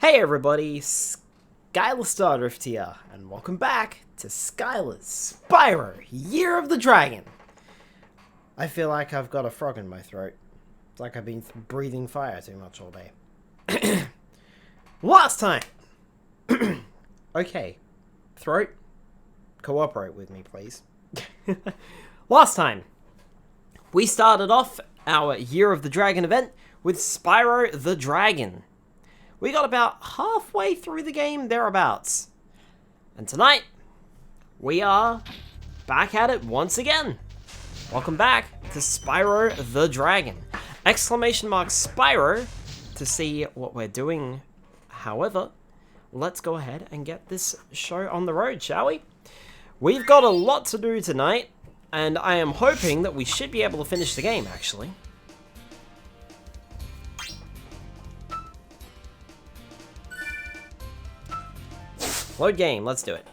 Hey everybody, Skyler Stardrift here, and welcome back to Skyler's Spyro, Year of the Dragon. I feel like I've got a frog in my throat. It's like I've been breathing fire too much all day. Last time! Okay, throat, cooperate with me please. Last time, we started off our Year of the Dragon event with Spyro the Dragon. We got about halfway through the game, thereabouts. And tonight, we are back at it once again. Welcome back to Spyro the Dragon. Exclamation mark Spyro to see what we're doing. However, let's go ahead and get this show on the road, shall we? We've got a lot to do tonight, and I am hoping that we should be able to finish the game, actually. Load game, let's do it.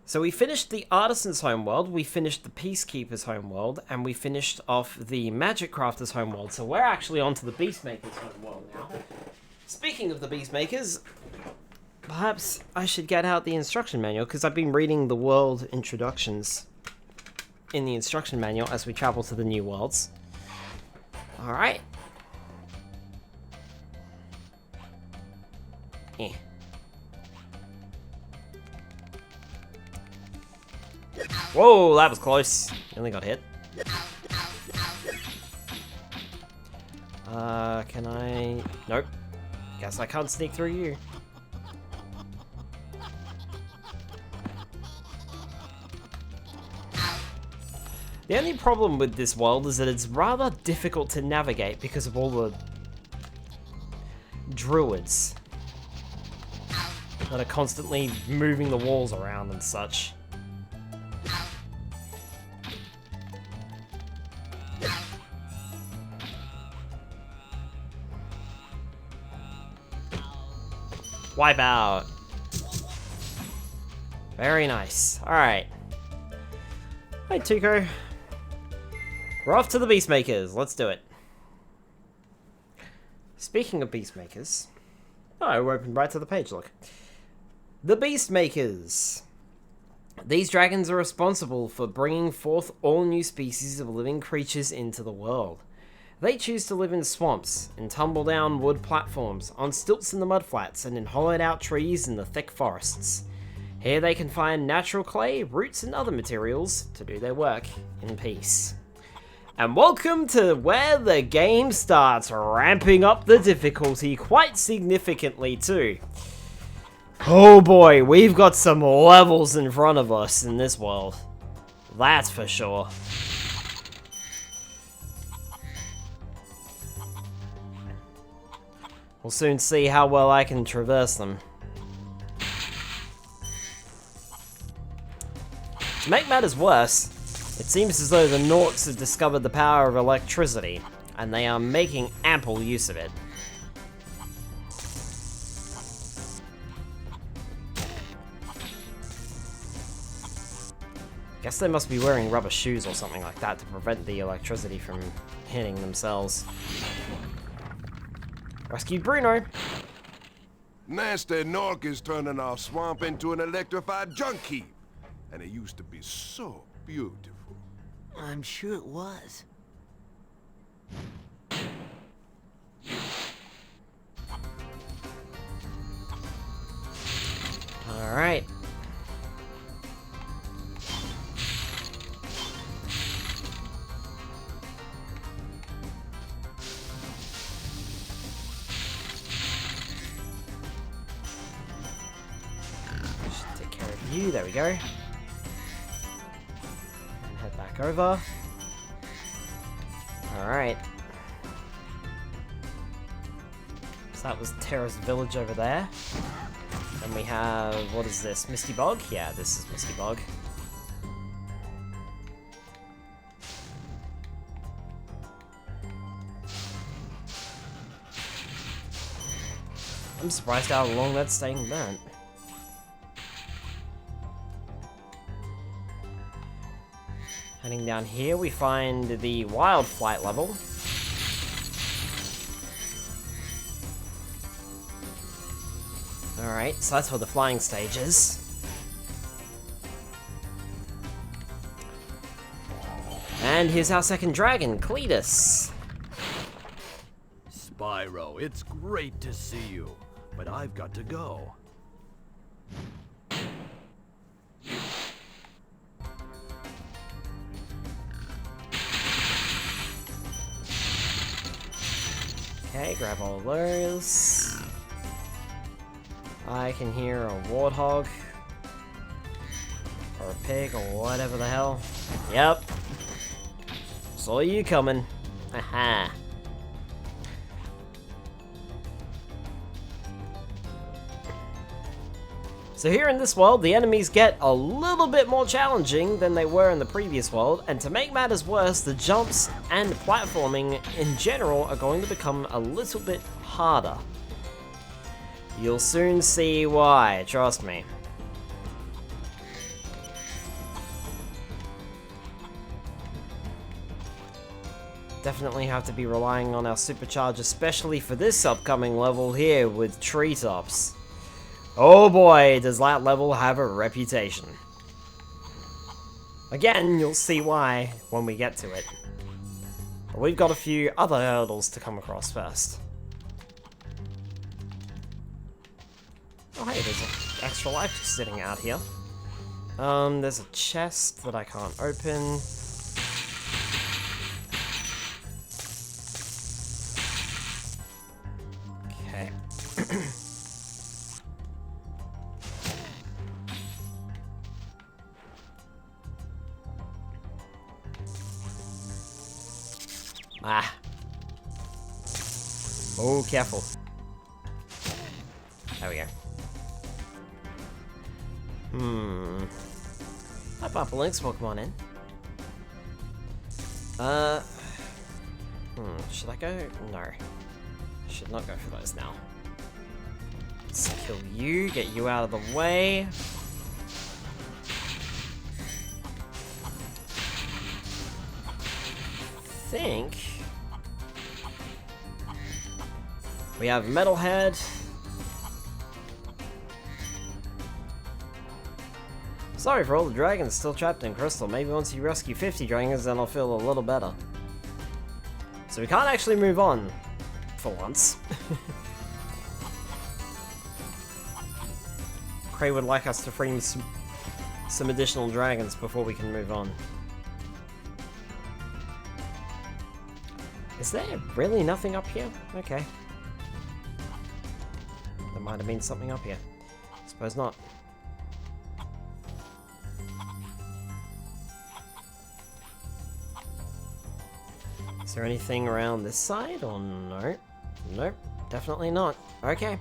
So we finished the Artisan's homeworld, we finished the Peacekeeper's homeworld, and we finished off the Magic Crafter's homeworld. So we're actually on to the Beastmaker's homeworld now. Speaking of the Beastmakers, perhaps I should get out the instruction manual, because I've been reading the world introductions in the instruction manual as we travel to the new worlds. Alright. Eh. Whoa, that was close. Only got hit. Can I... Nope. Guess I can't sneak through you. The only problem with this world is that it's rather difficult to navigate because of all the druids that are constantly moving the walls around and such. Wipe out. Very nice. Alright. Hi, Tuco. We're off to the Beastmakers. Let's do it. Speaking of Beastmakers... Oh, we're open right to the page, look. The Beastmakers. These dragons are responsible for bringing forth all new species of living creatures into the world. They choose to live in swamps, in tumble-down wood platforms, on stilts in the mudflats, and in hollowed-out trees in the thick forests. Here they can find natural clay, roots, and other materials to do their work in peace. And welcome to where the game starts ramping up the difficulty quite significantly too. Oh boy, we've got some levels in front of us in this world. That's for sure. We'll soon see how well I can traverse them. To make matters worse, it seems as though the Gnorcs have discovered the power of electricity, and they are making ample use of it. Guess they must be wearing rubber shoes or something like that to prevent the electricity from hitting themselves. Rescue Bruno! Gnasty Gnorc is turning our swamp into an electrified junk heap. And it used to be so beautiful. I'm sure it was. Alright. Should take care of you, there we go. Back over. Alright. So that was Terra's village over there. Then we have, what is this? Misty Bog? Yeah, this is Misty Bog. I'm surprised how long that's staying burnt. Heading down here, we find the Wild Flight level. Alright, so that's where the flying stage is. And here's our second dragon, Cletus. Spyro, it's great to see you, but I've got to go. Okay, grab all those. I can hear a warthog. Or a pig, or whatever the hell. Yep. Saw you coming. Aha. So here in this world, the enemies get a little bit more challenging than they were in the previous world, and to make matters worse, the jumps and platforming in general are going to become a little bit harder. You'll soon see why, trust me. Definitely have to be relying on our supercharge, especially for this upcoming level here with treetops. Oh boy, does that level have a reputation. Again, you'll see why when we get to it. But we've got a few other hurdles to come across first. Oh hey, there's an extra life sitting out here. There's a chest that I can't open. Okay. Ah. Oh, careful. There we go. I pop a Link's Pokemon in. Should I go? No. Should not go for those now. Let's kill you, get you out of the way. Think we have Metalhead. Sorry for all the dragons still trapped in Crystal. Maybe once you rescue 50 dragons, then I'll feel a little better. So we can't actually move on for once. Cray would like us to free some additional dragons before we can move on. Is there really nothing up here? Okay. There might have been something up here. Suppose not. Is there anything around this side or no? Nope, definitely not. Okay.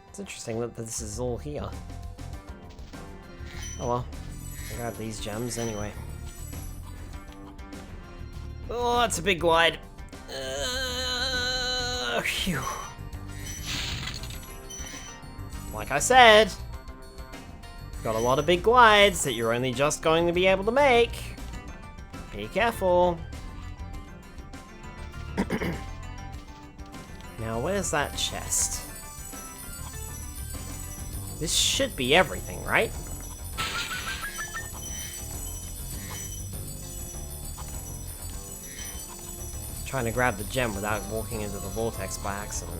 It's interesting that this is all here. Oh well. I got these gems anyway. Oh, that's a big glide. Phew. Like I said, got a lot of big glides that you're only just going to be able to make. Be careful. Now, where's that chest? This should be everything, right? Trying to grab the gem without walking into the vortex by accident.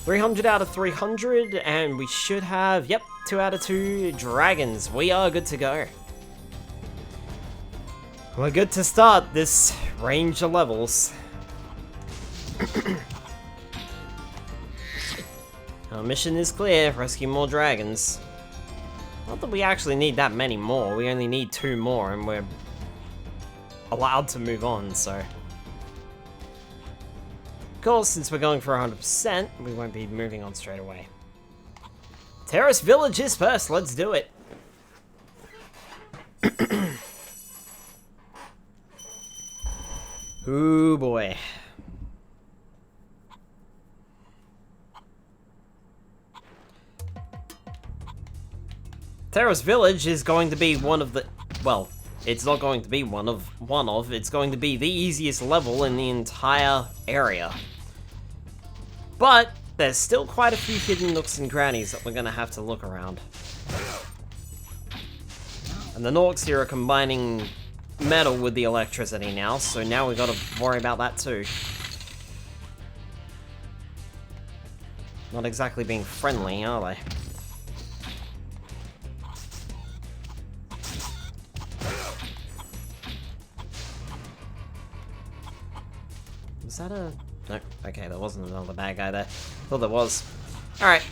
300 out of 300, and we should have, yep, 2 out of 2 dragons. We are good to go. We're good to start this range of levels. Our mission is clear, rescue more dragons. Not that we actually need that many more, we only need 2 more and we're allowed to move on, so. Of course, since we're going for 100%, we won't be moving on straight away. Terrace Village is first, let's do it. Ooh boy. Terrace Village is going to be one of the, well, it's not going to be it's going to be the easiest level in the entire area. But there's still quite a few hidden nooks and crannies that we're gonna have to look around. And the Gnorcs here are combining metal with the electricity now, so now we gotta worry about that too. Not exactly being friendly, are they? Was that a... No, okay, there wasn't another bad guy there. Thought there was. Alright.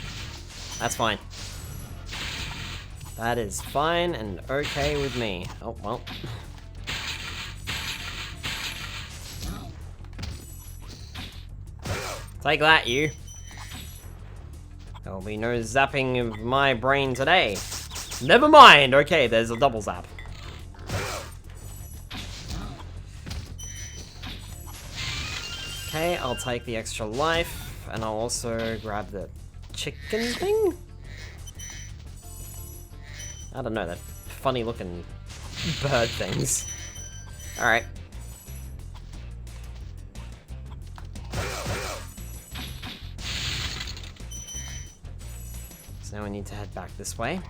That's fine. That is fine and okay with me. Oh, well. Take that, you. There'll be no zapping of my brain today. Never mind! Okay, there's a double zap. Okay, I'll take the extra life, and I'll also grab the chicken thing? I don't know, that funny looking bird things. Alright. So now we need to head back this way.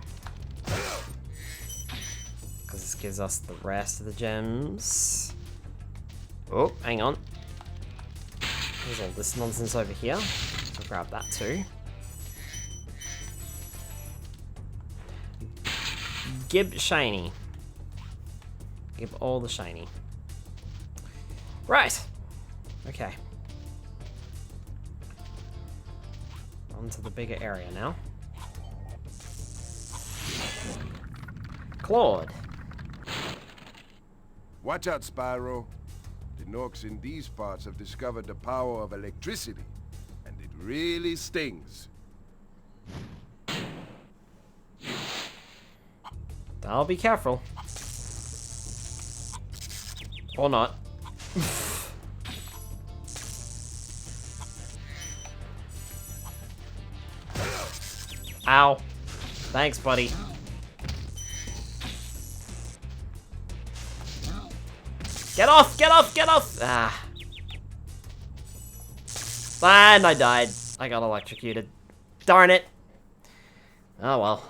Because this gives us the rest of the gems. Oh, hang on. There's all this nonsense over here. So I'll grab that too. Give shiny. Give all the shiny. Right. Okay. On to the bigger area now. Claude. Watch out, Spyro. The Gnorcs in these parts have discovered the power of electricity, and it really stings. I'll be careful. Or not. Ow. Thanks, buddy. Get off! Get off! Get off! Ah. And I died. I got electrocuted. Darn it. Oh well.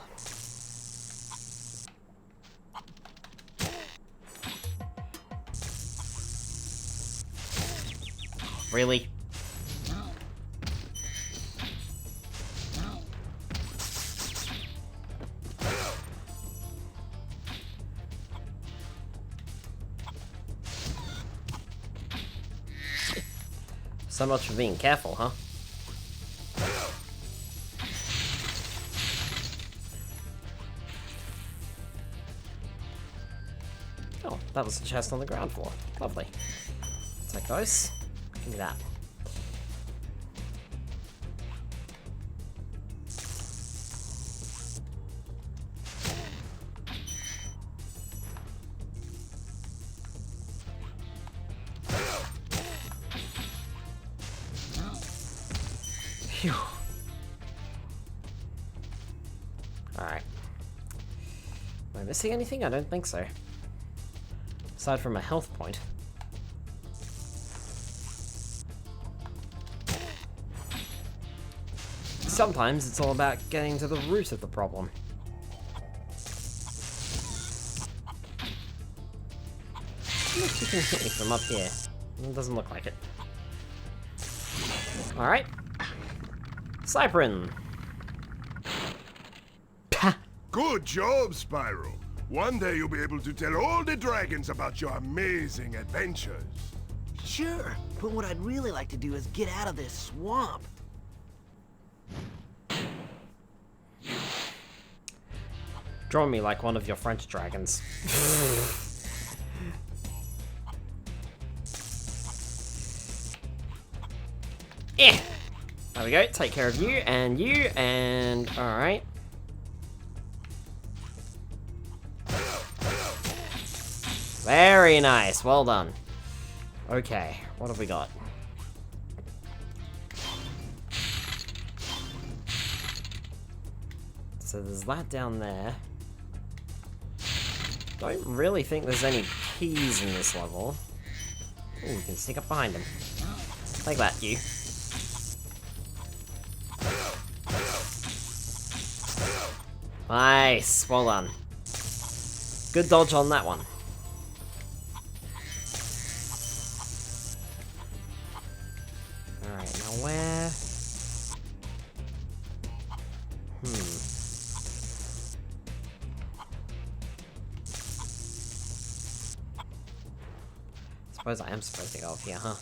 Really? So much for being careful, huh? Oh, that was the chest on the ground floor. Lovely. Take those. Give me that. Phew. Alright. Am I missing anything? I don't think so. Aside from a health point. Sometimes it's all about getting to the root of the problem. I wonder if you can hit me from up here. It doesn't look like it. Alright. Cyprin! Good job, Spyro. One day you'll be able to tell all the dragons about your amazing adventures. Sure, but what I'd really like to do is get out of this swamp. Draw me like one of your French dragons. Yeah. There we go. Take care of you, and alright. Very nice. Well done. Okay, what have we got? So there's that down there. Don't really think there's any keys in this level. Oh, we can sneak up behind him. Take that, you. Nice. Well done. Good dodge on that one. Alright, now where... Suppose I am supposed to go up here, huh?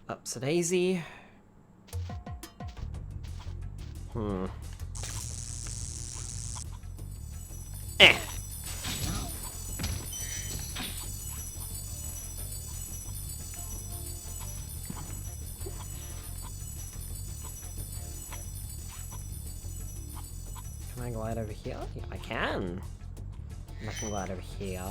Ups a daisy. Eh. Can I glide over here? Yeah, I can. I can glide over here.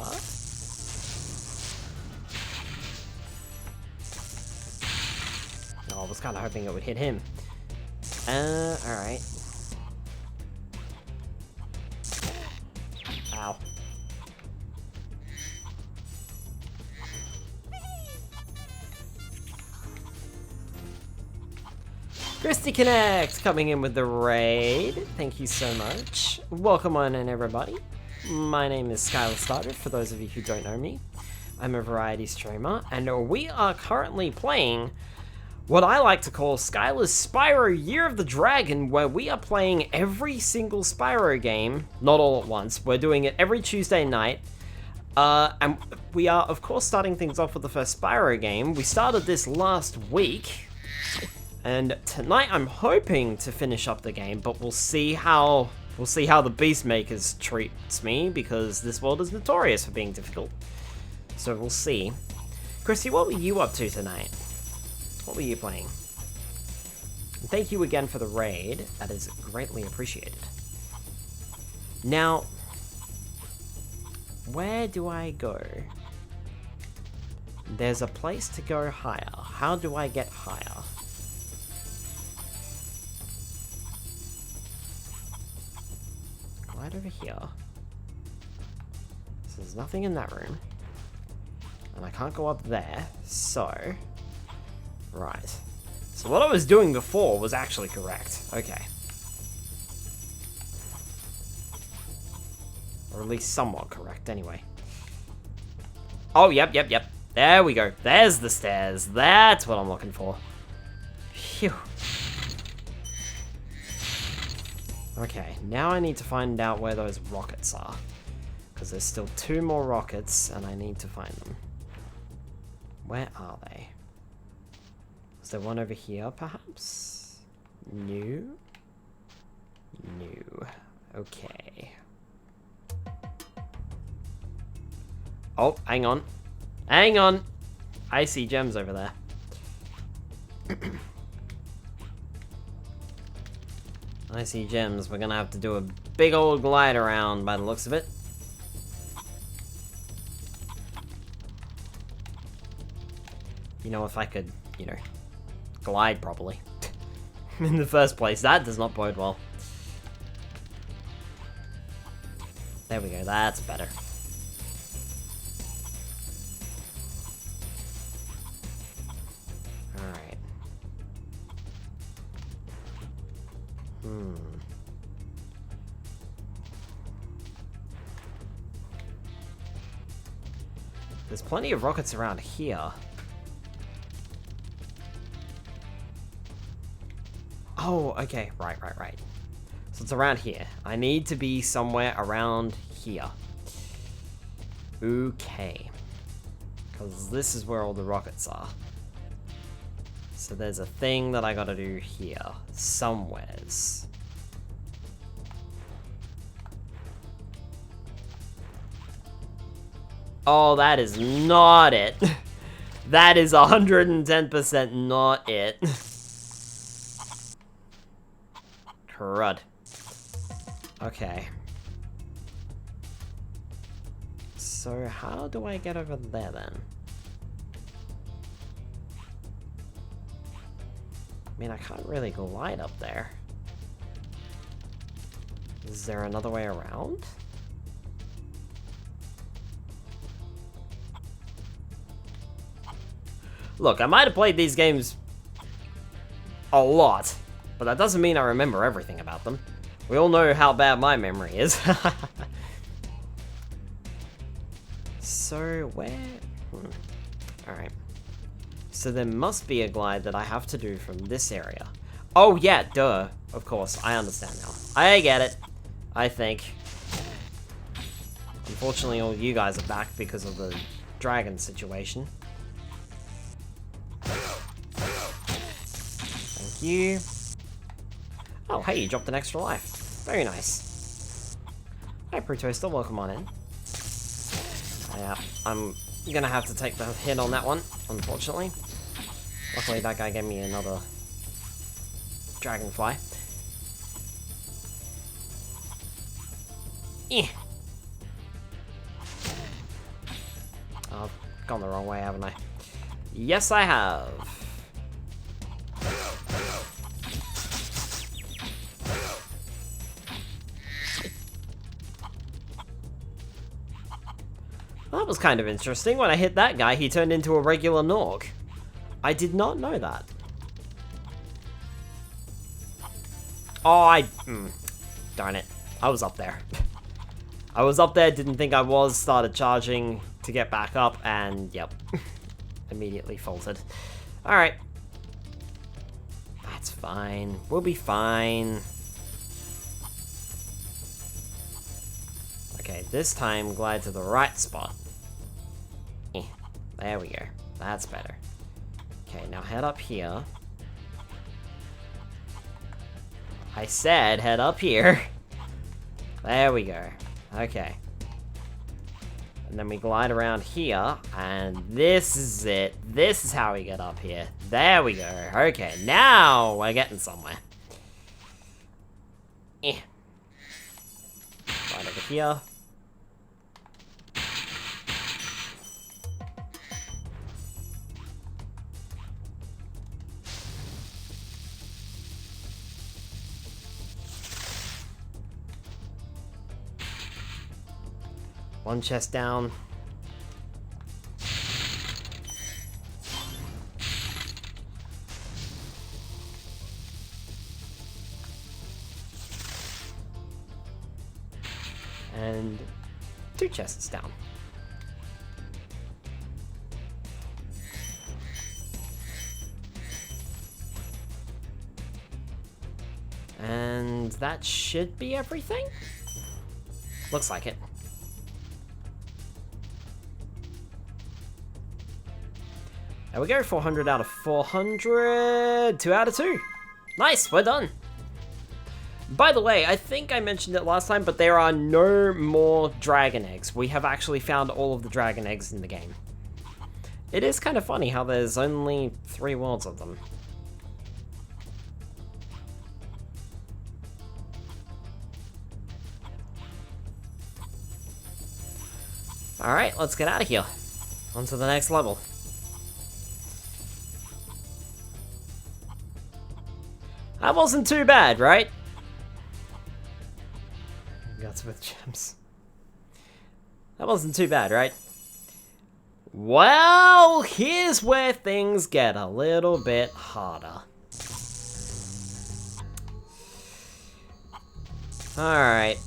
Oh, I was kind of hoping it would hit him. Alright. Ow. Gnasty Gnorc coming in with the raid. Thank you so much. Welcome on in, everybody. My name is Skyler Starter, for those of you who don't know me. I'm a variety streamer, and we are currently playing what I like to call Skyler's Spyro Year of the Dragon, where we are playing every single Spyro game, not all at once. We're doing it every Tuesday night. And we are, of course, starting things off with the first Spyro game. We started this last week, and tonight I'm hoping to finish up the game, but we'll see how the Beast Makers treats me, because this world is notorious for being difficult. So we'll see. Chrissy, what were you up to tonight? What were you playing? And thank you again for the raid. That is greatly appreciated. Now, where do I go? There's a place to go higher. How do I get higher? Right over here. So there's nothing in that room. And I can't go up there, so... Right. So what I was doing before was actually correct. Okay. Or at least somewhat correct, anyway. Oh, yep. There we go. There's the stairs. That's what I'm looking for. Phew. Okay, now I need to find out where those rockets are. Because there's still 2 more rockets, and I need to find them. Where are they? Is there one over here, perhaps? New? New. Okay. Oh, hang on. Hang on! I see gems over there. I see gems. We're gonna have to do a big old glide around by the looks of it. You know, if I could, you know, glide properly. In the first place, that does not bode well. There we go, that's better. Alright. There's plenty of rockets around here. Oh, okay. Right. So it's around here. I need to be somewhere around here. Okay. Because this is where all the rockets are. So there's a thing that I gotta do here. Somewheres. Oh, that is not it. That is 110% not it. Crud. Okay. So how do I get over there then? I mean, I can't really glide up there. Is there another way around? Look, I might have played these games a lot. But that doesn't mean I remember everything about them. We all know how bad my memory is. So, where... Alright. So there must be a glide that I have to do from this area. Oh, yeah, duh. Of course, I understand now. I get it. I think. Unfortunately, all you guys are back because of the dragon situation. Thank you. Oh, hey, you dropped an extra life. Very nice. Hey, Prutoaster, welcome on in. Yeah, I'm gonna have to take the hit on that one, unfortunately. Luckily, that guy gave me another dragonfly. Eh. Oh, I've gone the wrong way, haven't I? Yes, I have. Well, that was kind of interesting. When I hit that guy, he turned into a regular Gnorc. I did not know that. Oh, darn it. I was up there. I was up there, didn't think I was, started charging to get back up, and yep. Immediately faltered. Alright. That's fine. We'll be fine. Okay, this time glide to the right spot. There we go. That's better. Okay, now head up here. I said head up here. There we go. Okay. And then we glide around here, and this is it. This is how we get up here. There we go. Okay, now we're getting somewhere. Right over here. One chest down. And 2 chests down. And that should be everything? Looks like it. There we go, 400 out of 400. 2 out of 2. Nice, we're done. By the way, I think I mentioned it last time, but there are no more dragon eggs. We have actually found all of the dragon eggs in the game. It is kind of funny how there's only 3 worlds of them. Alright, let's get out of here. On to the next level. That wasn't too bad, right? Guts with gems. That wasn't too bad, right? Well, here's where things get a little bit harder. Alright.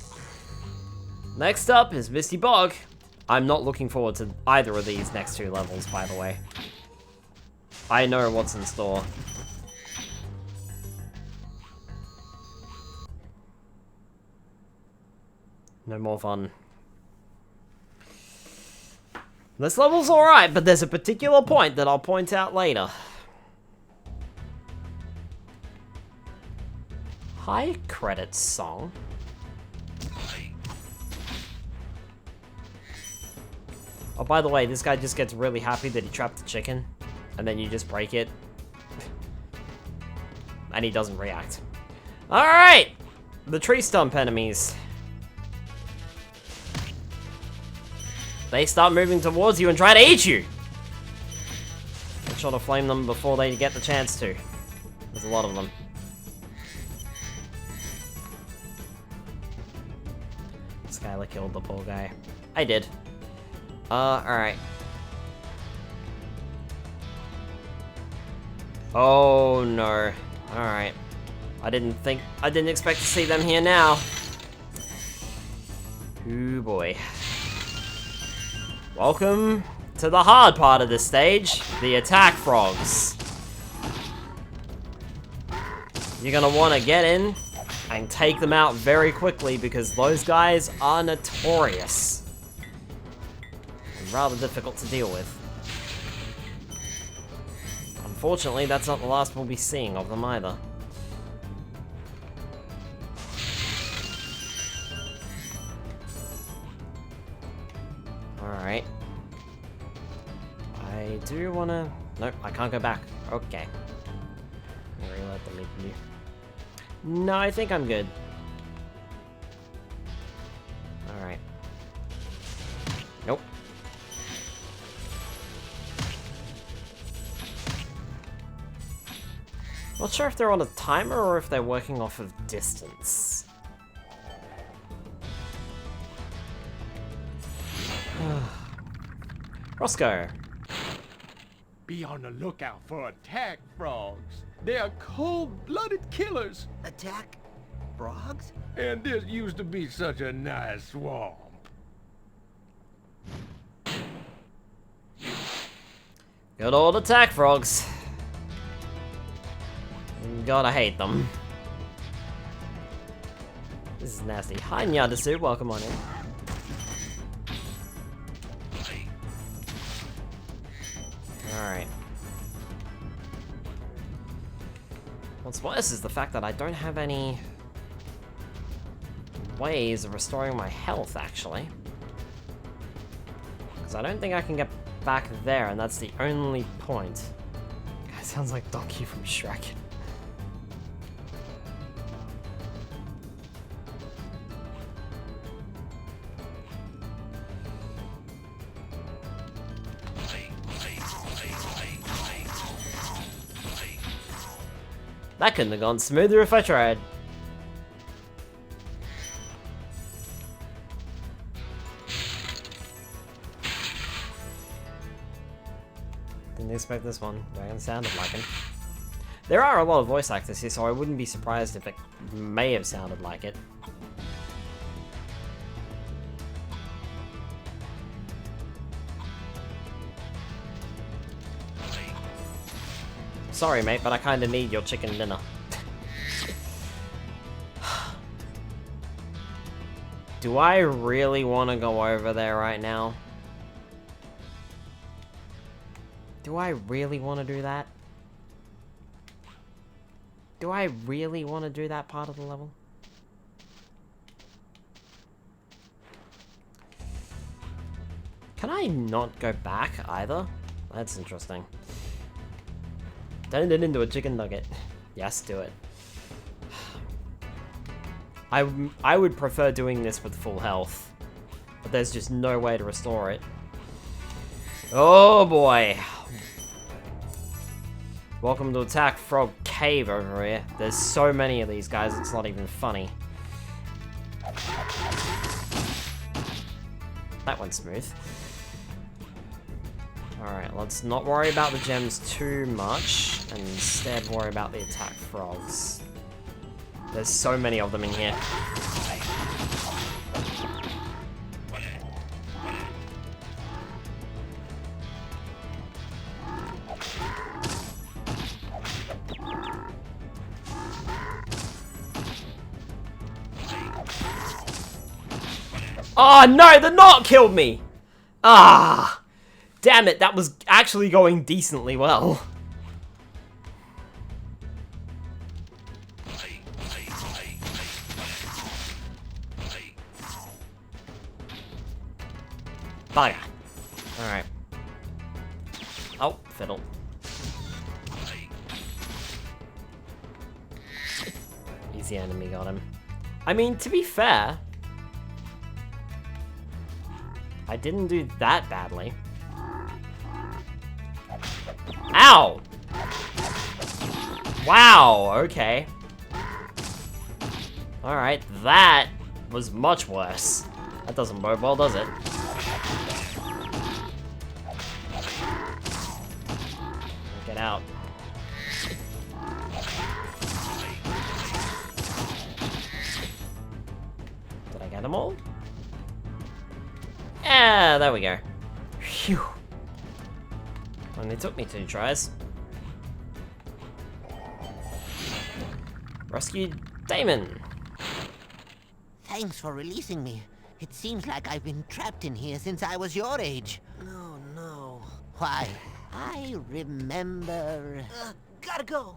Next up is Misty Bog. I'm not looking forward to either of these next 2 levels, by the way. I know what's in store. No more fun. This level's alright, but there's a particular point that I'll point out later. High credits song. Oh, by the way, this guy just gets really happy that he trapped the chicken, and then you just break it. And he doesn't react. Alright! The tree stump enemies. They start moving towards you and try to eat you! Make sure to flame them before they get the chance to. There's a lot of them. Skyler killed the poor guy. I did. Alright. Oh no. Alright. I didn't expect to see them here now. Ooh boy. Welcome to the hard part of this stage, the attack frogs. You're gonna want to get in and take them out very quickly because those guys are notorious and rather difficult to deal with. Unfortunately, that's not the last we'll be seeing of them either. Alright. I do wanna... Nope, I can't go back. Okay. Relet the menu. No, I think I'm good. Alright. Nope. Not sure if they're on a timer or if they're working off of distance. Roscoe. Be on the lookout for attack frogs. They are cold-blooded killers. Attack frogs? And this used to be such a nice swamp. Good old attack frogs. Gotta hate them. This is nasty. Hi, Nyadasu. Welcome on in. Alright. What's worse is the fact that I don't have any ways of restoring my health, actually. Because I don't think I can get back there, and that's the only point. God, sounds like Donkey from Shrek. That couldn't have gone smoother if I tried. Didn't expect this one. Dragon sounded like him. There are a lot of voice actors here, so I wouldn't be surprised if it may have sounded like it. Sorry, mate, but I kinda need your chicken dinner. Do I really want to go over there right now? Do I really want to do that? Do I really want to do that part of the level? Can I not go back either? That's interesting. Turn it into a chicken nugget. Yes, do it. I would prefer doing this with full health, but there's just no way to restore it. Oh boy. Welcome to Attack Frog Cave over here. There's so many of these guys, it's not even funny. That went smooth. Alright, let's not worry about the gems too much, and instead worry about the attack frogs. There's so many of them in here. Oh no, the knot killed me! Ah! Damn it, that was actually going decently well. Bugger. Alright. Oh, fiddle. Easy enemy got him. I mean, to be fair, I didn't do that badly. Ow! Wow, okay. Alright, that was much worse. That doesn't bode well, does it? Get out. them all? Yeah, there we go. Phew. Only took me 2 tries. Rescued Damon. Thanks for releasing me. It seems like I've been trapped in here since I was your age. No, no. Why, I remember... gotta go.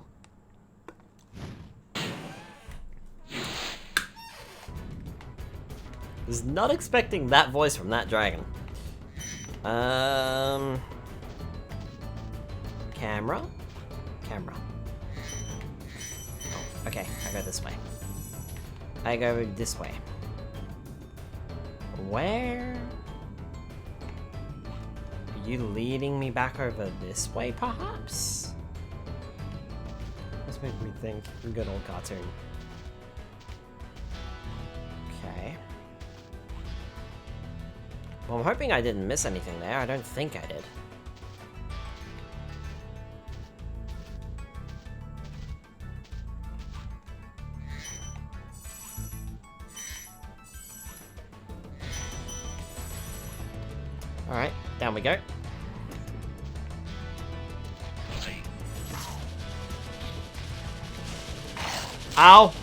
Was not expecting that voice from that dragon. Camera? Camera. Oh, okay, I go this way. I go this way. Where? Are you leading me back over this way, perhaps? This makes me think. Good old cartoon. Okay. Well, I'm hoping I didn't miss anything there. I don't think I did. Alright, down we go. Ow!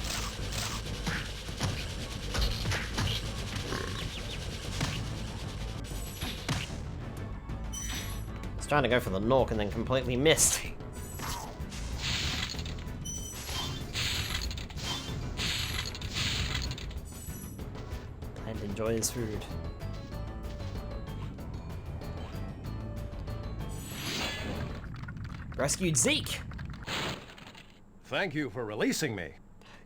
I was trying to go for the Gnorc and then completely missed. And enjoy his food. Rescued Zeke! Thank you for releasing me.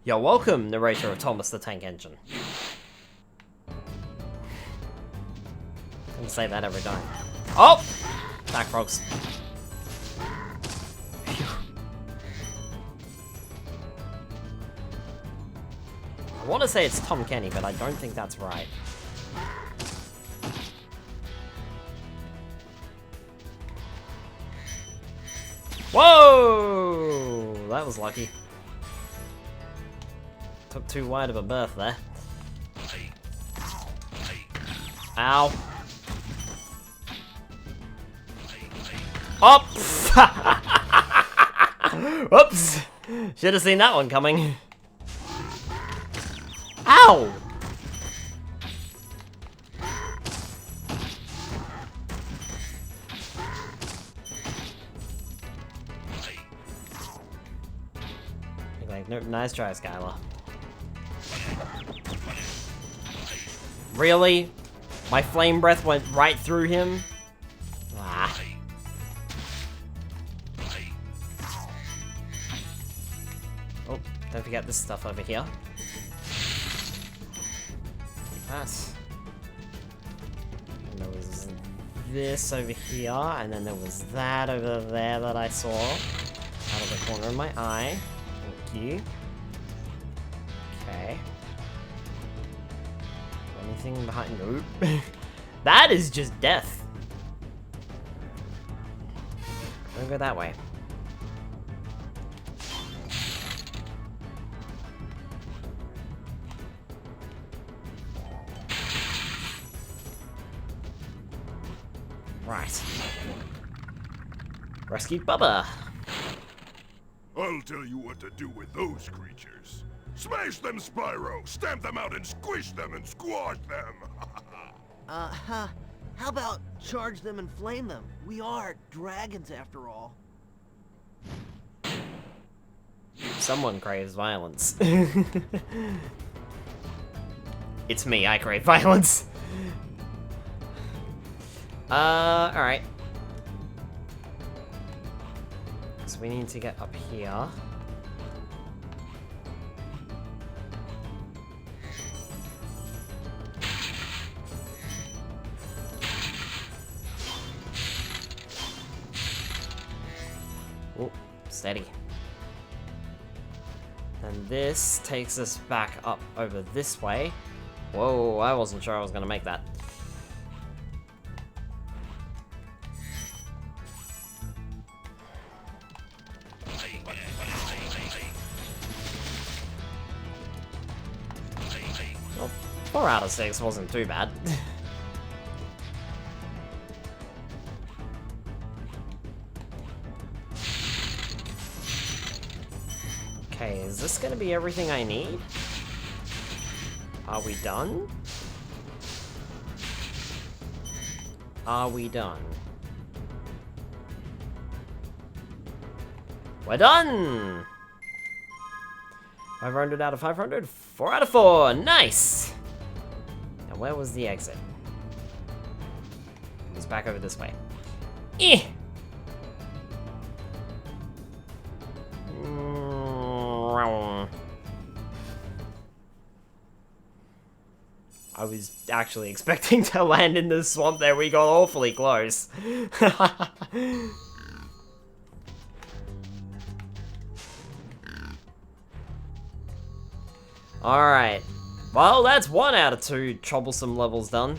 You're welcome, narrator of Thomas the Tank Engine. I'm gonna say that every time. Oh! Back frogs. Phew. I want to say it's Tom Kenny, but I don't think that's right. Whoa! That was lucky. Took too wide of a berth there. Ow. Up! Whoops! Should have seen that one coming. Ow! Nope, nice try, Skyler. Really? My flame breath went right through him? Ah. Oh, don't forget this stuff over here. That. And there was this over here, and then there was that over there that I saw out of the corner of my eye. You. Okay. Anything behind? Nope. That is just death. Don't go that way. Right. Rescued Bubba. I'll tell you what to do with those creatures. Smash them, Spyro! Stamp them out and squish them and squash them! How about charge them and flame them? We are dragons after all. Someone craves violence. It's me, I crave violence. Alright. So we need to get up here. Oh, steady. And this takes us back up over this way. Whoa, I wasn't sure I was gonna make that. 4 out of 6 wasn't too bad. Okay, is this gonna be everything I need? Are we done? Are we done? We're done! 500 out of 500, 4 out of 4, nice! Now where was the exit? It was back over this way. Eh! I was actually expecting to land in the swamp there. We got awfully close. Alright. Well, that's 1 out of 2 troublesome levels done.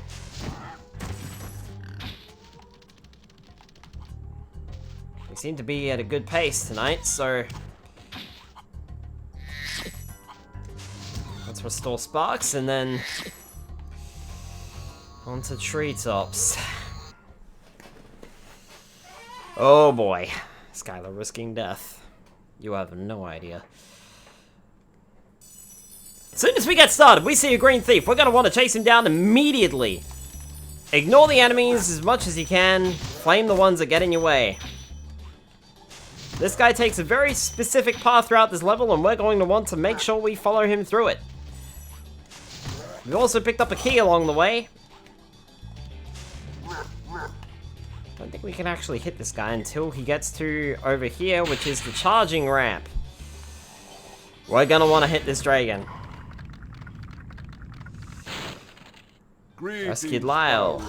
We seem to be at a good pace tonight, so... let's restore sparks and then... onto treetops. Oh boy. Skyler risking death. You have no idea. As soon as we get started, we see a green thief. We're gonna want to chase him down immediately. Ignore the enemies as much as you can. Flame the ones that get in your way. This guy takes a very specific path throughout this level, and we're going to want to make sure we follow him through it. We also picked up a key along the way. I don't think we can actually hit this guy until he gets to over here, which is the charging ramp. We're gonna want to hit this dragon. Rescued Lyle. Spyro.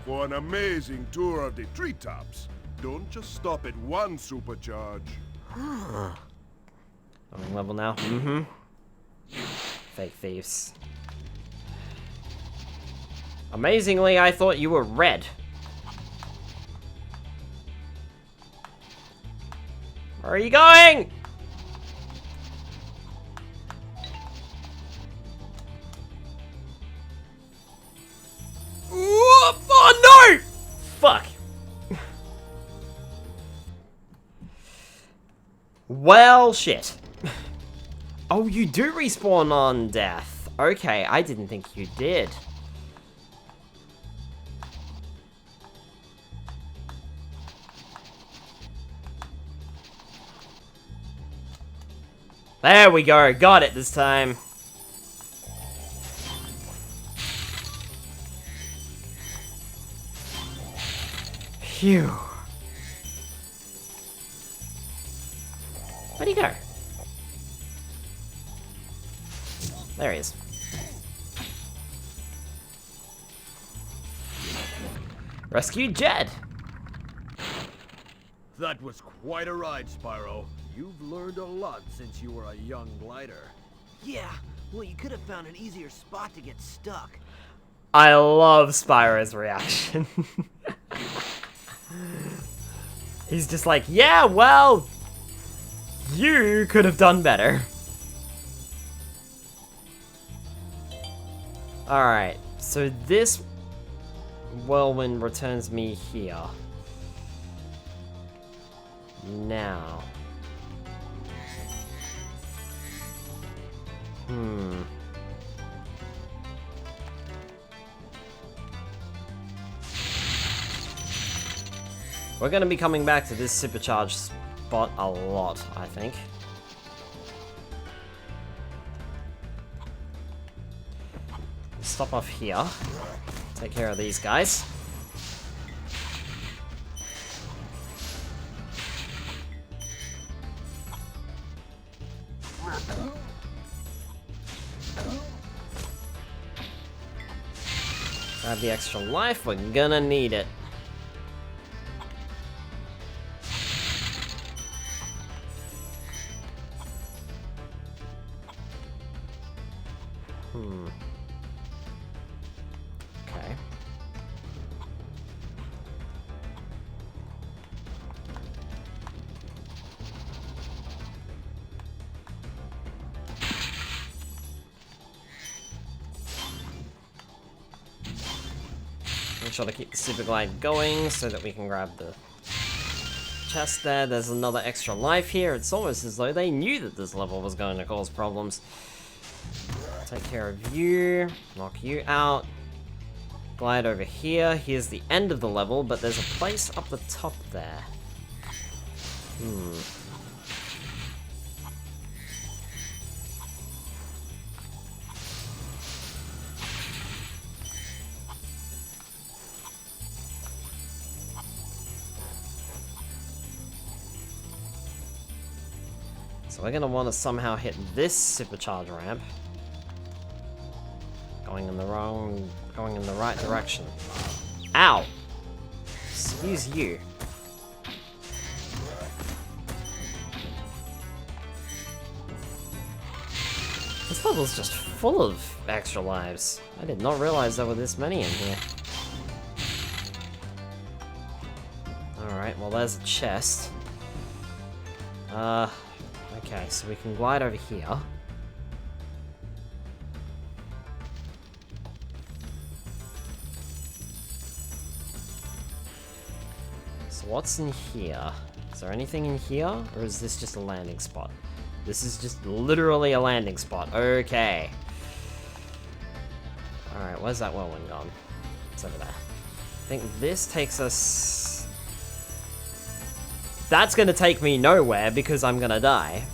For an amazing tour of the treetops. Don't just stop at one supercharge. Going level now. Mm-hmm. Fake thieves. Amazingly, I thought you were red. Where are you going? Oh no! Fuck. Well, shit. Oh, you do respawn on death. Okay, I didn't think you did. There we go, got it this time. Phew. Where'd he go? There he is. Rescue Jed. That was quite a ride, Spyro. You've learned a lot since you were a young glider. Yeah, well, you could have found an easier spot to get stuck. I love Spyro's reaction. He's just like, yeah, well, you could have done better. Alright, so this whirlwind returns me here. Now. We're gonna be coming back to this supercharged spot a lot, I think. Stop off here. Take care of these guys. Grab the extra life, we're gonna need it. Okay. sure to keep the super glide going so that we can grab the chest there. There's another extra life here. It's almost as though they knew that this level was going to cause problems. Take care of you. Knock you out. Glide over here. Here's the end of the level, but there's a place up the top there. So we're gonna want to somehow hit this supercharge ramp. Going in the right direction. Ow! Excuse you. This level's just full of extra lives. I did not realize there were this many in here. Alright, well there's a chest. Okay, so we can glide over here. So what's in here? Is there anything in here? Or is this just a landing spot? This is just literally a landing spot. Okay. Alright, where's that whirlwind gone? It's over there. I think this takes us... That's gonna take me nowhere because I'm gonna die.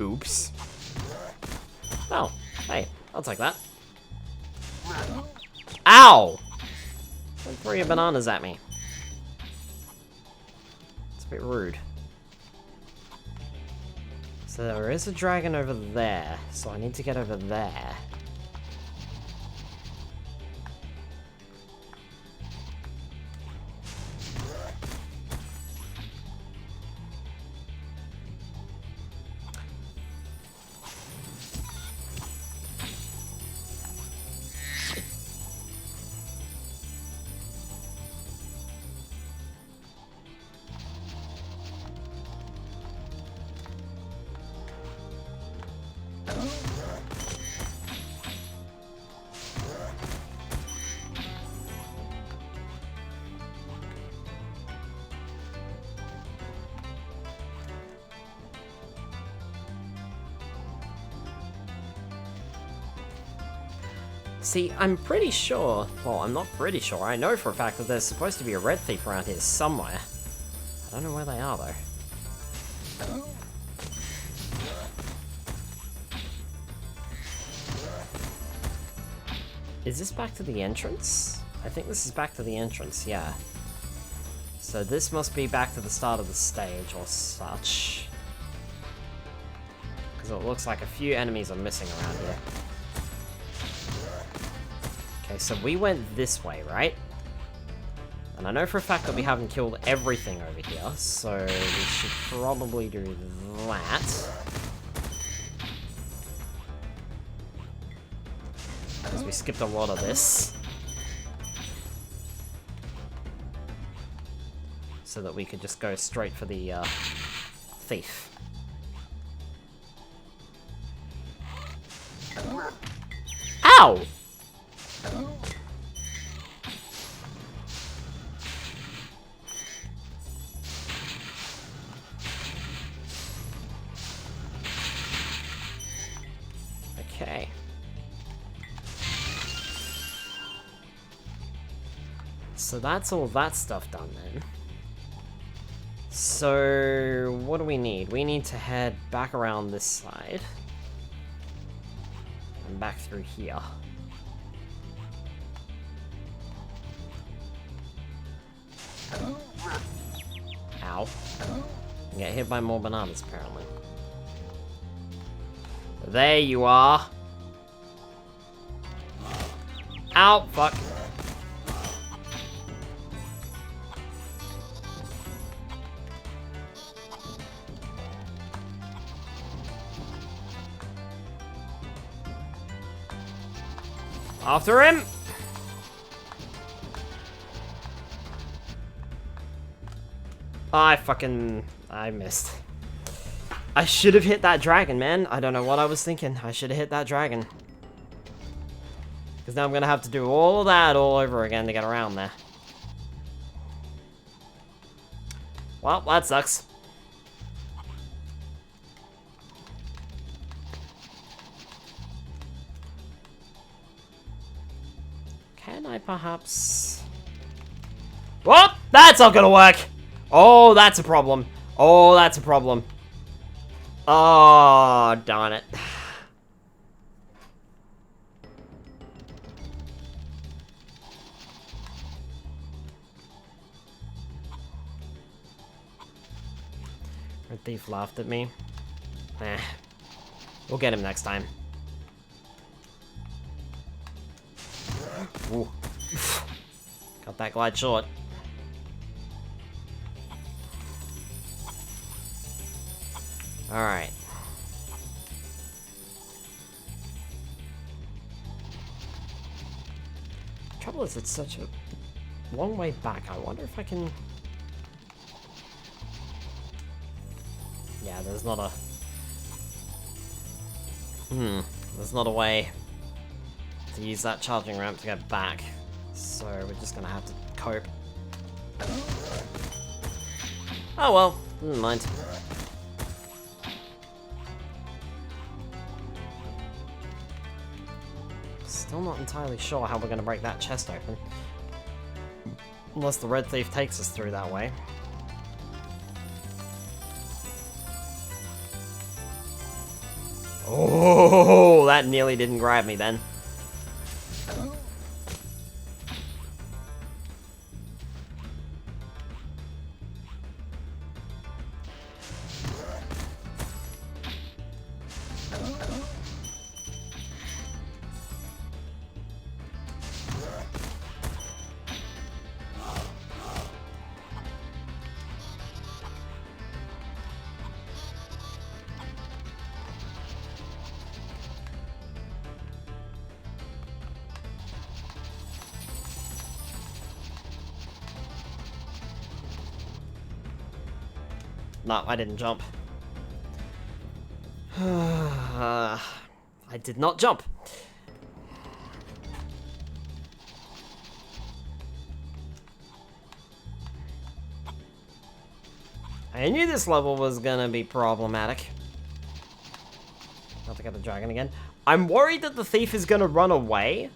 Oops. Oh, hey, I'll take that. Ow! Don't throw your bananas at me. It's a bit rude. So there is a dragon over there, so I need to get over there. See, I'm pretty sure, well, I'm not pretty sure, I know for a fact that there's supposed to be a red thief around here somewhere. I don't know where they are, though. Is this back to the entrance? I think this is back to the entrance, yeah. So this must be back to the start of the stage, or such. Because it looks like a few enemies are missing around here. Okay, so we went this way, right? And I know for a fact that we haven't killed everything over here, so we should probably do that. Because we skipped a lot of this. So that we could just go straight for the thief. Ow! Okay. So that's all that stuff done then. So what do we need? We need to head back around this side. And back through here. Ow. Get hit by more bananas, apparently. There you are. Ow, fuck. After him! I missed. I should have hit that dragon, man. I don't know what I was thinking. I should have hit that dragon. Because now I'm going to have to do all of that all over again to get around there. Well, that sucks. Can I perhaps... Whoop! That's not gonna work! Oh, that's a problem. Oh, that's a problem. Oh, darn it. Red Thief laughed at me. Eh. We'll get him next time. Ooh. Got that glide short. Alright. Trouble is, it's such a long way back. I wonder if I can... Yeah, there's not a... There's not a way to use that charging ramp to get back. So we're just gonna have to cope. Oh well, never mind. Still not entirely sure how we're gonna break that chest open. Unless the Red Thief takes us through that way. Oh, that nearly didn't grab me then. No, I didn't jump. I did not jump. I knew this level was gonna be problematic. Not to get the dragon again. I'm worried that the thief is gonna run away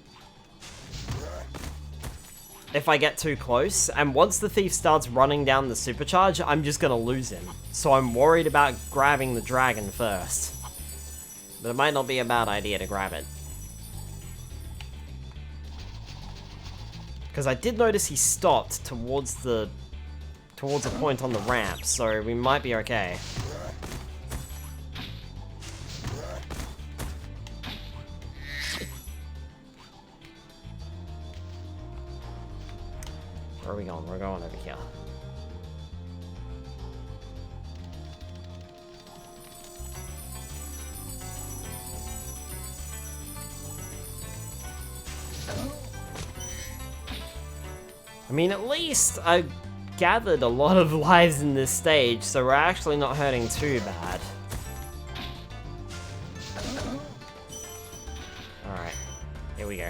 if I get too close, and once the thief starts running down the supercharge, I'm just gonna lose him. So I'm worried about grabbing the dragon first. But it might not be a bad idea to grab it. Because I did notice he stopped towards a point on the ramp, so we might be okay. Where are we going? We're going over here. I mean, at least I gathered a lot of lives in this stage, so we're actually not hurting too bad. Alright, here we go.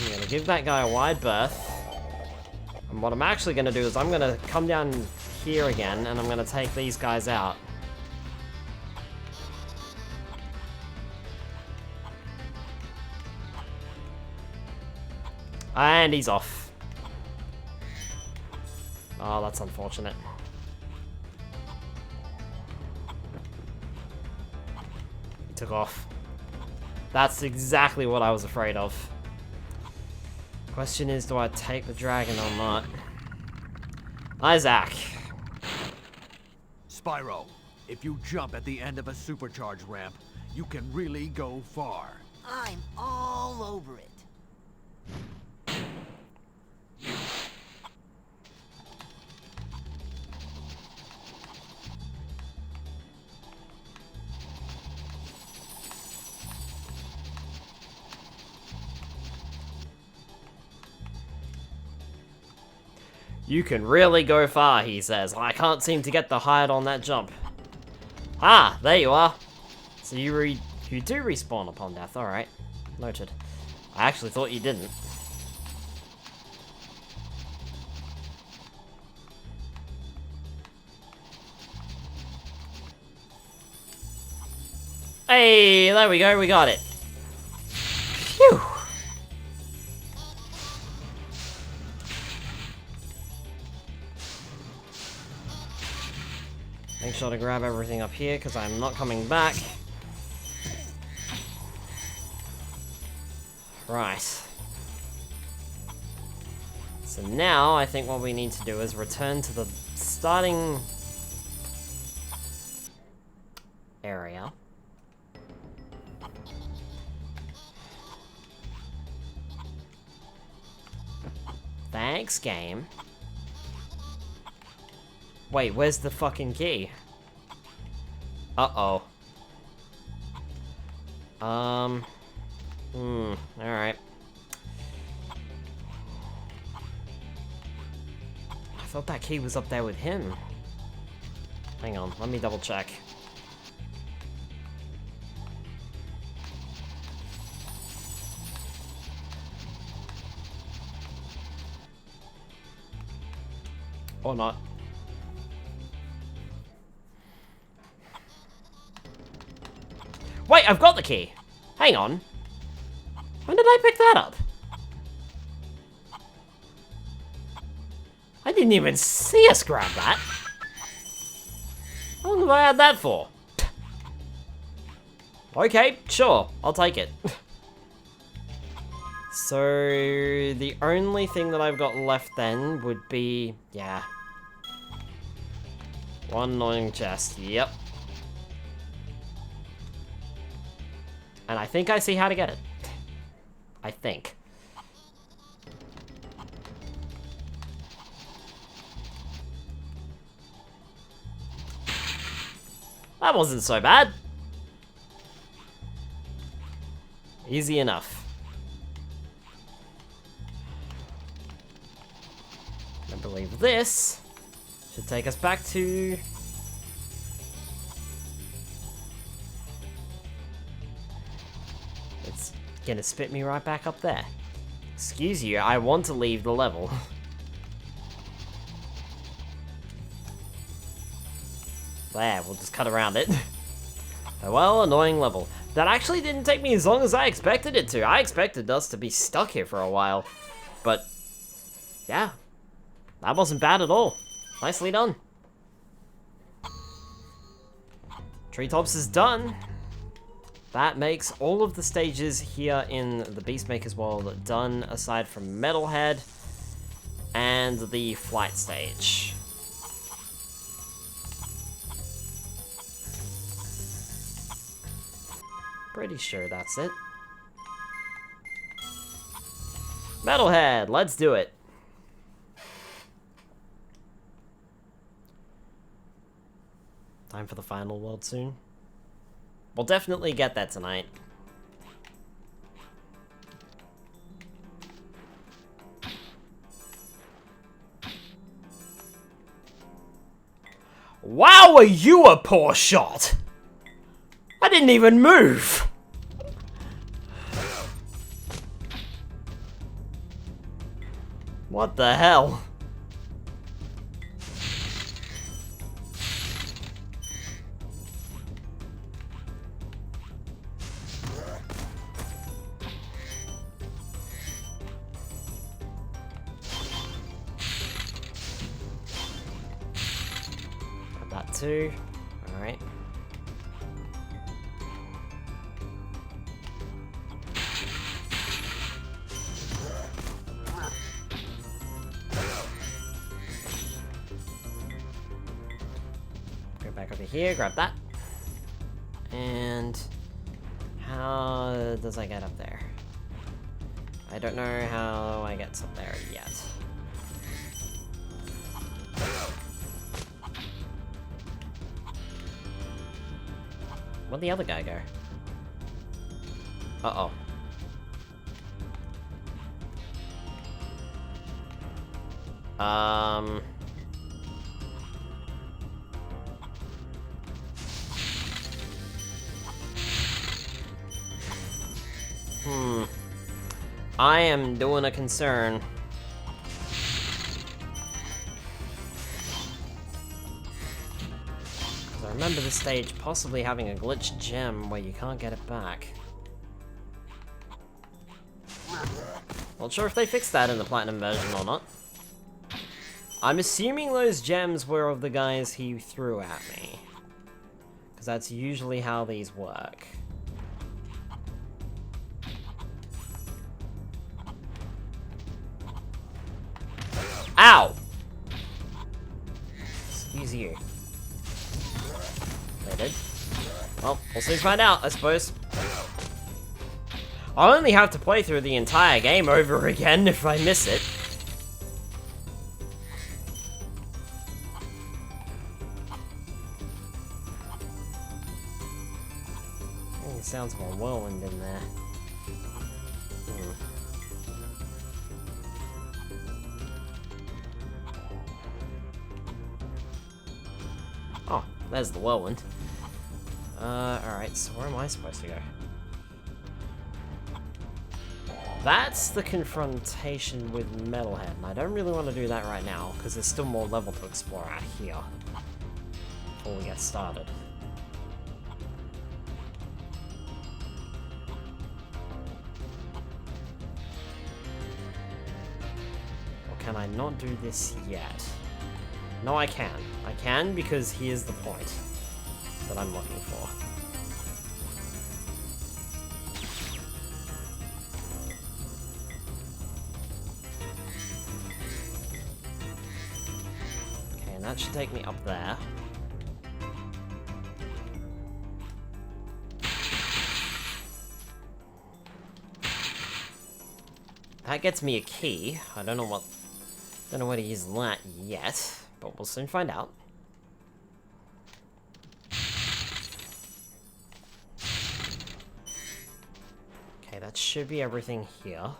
I'm gonna give that guy a wide berth. And what I'm actually gonna do is I'm gonna come down here again, and I'm gonna take these guys out. And he's off. Oh, that's unfortunate. He took off. That's exactly what I was afraid of. Question is, do I take the dragon or not? Isaac. Spyro, if you jump at the end of a supercharge ramp, you can really go far. I'm all over it. You can really go far, he says. I can't seem to get the hide on that jump. Ah, there you are. So you do respawn upon death, alright. Noted. I actually thought you didn't. Hey, there we go, we got it. Phew. Make sure to grab everything up here, because I'm not coming back. Right. So now, I think what we need to do is return to the starting area. Thanks, game. Wait, where's the fucking key? Uh-oh. Alright. I thought that key was up there with him. Hang on, let me double check. Or not. Wait, I've got the key! Hang on. When did I pick that up? I didn't even see us grab that. How long have I had that for? Okay, sure, I'll take it. So, the only thing that I've got left then would be, yeah. One annoying chest, yep. And I think I see how to get it. I think. That wasn't so bad. Easy enough. I believe this should take us back to... It's gonna spit me right back up there. Excuse you, I want to leave the level. There, we'll just cut around it. A well, annoying level. That actually didn't take me as long as I expected it to. I expected us to be stuck here for a while. But, yeah. That wasn't bad at all. Nicely done. Treetops is done. That makes all of the stages here in the Beastmaker's world done, aside from Metalhead and the flight stage. Pretty sure that's it. Metalhead, let's do it. Time for the final world soon. We'll definitely get that tonight. Wow, are you a poor shot? I didn't even move. What the hell? Got that too. All right. Back over here, grab that. And how does I get up there? I don't know how I get up there yet. Where'd the other guy go? Uh-oh. I am doing a concern. Because I remember this stage possibly having a glitched gem where you can't get it back. Not sure if they fixed that in the Platinum version or not. I'm assuming those gems were of the guys he threw at me. Because that's usually how these work. Ow! Excuse you. They did. Well, we'll soon find out, I suppose. I'll only have to play through the entire game over again if I miss it. Oh, it sounds of a whirlwind in there. Oh, there's the whirlwind. Alright, so where am I supposed to go? That's the confrontation with Metalhead, and I don't really want to do that right now, because there's still more level to explore out here before we get started. Or can I not do this yet? No, I can. I can because here's the point that I'm looking for. Okay, and that should take me up there. That gets me a key. I don't know what to use that yet. But we'll soon find out. Okay, that should be everything here.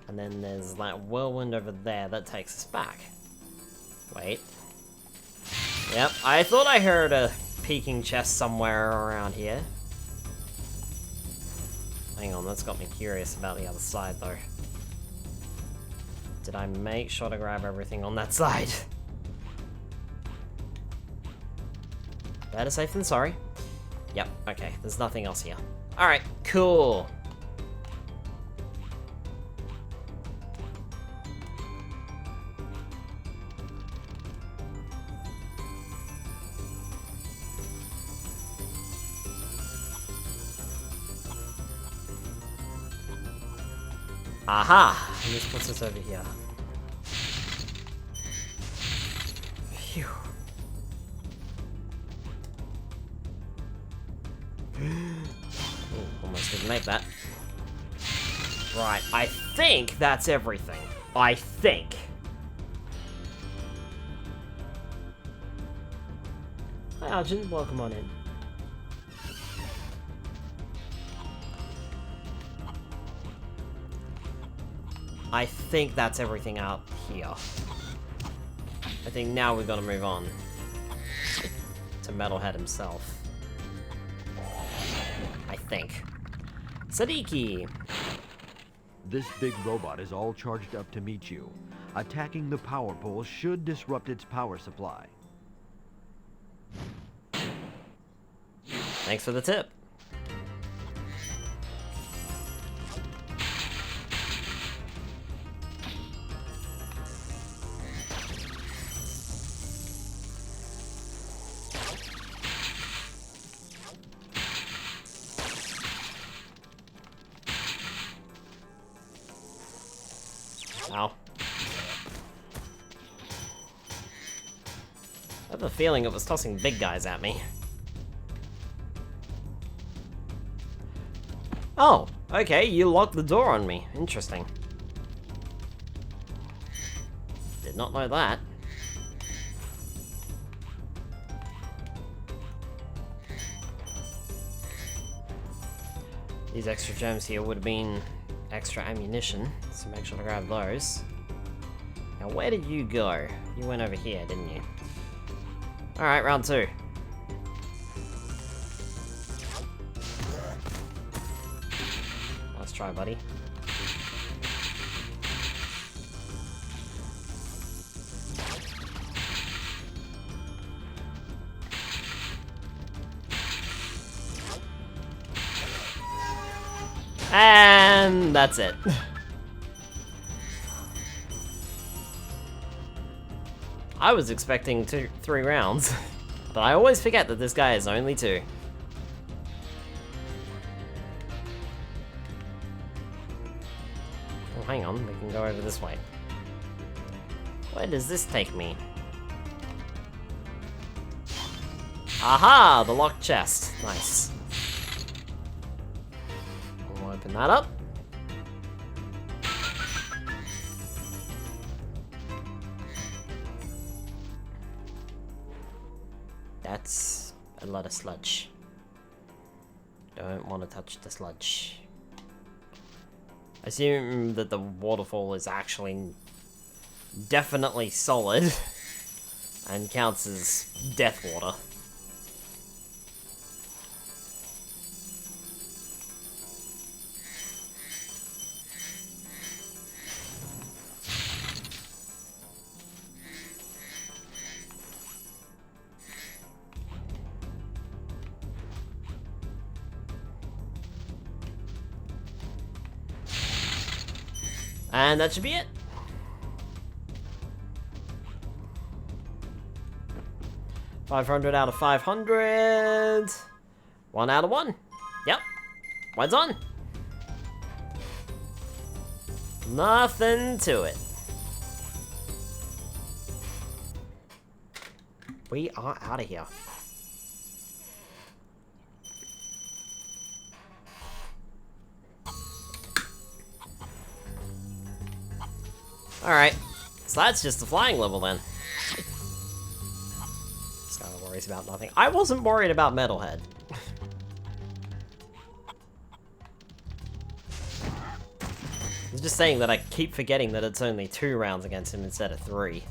And then there's that whirlwind over there that takes us back. Wait. Yep, I thought I heard a peeking chest somewhere around here. Hang on, that's got me curious about the other side though. Did I make sure to grab everything on that side? Better safe than sorry. Yep, okay, there's nothing else here. Alright, cool. Aha! And this puts us over here. Phew. Ooh, almost didn't make that. Right, I think that's everything. I think. Hi Arjun, welcome on in. I think that's everything out here. I think now we've got to move on to Metalhead himself. I think. Sadiki! This big robot is all charged up to meet you. Attacking the power pole should disrupt its power supply. Thanks for the tip. Ow. I have a feeling it was tossing big guys at me. Oh, okay, you locked the door on me. Interesting. Did not know that. These extra gems here would have been extra ammunition, so make sure to grab those. Now, where did you go? You went over here, didn't you? Alright, round 2. Let's try, buddy. And that's it. I was expecting 3 rounds, but I always forget that this guy is only 2. Oh, hang on, we can go over this way. Where does this take me? Aha! The locked chest. Nice. We'll open that up. That's a lot of sludge. Don't want to touch the sludge. I assume that the waterfall is actually definitely solid and counts as death water. And that should be it. $500 out of 500. 1 out of 1. Yep. One's on. Nothing to it. We are out of here. Alright, so that's just the flying level then. Skyler worries about nothing. I wasn't worried about Metalhead. I was just saying that I keep forgetting that it's only 2 rounds against him instead of 3.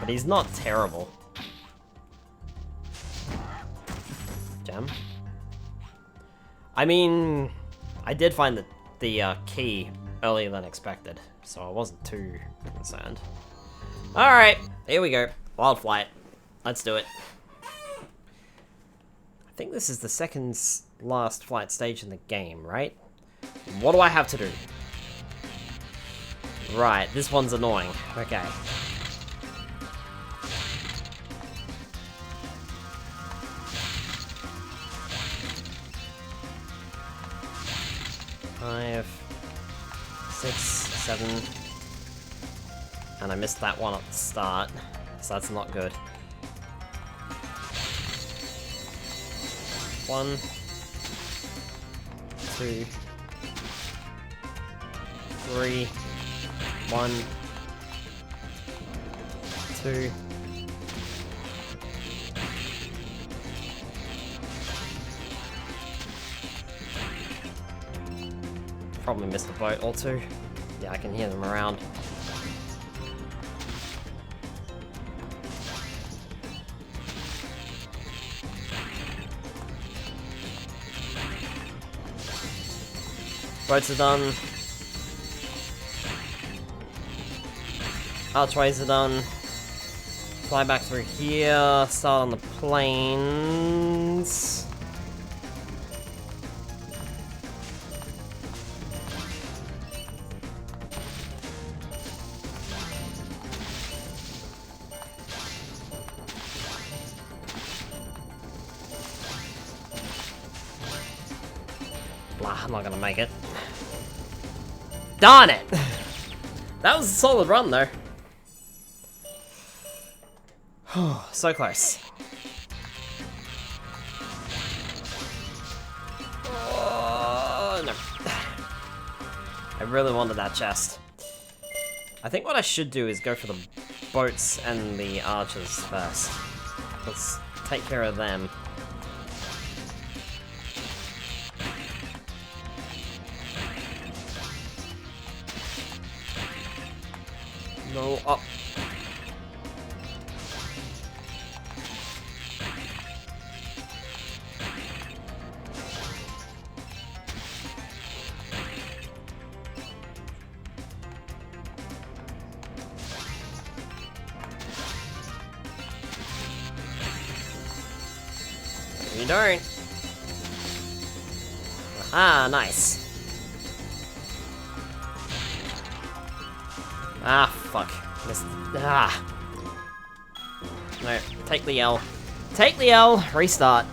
But he's not terrible. Gem? I mean, I did find the key earlier than expected, so I wasn't too concerned. Alright, here we go. Wild flight. Let's do it. I think this is the second last flight stage in the game, right? What do I have to do? Right, this one's annoying. Okay. Five, 6, 7, and I missed that one at the start, so that's not good. 1, 2, 3, 1, 2. Probably missed a boat or 2. Yeah, I can hear them around. Boats are done. Archways are done. Fly back through here. Start on the plains. I'm not gonna make it. Darn it! That was a solid run, though. So close. Oh, no. I really wanted that chest. I think what I should do is go for the boats and the archers first. Let's take care of them. No, up. You don't. Ah, nice. Ah, fuck. Missed. Ah. No, take the L. Take the L. Restart.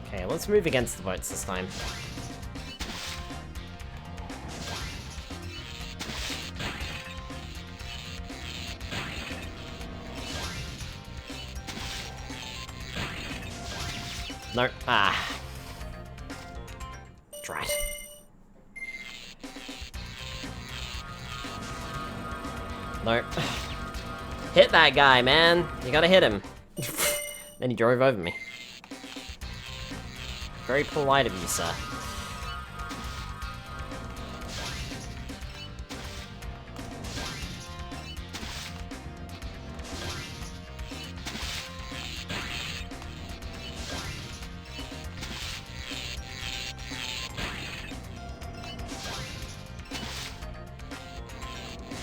Okay, let's move against the boats this time. No. Ah. Drat. No. Hit that guy, man. You gotta hit him. Then he drove over me. Very polite of you, sir.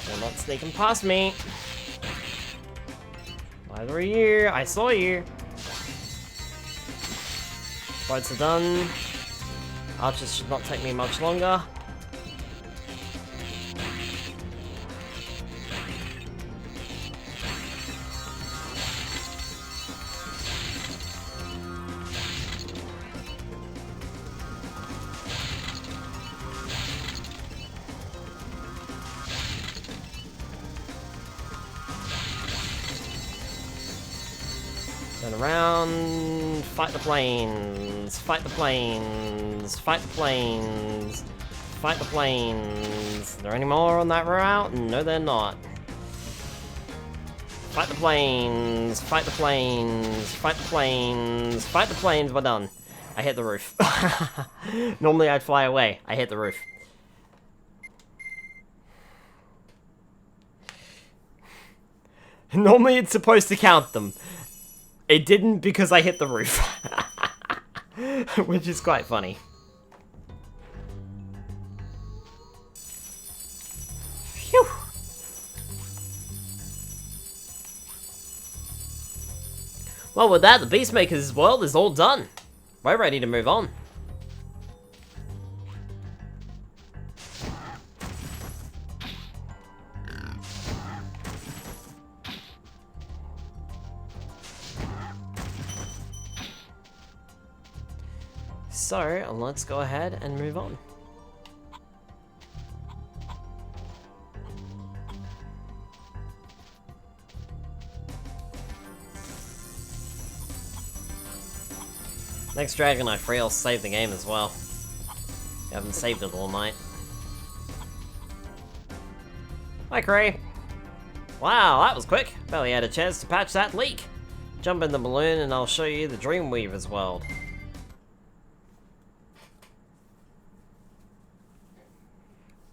You're not sneaking past me. Neither are you. I saw you. Boats are done. Archers should not take me much longer. Turn around, fight the planes, fight the planes, fight the planes, fight the planes. Are there any more on that route? No, they're not. Fight the planes, fight the planes, fight the planes, fight the planes, we're done. I hit the roof. Normally I'd fly away, I hit the roof. Normally it's supposed to count them. It didn't because I hit the roof. Which is quite funny. Phew. Well, with that, the Beastmaker's world is all done. We're ready to move on. So, let's go ahead and move on. Next dragon I free, I'll save the game as well. I haven't saved it all night. Hi, Cray. Wow, that was quick. Barely had a chance to patch that leak. Jump in the balloon and I'll show you the Dreamweaver's world.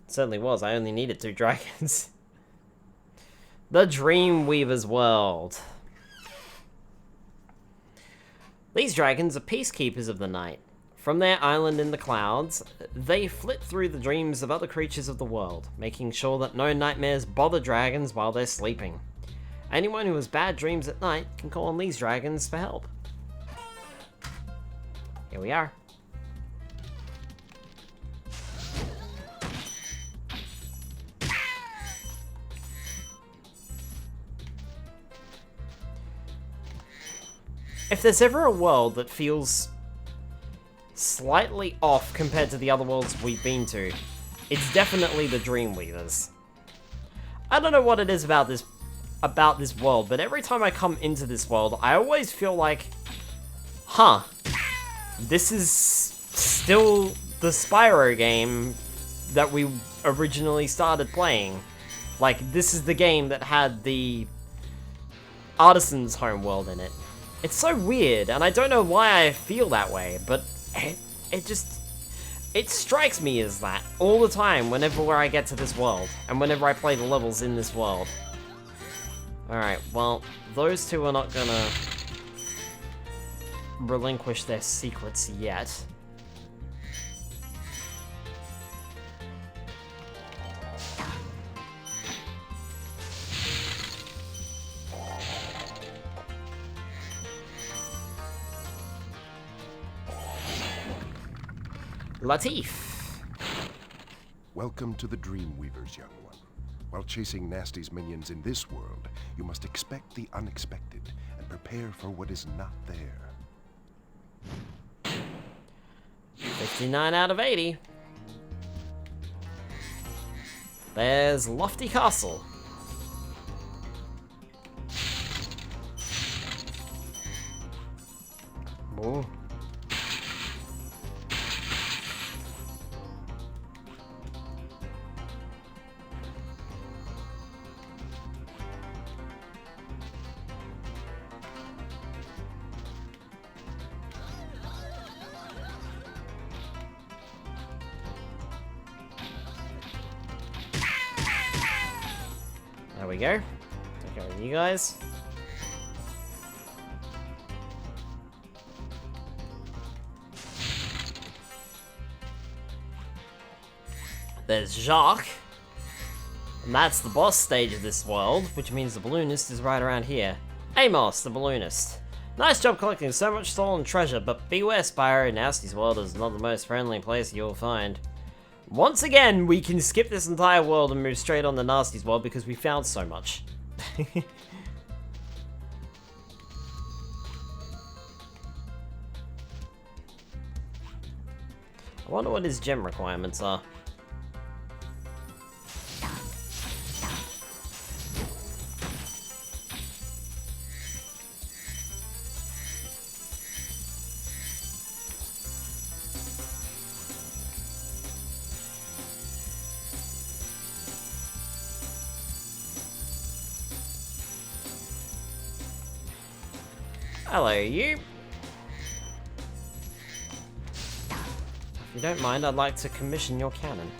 Certainly was, I only needed 2 dragons. The Dreamweaver's world. These dragons are peacekeepers of the night. From their island in the clouds, they flit through the dreams of other creatures of the world, making sure that no nightmares bother dragons while they're sleeping. Anyone who has bad dreams at night can call on these dragons for help. Here we are. If there's ever a world that feels slightly off compared to the other worlds we've been to, it's definitely the Dreamweavers. I don't know what it is about this world, but every time I come into this world, I always feel like, huh, this is still the Spyro game that we originally started playing. Like, this is the game that had the Artisan's homeworld in it. It's so weird, and I don't know why I feel that way, but It strikes me as that all the time whenever I get to this world, and whenever I play the levels in this world. Alright, well, those two are not gonna relinquish their secrets yet. Latif. Welcome to the Dreamweavers, young one. While chasing Gnasty's minions in this world, you must expect the unexpected and prepare for what is not there. 59 out of 80. There's Lofty Castle. Ooh. There we go. Take care of you guys. There's Jacques. And that's the boss stage of this world, which means the balloonist is right around here. Amos, the balloonist. Nice job collecting so much stolen treasure, but beware, Spyro, Gnasty's world is not the most friendly place you'll find. Once again, we can skip this entire world and move straight on to Gnasty's world because we found so much. I wonder what his gem requirements are. Hello, you. If you don't mind, I'd like to commission your cannon.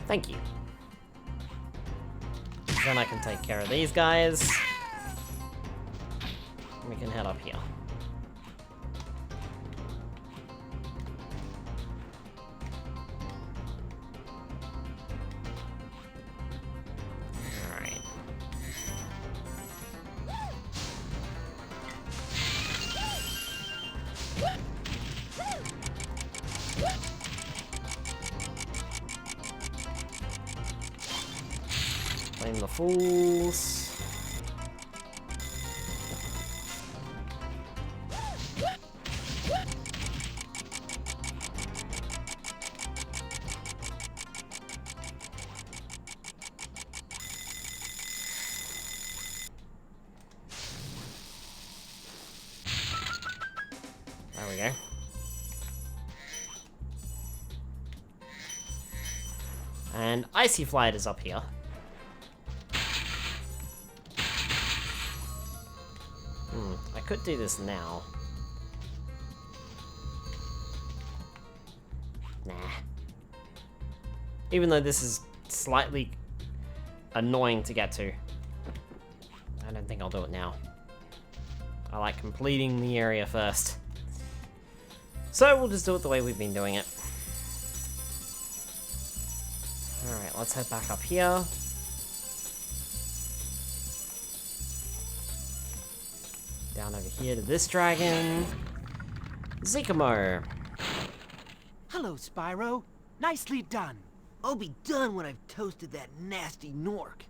Thank you. Then I can take care of these guys. We can head up here. Alright. Blame the fools. There we go. And Icy Flight is up here. I could do this now. Nah. Even though this is slightly annoying to get to, I don't think I'll do it now. I like completing the area first. So we'll just do it the way we've been doing it. Alright, let's head back up here. Down over here to this dragon. Zekamo. Hello, Spyro. Nicely done. I'll be done when I've toasted that Gnasty Gnorc.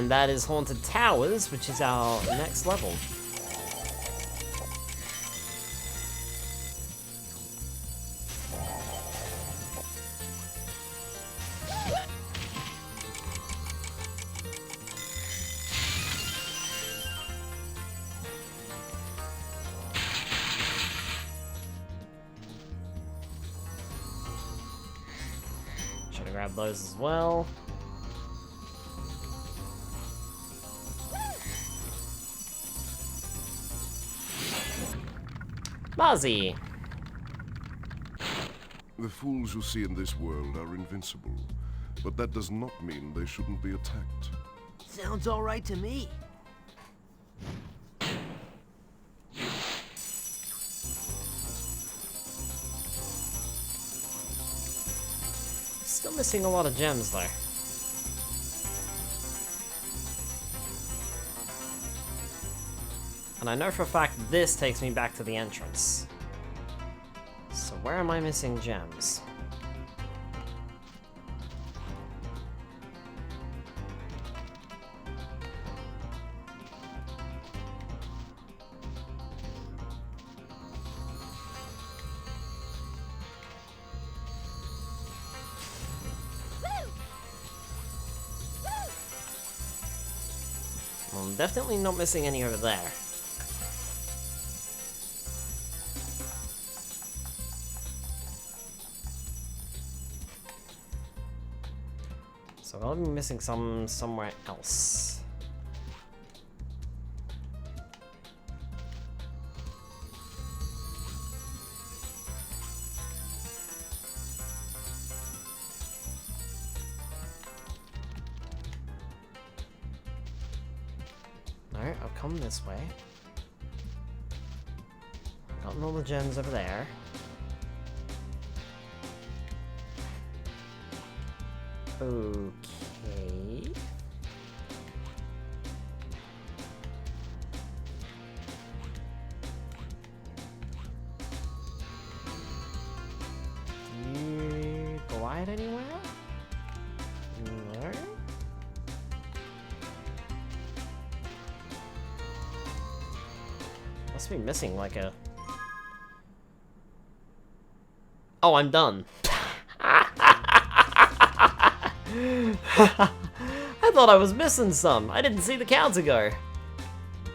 And that is Haunted Towers, which is our next level. Should I grab those as well? Mozzie! The fools you see in this world are invincible, but that does not mean they shouldn't be attacked. Sounds all right to me. Still missing a lot of gems, though. And I know for a fact this takes me back to the entrance. So where am I missing gems? Well, I'm definitely not missing any over there. So I'll be missing some somewhere else. Alright, I'll come this way. Gotten all the gems over there. Okay. Do you glide anywhere? No. Must be missing like a... Oh, I'm done. I thought I was missing some. I didn't see the counter go.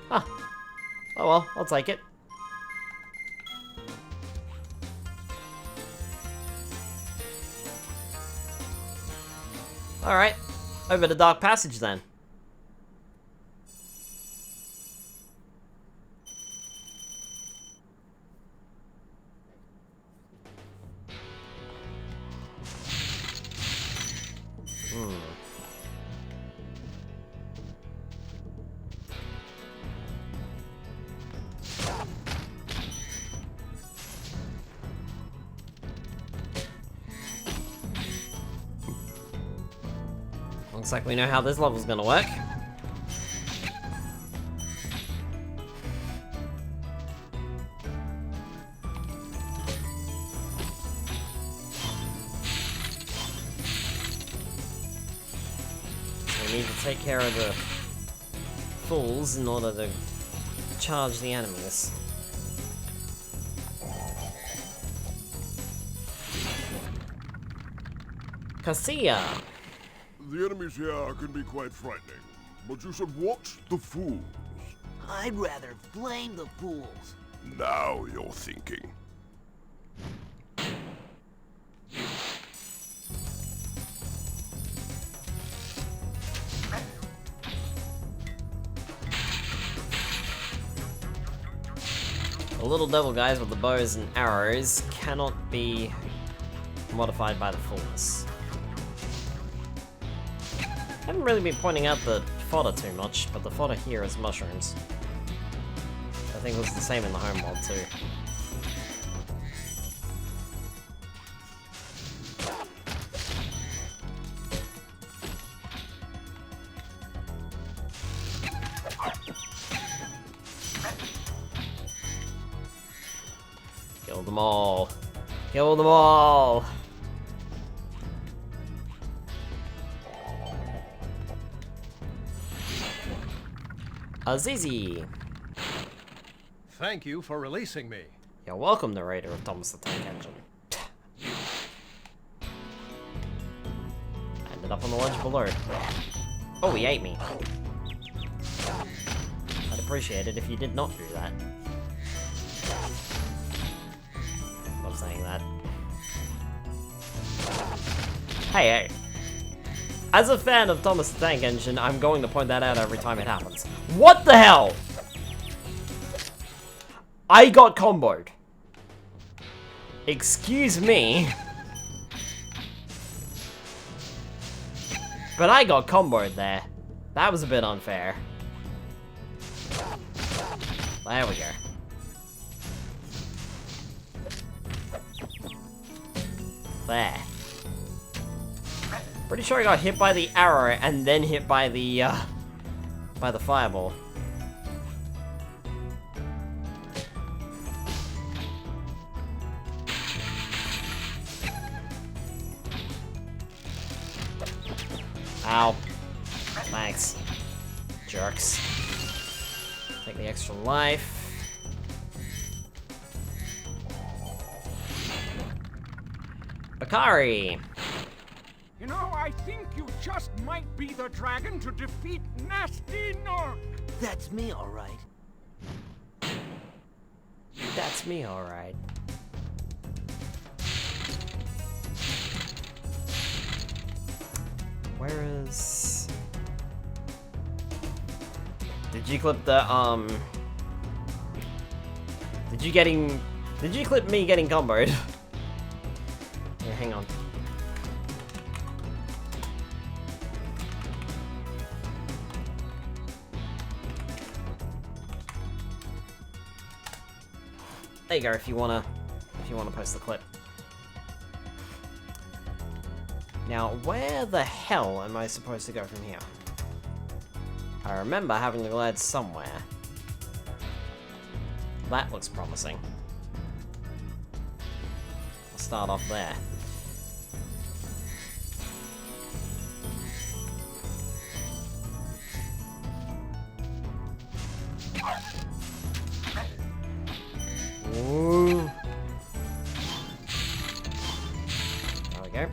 Huh. Oh well, I'll take it. Alright, over the dark passage then. Looks like we know how this level's gonna work. So we need to take care of the fools in order to charge the enemies. Cassia! The enemies here can be quite frightening, but you should watch the fools. I'd rather flame the fools. Now you're thinking. The little devil guys with the bows and arrows cannot be modified by the fools. I haven't really been pointing out the fodder too much, but the fodder here is mushrooms. I think it was the same in the home world too. Kill them all. Kill them all! Azizi. Thank you for releasing me. You're welcome, narrator of Thomas the Tank Engine. I ended up on the ledge below. Oh, he ate me. I'd appreciate it if you did not do that. Love saying that. Hey. As a fan of Thomas the Tank Engine, I'm going to point that out every time it happens. What the hell? I got comboed. Excuse me. But I got comboed there. That was a bit unfair. There we go. There. Pretty sure I got hit by the arrow and then hit by the fireball. Ow. Thanks. Jerks. Take the extra life. Bakari. You know, I think you just might be the dragon to defeat Gnasty Gnorc. That's me, all right. That's me, alright. Where is... Did you clip the, Did you clip me getting comboed? Yeah, hang on. There you go, if you wanna post the clip. Now, where the hell am I supposed to go from here? I remember having to glide somewhere. That looks promising. I'll start off there. Ooh. There we go.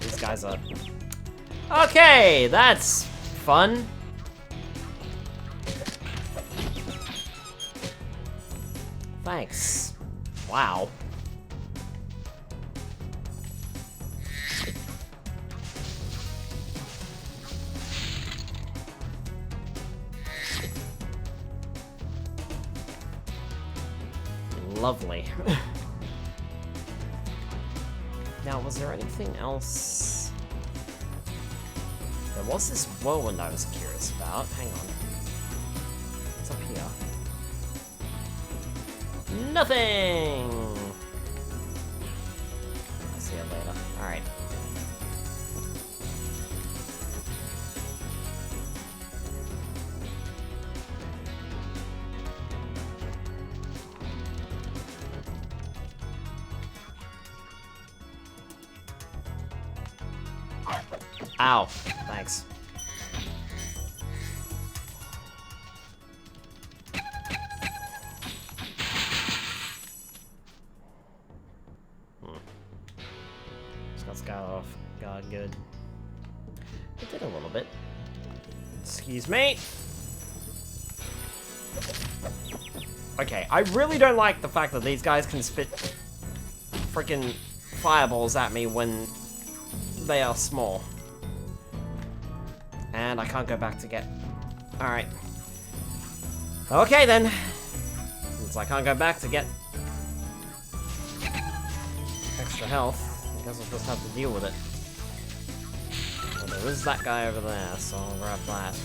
These guys are... Okay, that's fun. Thanks. Wow. Lovely. Now, was there anything else? There was this whirlwind I was curious about. Hang on. What's up here? Nothing! I'll see you later. Alright. Ow. Thanks. Just got Skyler off. God, good. It did a little bit. Excuse me. Okay, I really don't like the fact that these guys can spit freaking fireballs at me when they are small. And I can't go back to get... Alright. Okay then. Since I can't go back to get extra health, I guess I'll just have to deal with it. Well, there is that guy over there, so I'll grab that.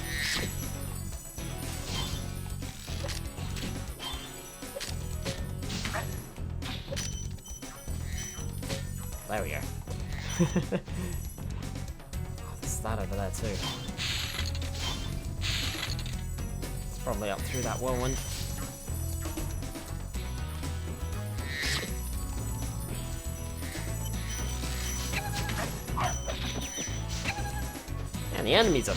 There we go. Oh, there's that over there too. It's probably up through that whirlwind. And the enemies are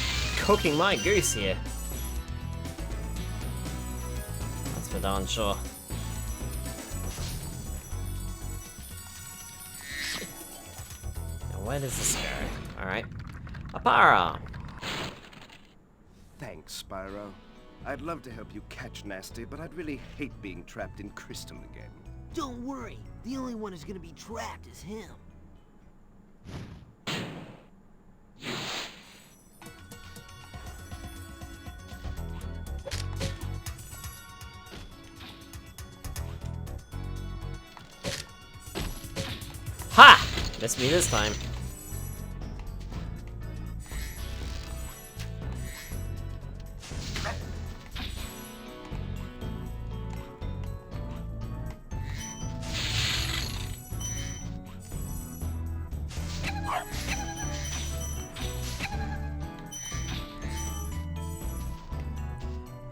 cooking my goose here. That's for darn sure. Now where does this go? Alright. Apara! Thanks, Spyro. I'd love to help you catch Gnasty, but I'd really hate being trapped in crystal again. Don't worry. The only one who's gonna be trapped is him. Ha! Missed me this time.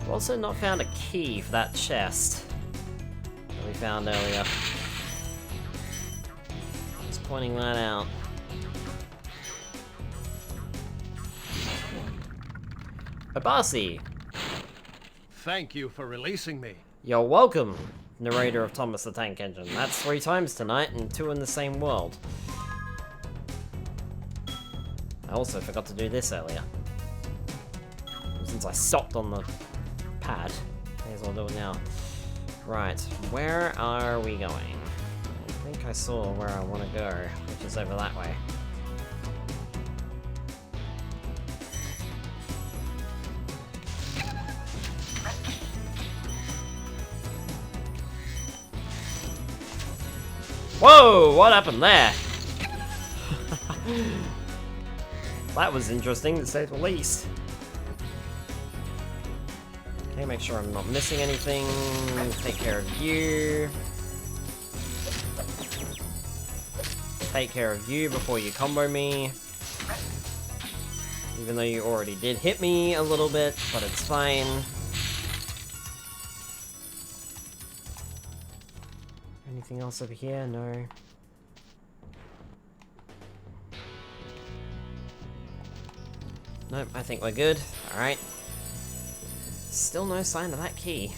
I've also not found a key for that chest that we found earlier. Just pointing that out. Abasi! Thank you for releasing me. You're welcome, narrator of Thomas the Tank Engine. That's 3 times tonight and 2 in the same world. I also forgot to do this earlier. Since I stopped on the pad, may as well do it now. Right, where are we going? I think I saw where I want to go, which is over that way. Whoa! What happened there? That was interesting, to say the least. Okay, make sure I'm not missing anything. Take care of you. Take care of you before you combo me. Even though you already did hit me a little bit, but it's fine. Anything else over here? No. Nope, I think we're good. Alright. Still no sign of that key.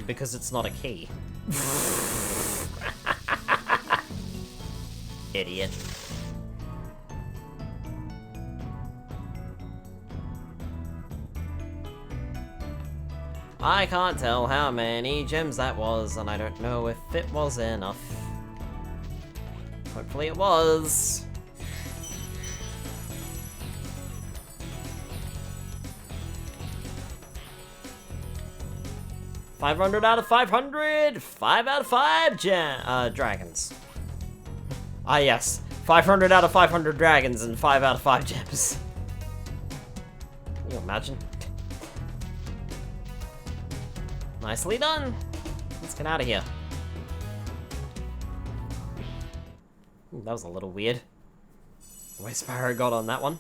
Because it's not a key. Idiot. I can't tell how many gems that was, and I don't know if it was enough. Hopefully it was. $500 out of 500! 5 out of 5 dragons. Ah yes, 500 out of 500 dragons and 5 out of 5 gems. Can you imagine? Nicely done! Let's get out of here. Ooh, that was a little weird. The way Spyro got on that one.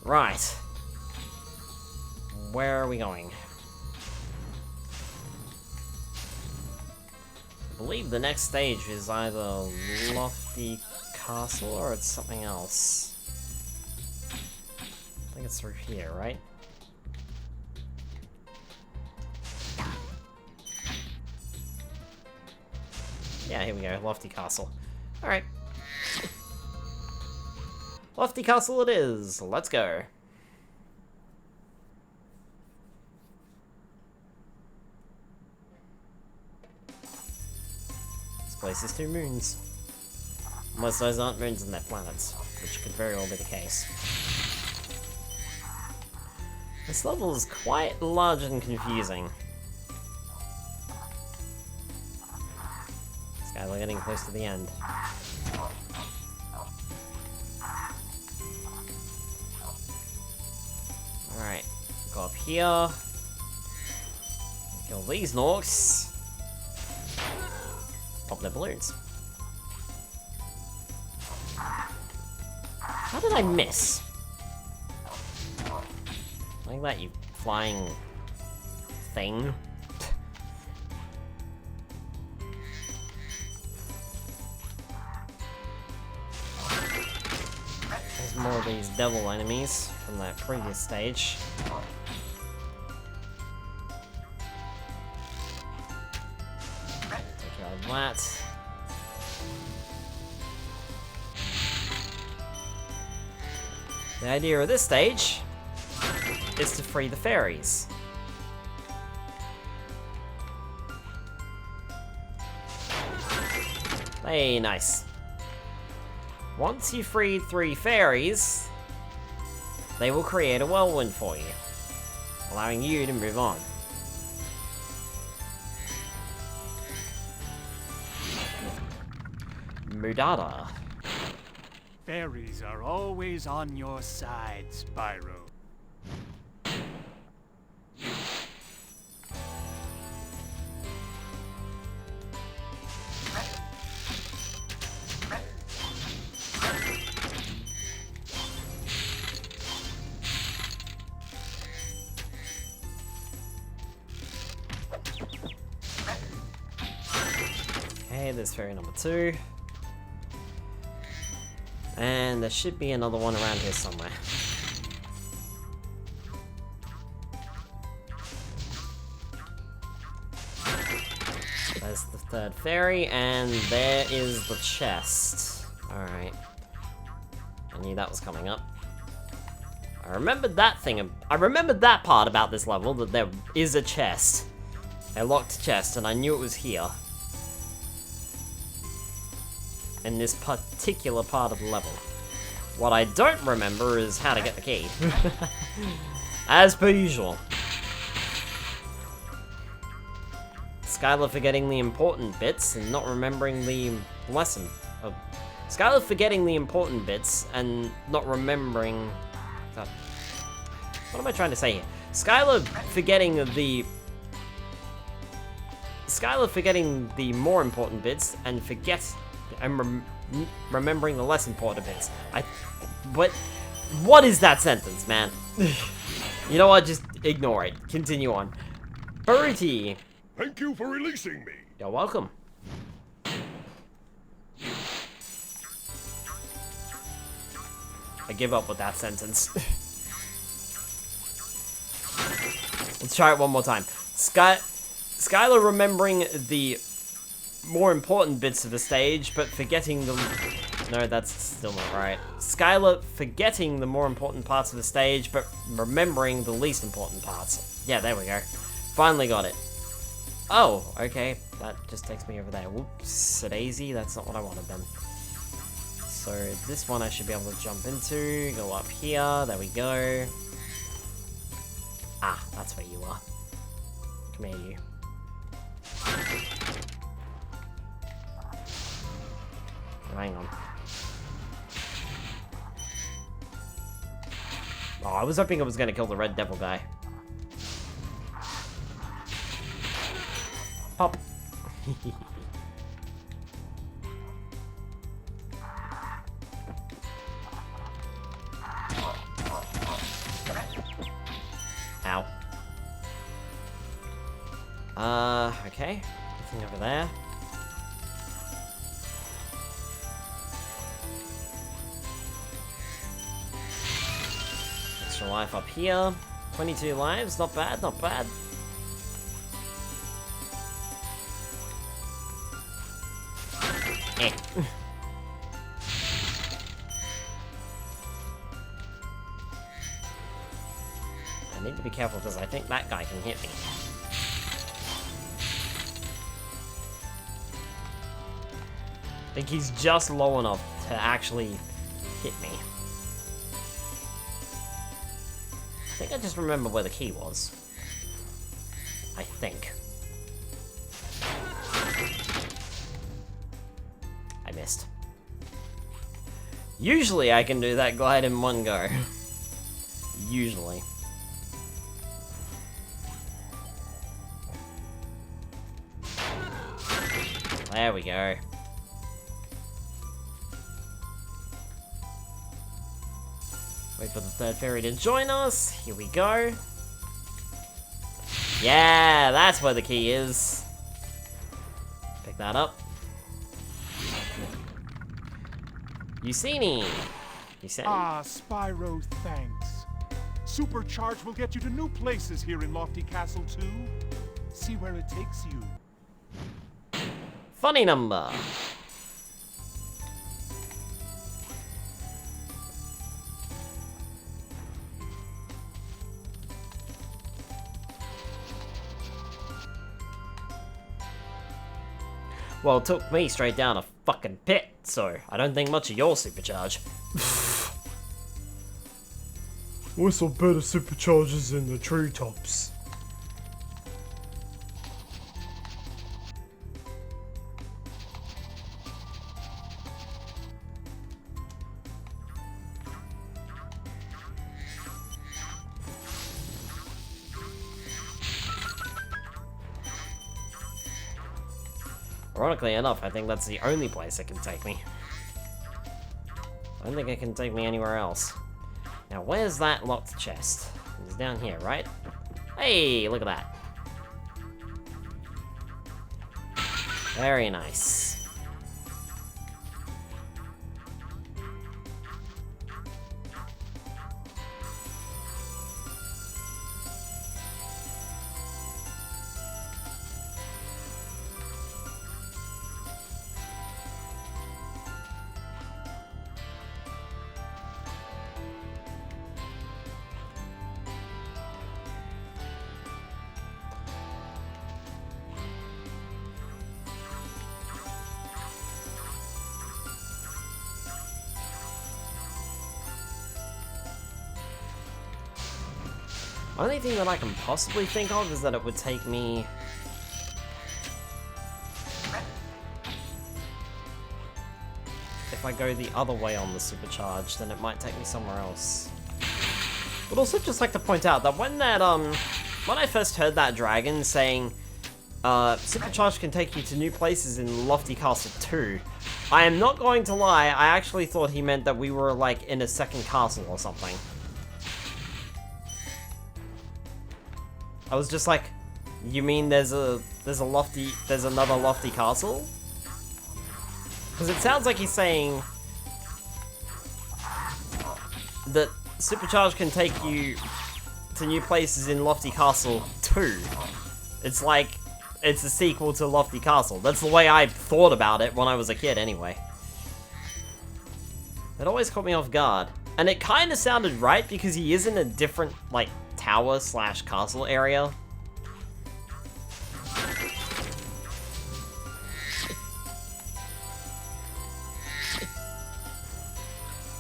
Right. Where are we going? I believe the next stage is either Lofty Castle or it's something else. I think it's through here, right? Yeah, here we go, Lofty Castle. Alright. Lofty Castle it is, let's go. This place is 2 moons. Unless those aren't moons and they're planets, which could very well be the case. This level is quite large and confusing. Skyler getting close to the end. Alright, go up here. Kill these Gnorcs. Pop their balloons. How did I miss? Like that, you flying thing. some more of these devil enemies from that previous stage. Take care of that. The idea of this stage is to free the fairies. Hey, nice. Once you free 3 fairies, they will create a whirlwind for you, allowing you to move on. Mudada. Fairies are always on your side, Spyro. Okay, there's fairy number 2. And there should be another one around here somewhere. There's the 3rd fairy, and there is the chest. Alright. I knew that was coming up. I remembered that thing. I remembered that part about this level, that there is a chest. A locked chest, and I knew it was here. In this particular part of the level. What I don't remember is how to get the key. As per usual. Skyler forgetting the important bits and not remembering the lesson. Skyler forgetting the important bits and not remembering... What am I trying to say here? Skyler forgetting the more important bits and remembering the less important bits. What is that sentence, man? You know what? Just ignore it. Continue on. Birdie. Thank you for releasing me. You're welcome. I give up with that sentence. Let's try it one more time. Skyler remembering the more important bits of the stage, but forgetting the... No, that's still not right. Skyler forgetting the more important parts of the stage, but remembering the least important parts. Yeah, there we go. Finally got it. Oh, okay. That just takes me over there. Whoops, a daisy. That's not what I wanted then. So this one I should be able to jump into. Go up here. There we go. Ah, that's where you are. Come here, you. Oh, hang on. Oh, I was hoping I was going to kill the red devil guy. Pop. Ow. Okay. Nothing over there. Extra life up here. 22 lives. Not bad, not bad. Eh. I need to be careful because I think that guy can hit me. I think he's just low enough to actually hit me. I think I just remember where the key was. I think. I missed. Usually I can do that glide in one go. Usually. There we go. Wait for the third fairy to join us. Here we go. Yeah, that's where the key is. Pick that up. You see me. you say? Ah, Spyro, thanks. Supercharge will get you to new places here in Lofty Castle, too. See where it takes you. Funny number. Well, it took me straight down a fucking pit, so I don't think much of your supercharge. Whistle better superchargers in the treetops. Ironically enough, I think that's the only place it can take me. I don't think it can take me anywhere else. Now, where's that locked chest? It's down here, right? Hey, look at that. Very nice. Only thing that I can possibly think of is that it would take me... If I go the other way on the supercharge, then it might take me somewhere else. But also just like to point out that when I first heard that dragon saying, supercharge can take you to new places in Lofty Castle 2, I am not going to lie, I actually thought he meant that we were like in a second castle or something. I was just like, you mean there's another lofty castle? Because it sounds like he's saying that supercharge can take you to new places in Lofty Castle 2. It's like, it's a sequel to Lofty Castle. That's the way I thought about it when I was a kid anyway. It always caught me off guard. And it kind of sounded right because he is in a different, like, tower/castle area.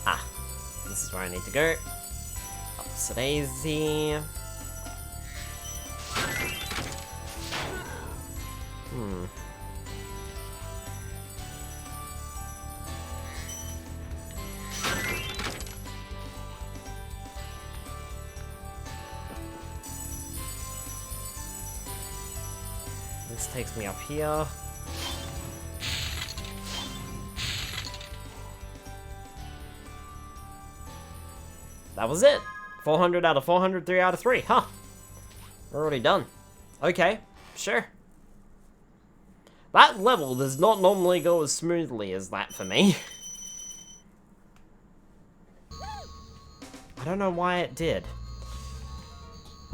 Ah, this is where I need to go. Up daisy. This takes me up here. That was it. 400 out of 400, 3 out of 3. Huh. We're already done. Okay, sure. That level does not normally go as smoothly as that for me. I don't know why it did.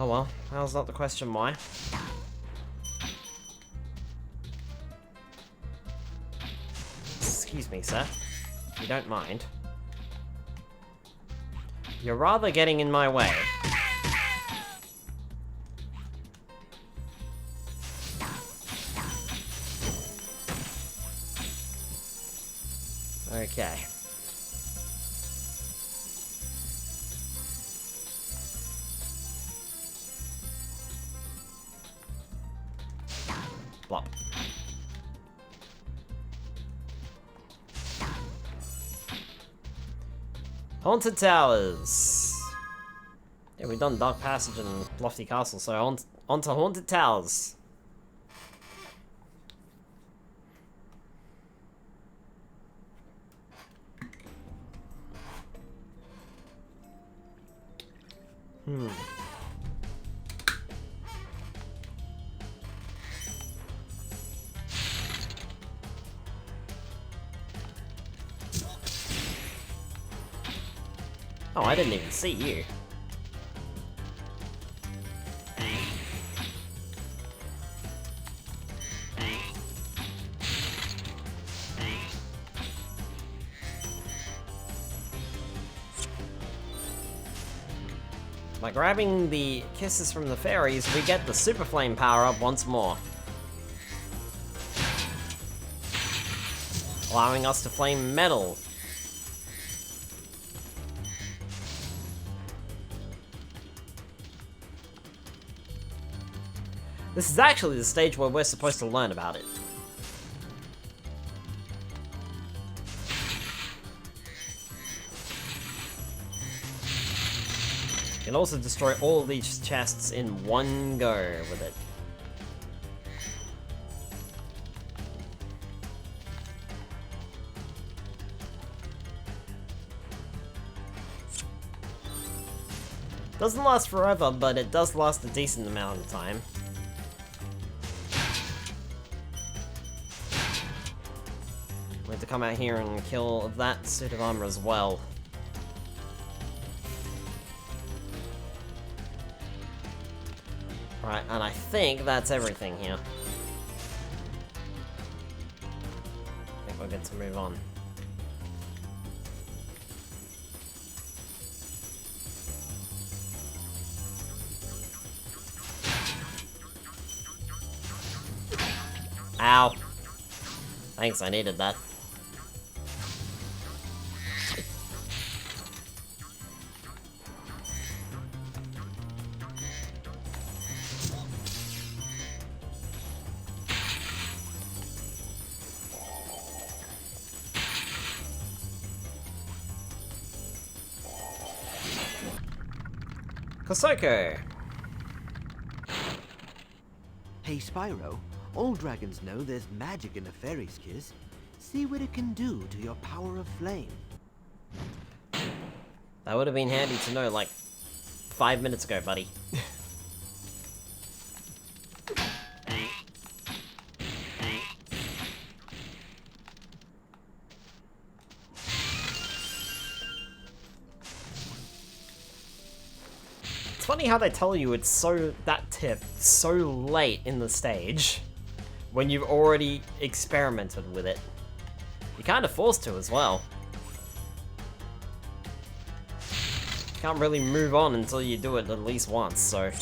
Oh well, that's not the question why. Excuse me, sir. If you don't mind. You're rather getting in my way. Okay. Blop. Haunted Towers. Yeah, we've done Dark Passage and Lofty Castle, so on to Haunted Towers. Oh, I didn't even see you. By grabbing the kisses from the fairies, we get the Super Flame power-up once more. Allowing us to flame metal. This is actually the stage where we're supposed to learn about it. You can also destroy all of these chests in one go with it. Doesn't last forever, but it does last a decent amount of time. We have to come out here and kill that suit of armor as well. Right, and I think that's everything here. I think we're good to move on. Ow. Thanks, I needed that. Kosoko! Hey, Spyro. All dragons know there's magic in a fairy's kiss. See what it can do to your power of flame. That would have been handy to know, like, 5 minutes ago, buddy. It's funny how they tell you it's that tip so late in the stage when you've already experimented with it. You're kind of forced to as well. You can't really move on until you do it at least once, so...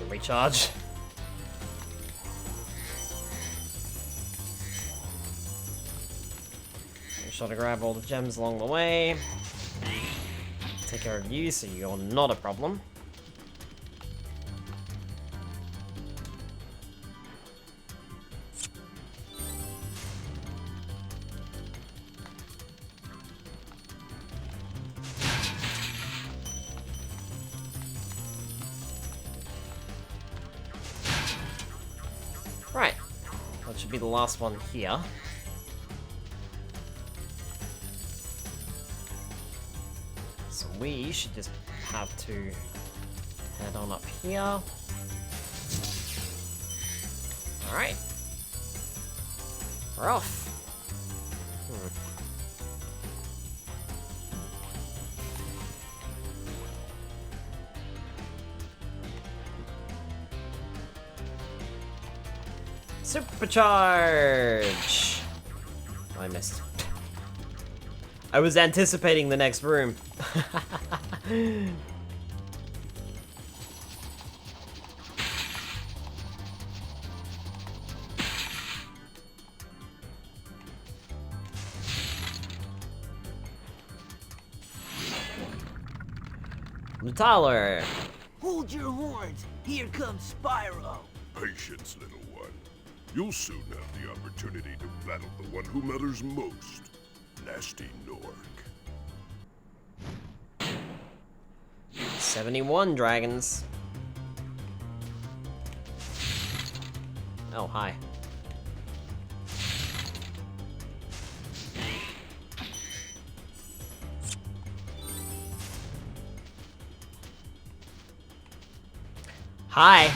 Recharge. Make sure to grab all the gems along the way. Take care of you so you're not a problem. Right, that should be the last one here. So we should just have to head on up here. Alright. We're off. Supercharge! Oh, I missed. I was anticipating the next room. Tyler. Hold your horns! Here comes Spyro! Patience, little one. You'll soon have the opportunity to battle the one who matters most, Gnasty Gnorc. 71 dragons. Oh, hi. Hi.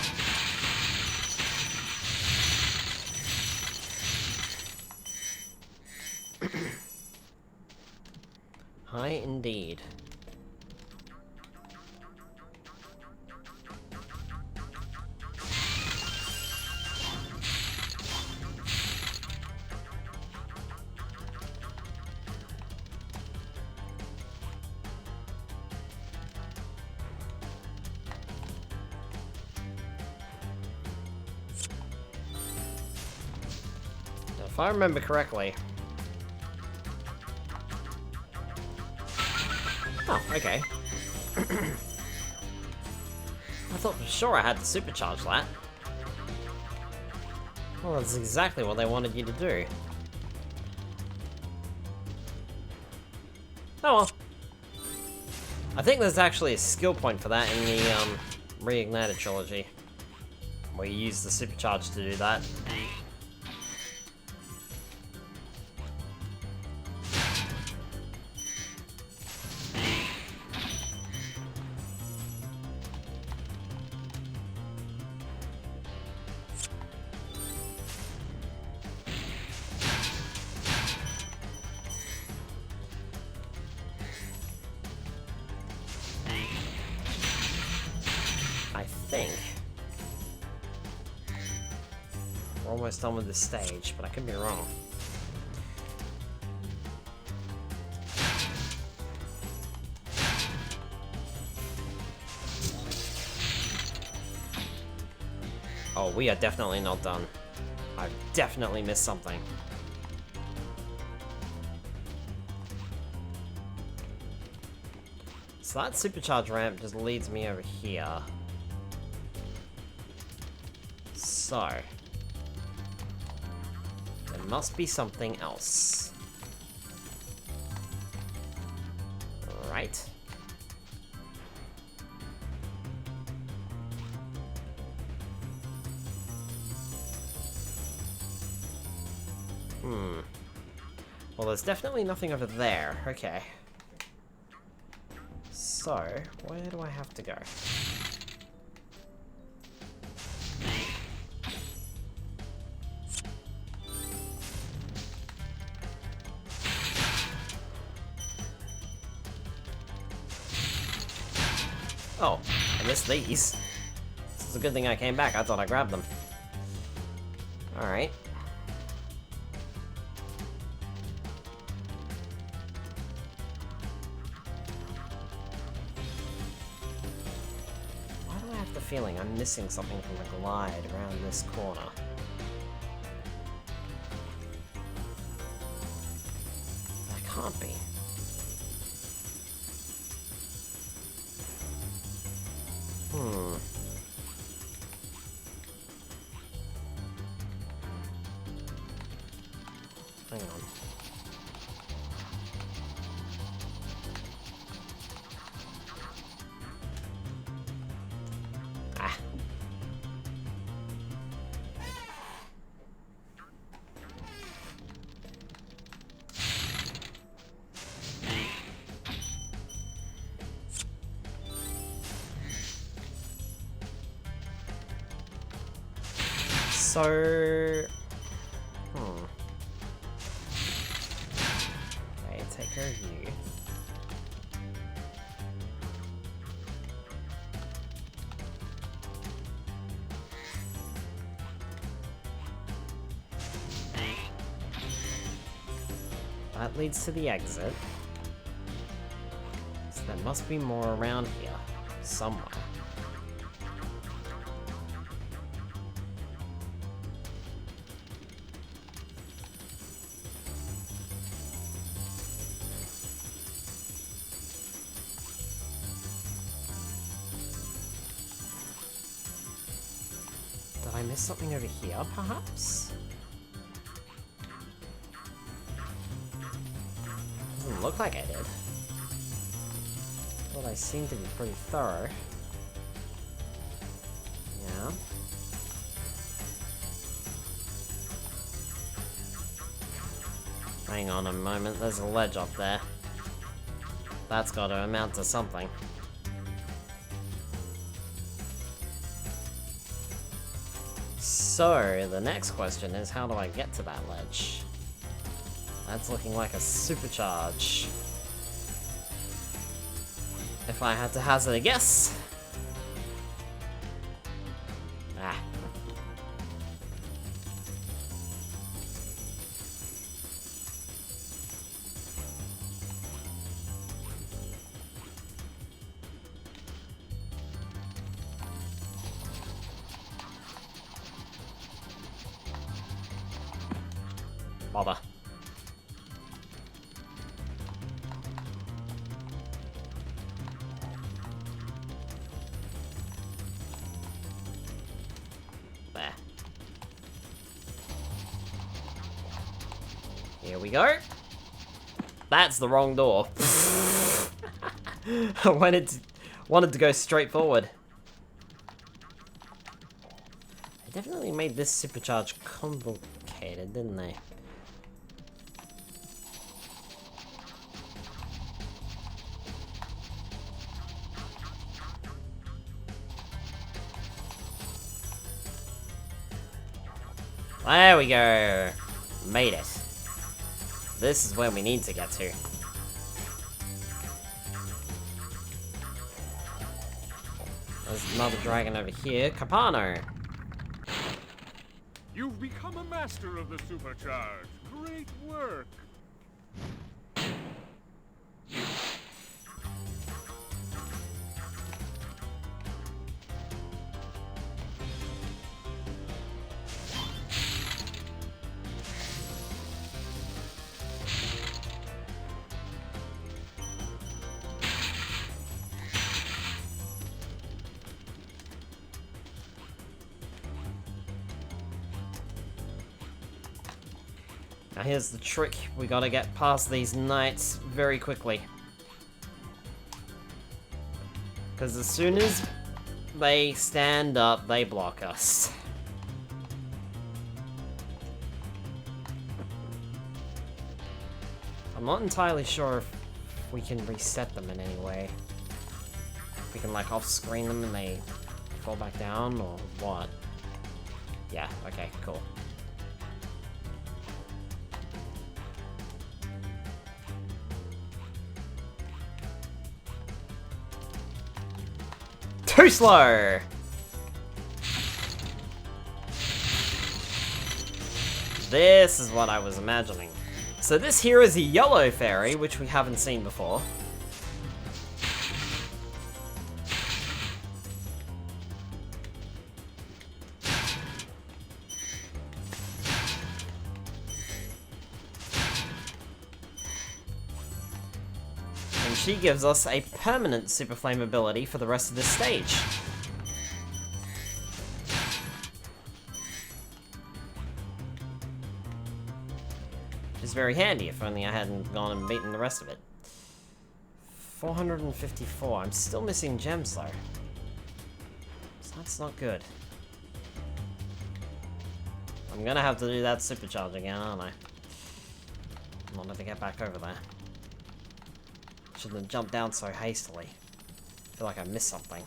Hi, indeed. If I remember correctly... Oh, okay. I thought for sure I had to supercharge that. Well, that's exactly what they wanted you to do. Oh well. I think there's actually a skill point for that in the Reignited trilogy, where you use the supercharge to do that. I think we're almost done with this stage, but I could be wrong. Oh, we are definitely not done. I've definitely missed something. So that supercharge ramp just leads me over here. So, there must be something else. Right. Well, there's definitely nothing over there. Okay. So, where do I have to go? Oh, I missed these. This is a good thing I came back. I thought I grabbed them. Alright. Why do I have the feeling I'm missing something from the glide around this corner? That can't be. Hang on. Ah. So... Okay, take care of you. That leads to the exit. So there must be more around here, somewhere. Did I miss something over here, perhaps? Doesn't look like I did. Well, I seem to be pretty thorough. Yeah. Hang on a moment, there's a ledge up there. That's got to amount to something. So, the next question is, how do I get to that ledge? That's looking like a supercharge. If I had to hazard a guess... Ah. Bother. There. Here we go. That's the wrong door. I wanted to go straight forward. They definitely made this supercharge complicated, didn't they? There we go. Made it. This is where we need to get to. There's another dragon over here. Capano. You've become a master of the supercharge. Great work. Now here's the trick, we gotta get past these knights very quickly. Because as soon as they stand up, they block us. I'm not entirely sure if we can reset them in any way. If we can like off-screen them and they fall back down, or what? Yeah, okay, cool. Too slow! This is what I was imagining. So this here is a yellow fairy, which we haven't seen before. And she gives us a permanent Super Flame ability for the rest of this stage. It's very handy, if only I hadn't gone and beaten the rest of it. 454. I'm still missing gems, though. So that's not good. I'm gonna have to do that supercharge again, aren't I? In order to get back over there. Shouldn't have jumped down so hastily. I feel like I missed something.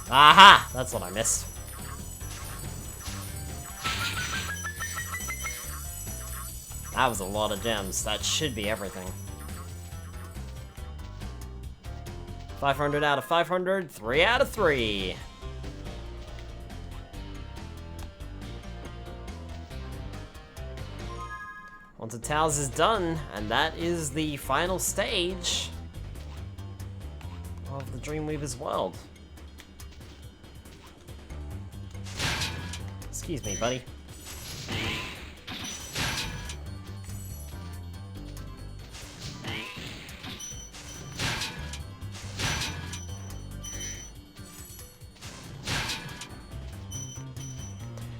Aha! That's what I missed. That was a lot of gems. That should be everything. 500 out of 500, 3 out of 3. Haunted Towers is done, and that is the final stage of the Dreamweaver's world. Excuse me, buddy.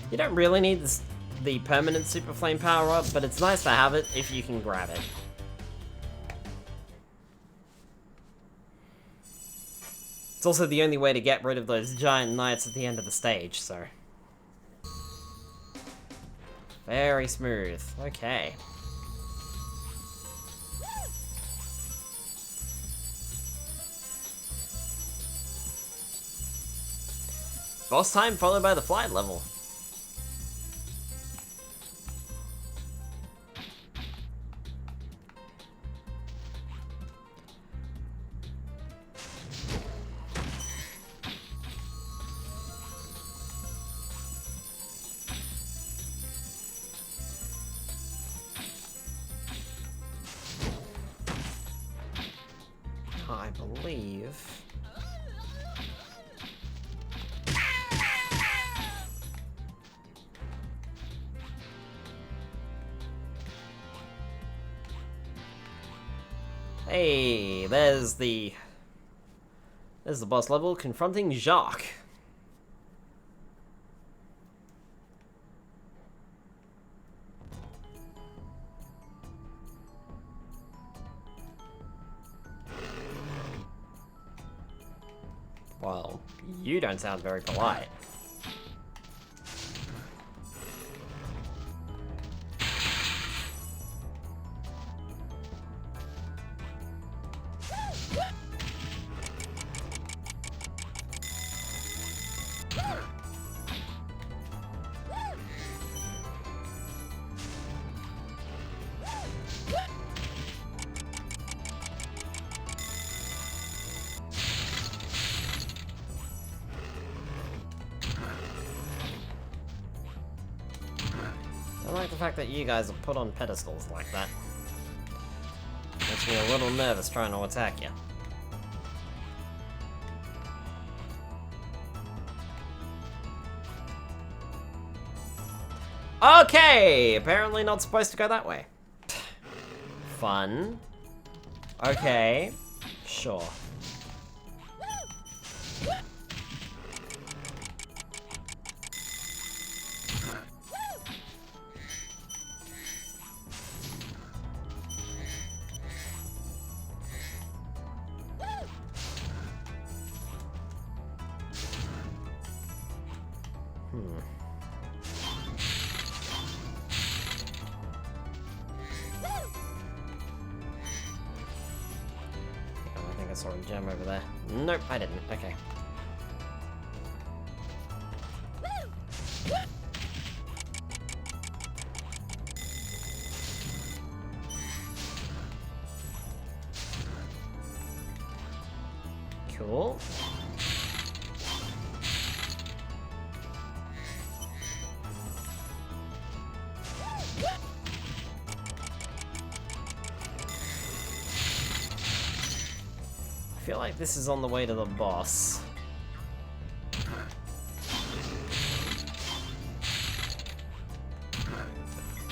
You don't really need the permanent Super Flame power-up, but it's nice to have it if you can grab it. It's also the only way to get rid of those giant knights at the end of the stage, so... Very smooth. Okay. Boss time followed by the flight level. I believe... Hey, there's the boss level confronting Jacques. Well, you don't sound very polite. I like the fact that you guys are put on pedestals like that. Makes me a little nervous trying to attack you. Okay! Apparently not supposed to go that way. Fun. Okay. Sure. I think I saw a gem over there. Nope, I didn't. Okay. Cool. I feel like this is on the way to the boss.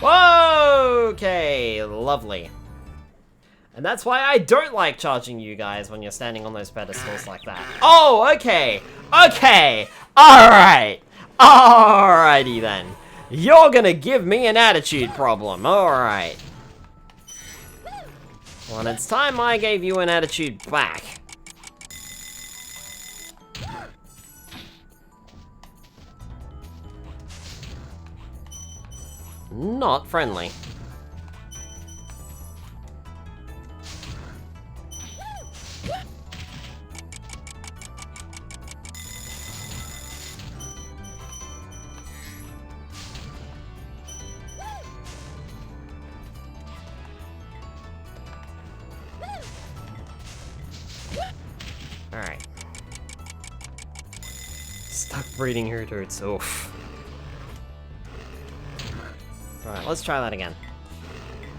Whoa! Okay, lovely. And that's why I don't like charging you guys when you're standing on those pedestals like that. Oh, okay! Okay! Alright! Alrighty then. You're gonna give me an attitude problem, alright. Well, it's time I gave you an attitude back. Not friendly. Alright. Stuck breeding here to its oof. Alright, let's try that again.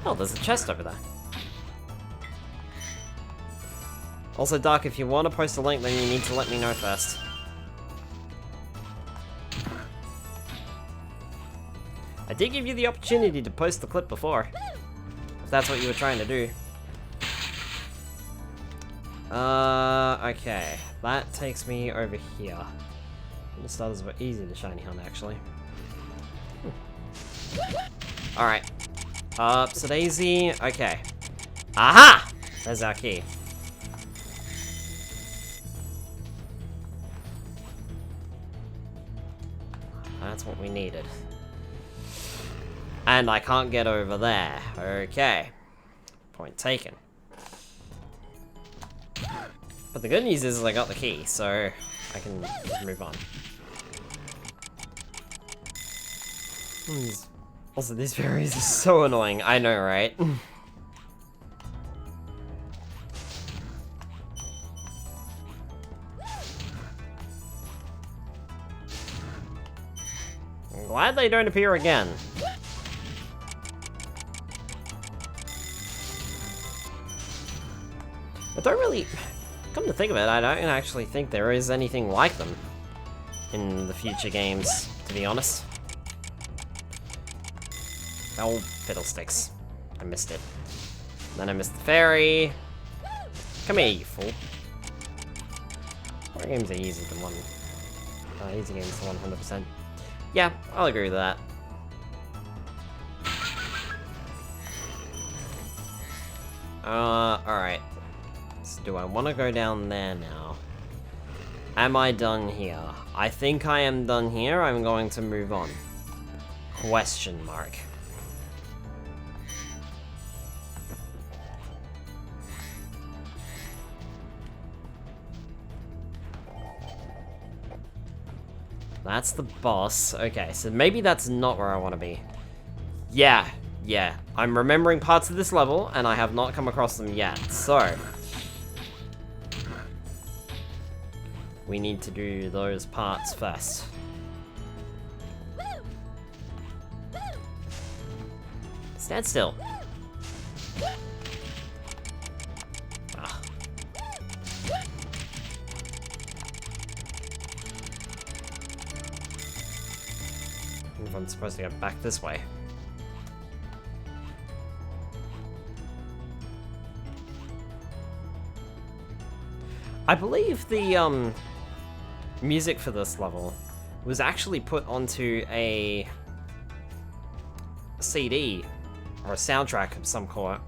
Oh, there's a chest over there. Also, Doc, if you want to post a link, then you need to let me know first. I did give you the opportunity to post the clip before, if that's what you were trying to do. Okay. That takes me over here. This does a bit easier to shiny hunt, actually. Alright. Upsy daisy. Okay. Aha! There's our key. That's what we needed. And I can't get over there. Okay. Point taken. But the good news is I got the key, so I can move on. Also, these berries are so annoying. I know, right? I'm glad they don't appear again. I don't really... Come to think of it, I don't actually think there is anything like them in the future games, to be honest. Oh, fiddlesticks. I missed it. Then I missed the fairy. Come here, you fool. More games are easy than one. Easy games to 100%. Yeah, I'll agree with that. Alright. So do I want to go down there now? Am I done here? I think I am done here. I'm going to move on. Question mark. That's the boss. Okay, so maybe that's not where I want to be. Yeah. I'm remembering parts of this level, and I have not come across them yet, so... we need to do those parts first. Stand still. Ah. I'm supposed to go back this way. I believe the music for this level was actually put onto a CD or a soundtrack of some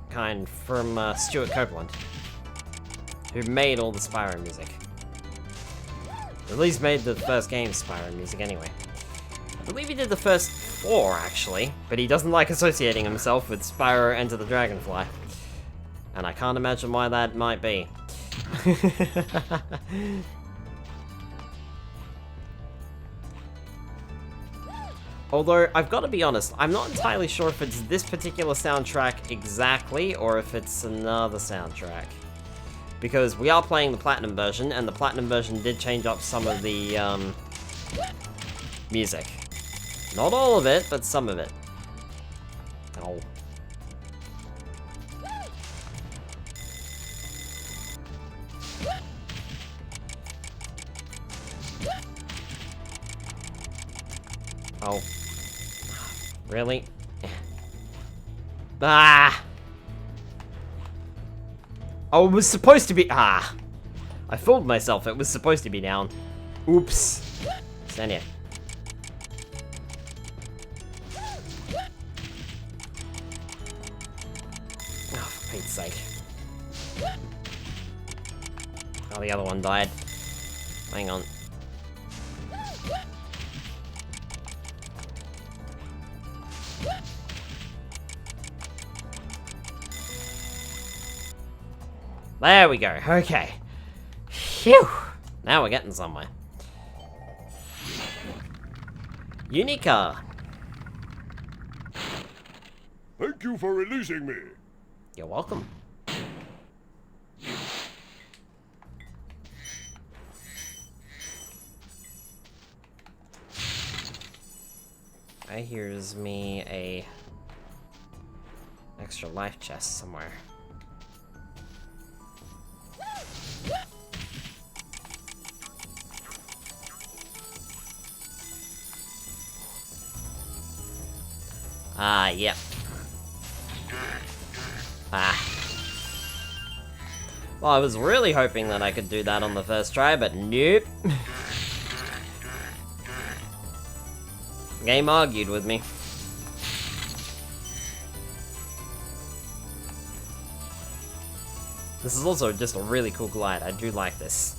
kind from Stuart Copeland, who made all the Spyro music. At least made the first game Spyro music anyway. I believe he did the first 4 actually, but he doesn't like associating himself with Spyro Enter the Dragonfly. And I can't imagine why that might be. Although, I've got to be honest, I'm not entirely sure if it's this particular soundtrack exactly, or if it's another soundtrack. Because we are playing the Platinum version, and the Platinum version did change up some of the, music. Not all of it, but some of it. Oh. Oh. Really? Ah! Oh, it was supposed to be... Ah! I fooled myself. It was supposed to be down. Oops. Stand here. Oh, for Pete's sake. Oh, the other one died. Hang on. There we go. Okay. Phew. Now we're getting somewhere. Unica. Thank you for releasing me. You're welcome. Here's me a extra life chest somewhere. Ah, yep. Ah. Well, I was really hoping that I could do that on the first try, but nope. Game argued with me. This is also just a really cool glide. I do like this.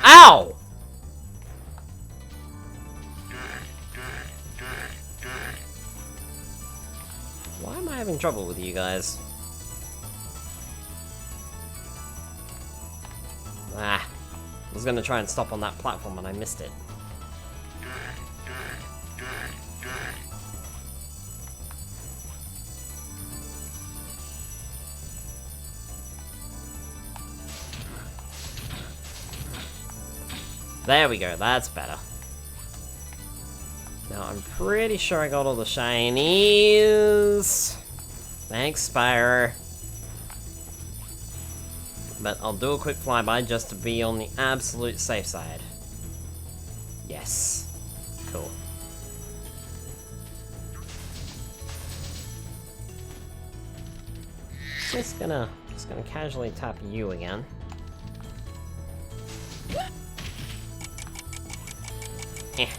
Ow! Why am I having trouble with you guys? Ah. I was gonna try and stop on that platform and I missed it. There we go, that's better. Now, I'm pretty sure I got all the shinies. Thanks, Spyro. But I'll do a quick flyby just to be on the absolute safe side. Yes. Cool. Just gonna casually tap you again. Eh.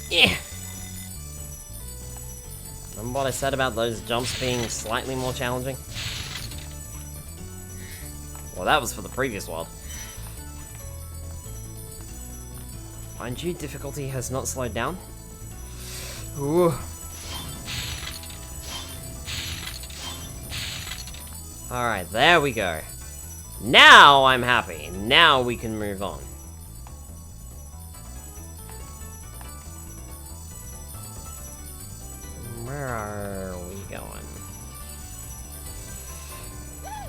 Yeah. Remember what I said about those jumps being slightly more challenging? Well, that was for the previous world. Mind you, difficulty has not slowed down. Ooh. Alright, there we go. Now I'm happy. Now we can move on. Where are we going?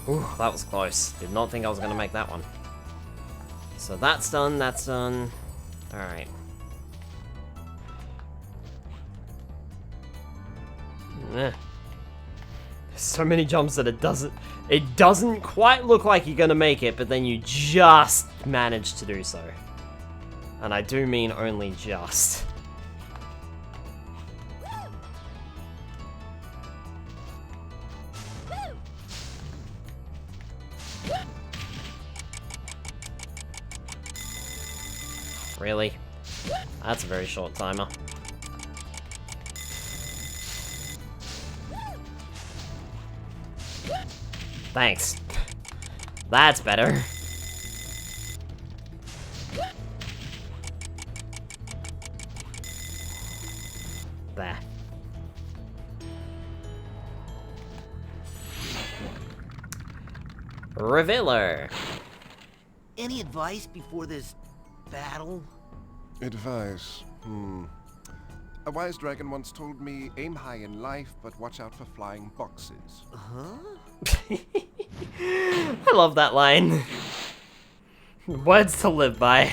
Ooh, that was close. Did not think I was gonna make that one. So that's done, that's done. Alright. There's so many jumps that it doesn't quite look like you're gonna make it, but then you just manage to do so. And I do mean only just. Really? That's a very short timer. Thanks. That's better. There. Revealer. Any advice before this battle? Advice? A wise dragon once told me, aim high in life, but watch out for flying boxes. Huh? I love that line. Words to live by.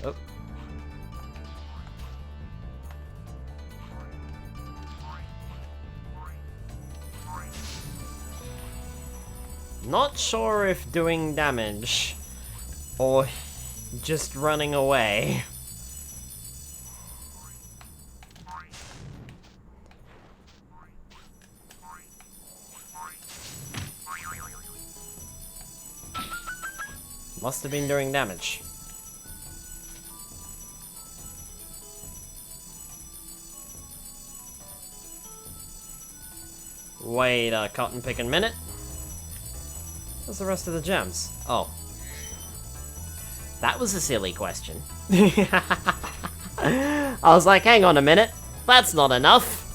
Oh. Not sure if doing damage or just running away. Must have been doing damage. Wait a cotton picking minute. Where's the rest of the gems? Oh. That was a silly question. I was like, hang on a minute. That's not enough.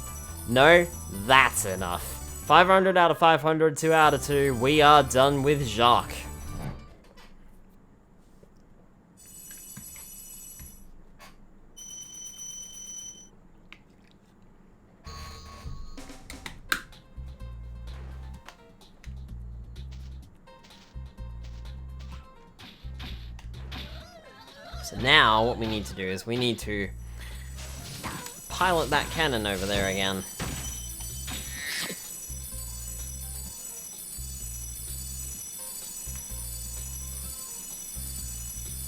No, that's enough. 500 out of 500, 2 out of 2. We are done with Jacques. So now, what we need to do is we need to pilot that cannon over there again.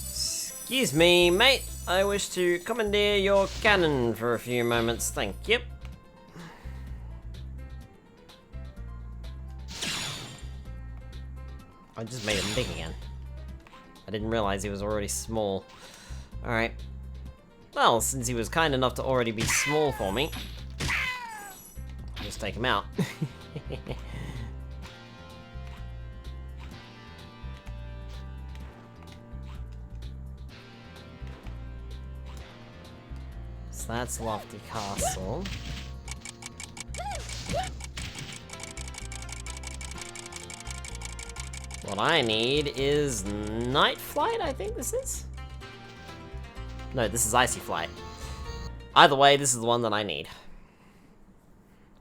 Excuse me, mate. I wish to commandeer your cannon for a few moments. Thank you. I just made him big again. I didn't realize he was already small. Alright. Well, since he was kind enough to already be small for me, I'll just take him out. that's Lofty Castle. What I need is Night Flight, I think this is? No, this is Icy Flight. Either way, this is the one that I need.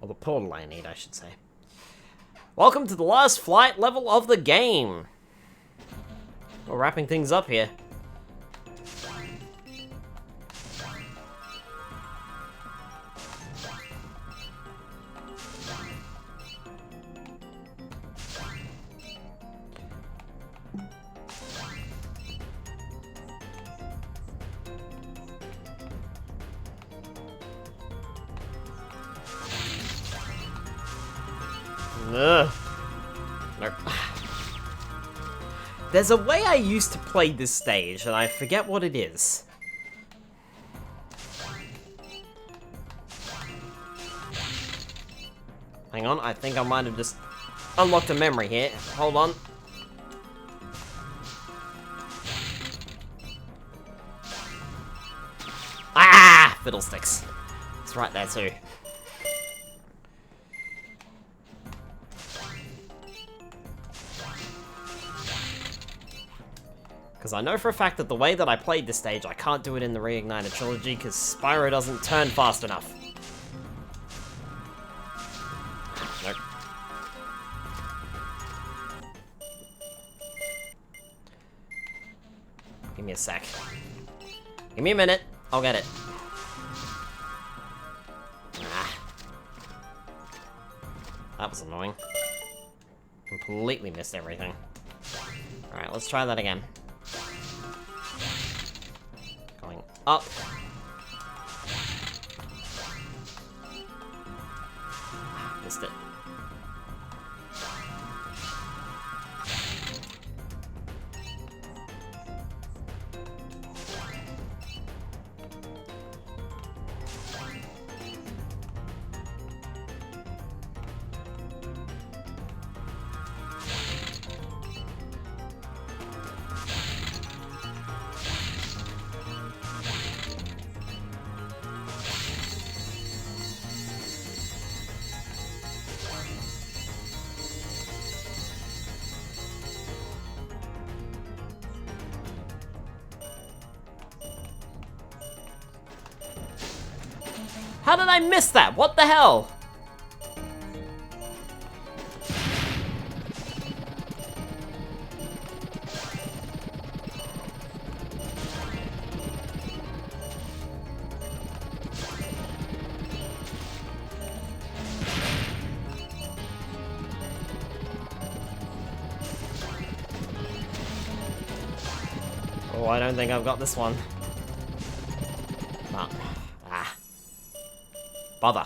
Or the portal I need, I should say. Welcome to the last flight level of the game. We're wrapping things up here. Ugh. Nope. There's a way I used to play this stage, and I forget what it is. Hang on, I think I might have just unlocked a memory here. Hold on. Ah! Fiddlesticks. It's right there too. Because I know for a fact that the way that I played this stage, I can't do it in the Reignited Trilogy, because Spyro doesn't turn fast enough. Nope. Give me a sec. Give me a minute. I'll get it. Ah. That was annoying. Completely missed everything. Alright, let's try that again. Going up. Missed it. How did I miss that? What the hell? Oh, I don't think I've got this one. Ah. Ah. Bother.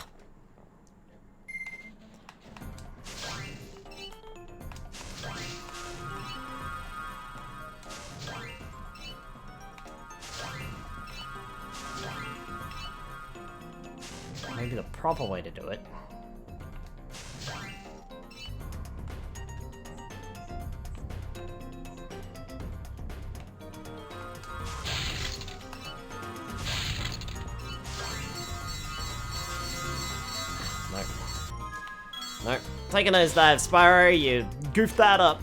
Maybe the proper way to do it. Nope. Take a nosedive, Spyro, you goofed that up.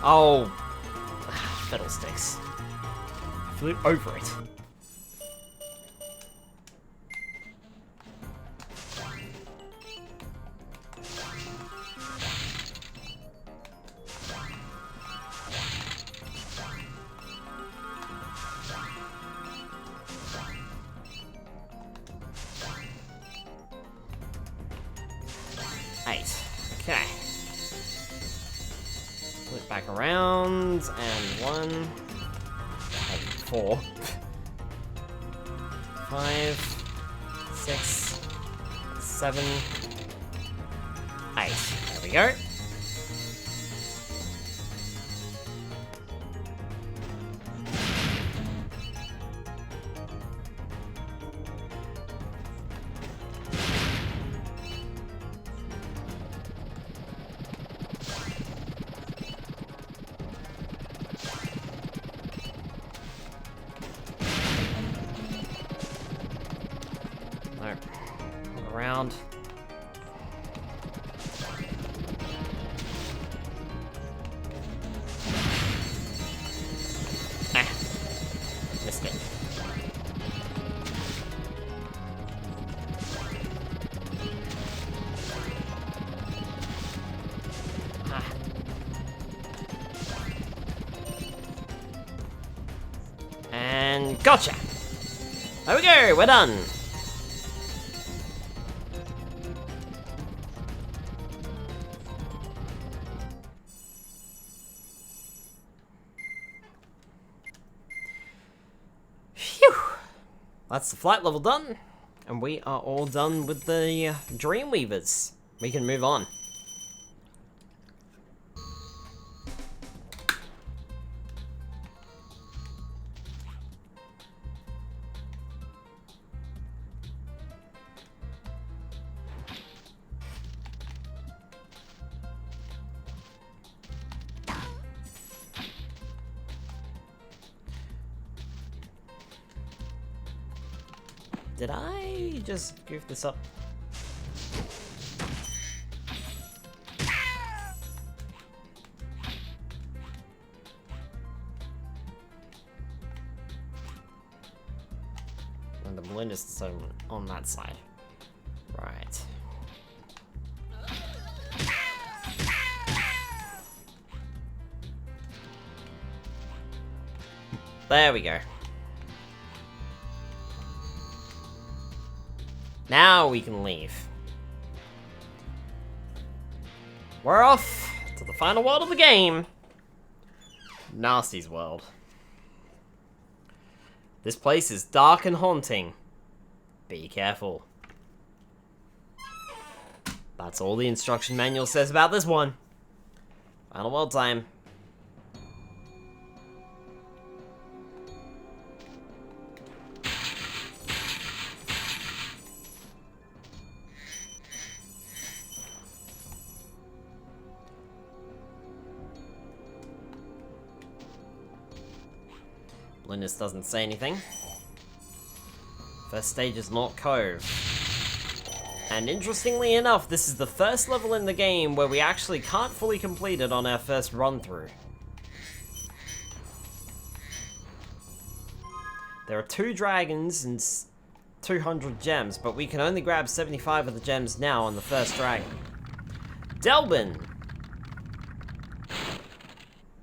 Oh, fiddlesticks. I flew over it. Eight. Okay. Flip back around, and one. Like 4. 5, 6, 7, 8. There we go. Around. Ah, missed it. Ah. And gotcha. There we go. We're done. That's the flight level done, and we are all done with the Dreamweavers. We can move on. Did I just goof this up? And the Melinda's on that side. Right. There we go. Now we can leave. We're off to the final world of the game. Gnasty's world. This place is dark and haunting. Be careful. That's all the instruction manual says about this one. Final world time. Linus doesn't say anything. First stage is Gnorc Cove. And interestingly enough, this is the first level in the game where we actually can't fully complete it on our first run through. There are 2 dragons and 200 gems, but we can only grab 75 of the gems now on the first dragon. Delbin!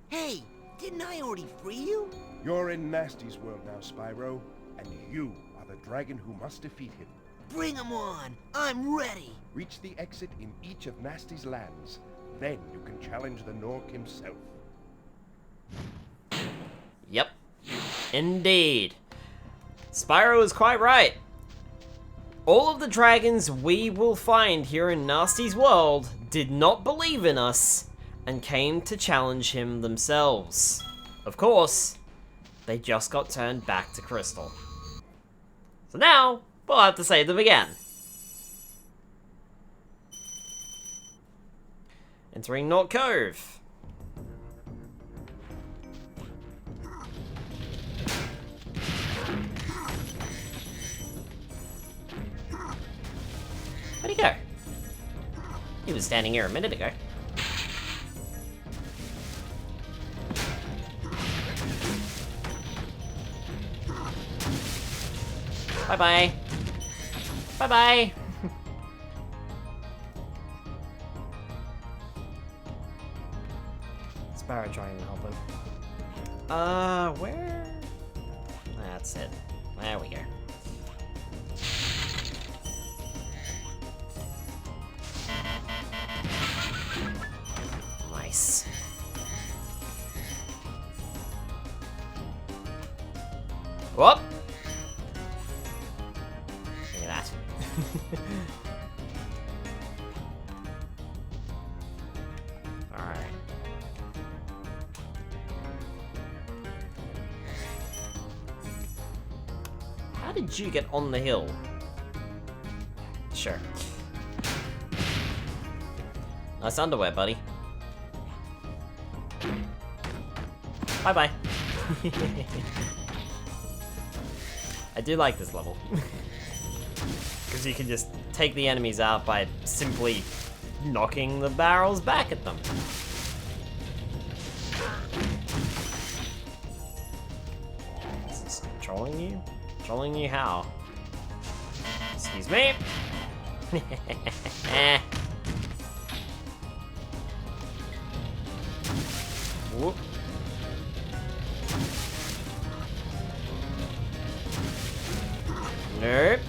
Hey, didn't I already free you? You're in Gnasty's world now, Spyro, and you are the dragon who must defeat him. Bring him on! I'm ready! Reach the exit in each of Gnasty's lands. Then you can challenge the Gnorc himself. Yep. Indeed. Spyro is quite right. All of the dragons we will find here in Gnasty's world did not believe in us and came to challenge him themselves. Of course, they just got turned back to crystal. So now, we'll have to save them again. Entering Gnorc Cove. Where'd he go? He was standing here a minute ago. Bye-bye. Bye-bye. Spyro trying to help him. Where? That's it. There we go. Nice. Whoop! Look at that. Alright. How did you get on the hill? Sure. Nice underwear, buddy. Bye-bye. I do like this level. Because you can just take the enemies out by simply knocking the barrels back at them. Is this trolling you? Trolling you how? Excuse me? Whoop. Nope.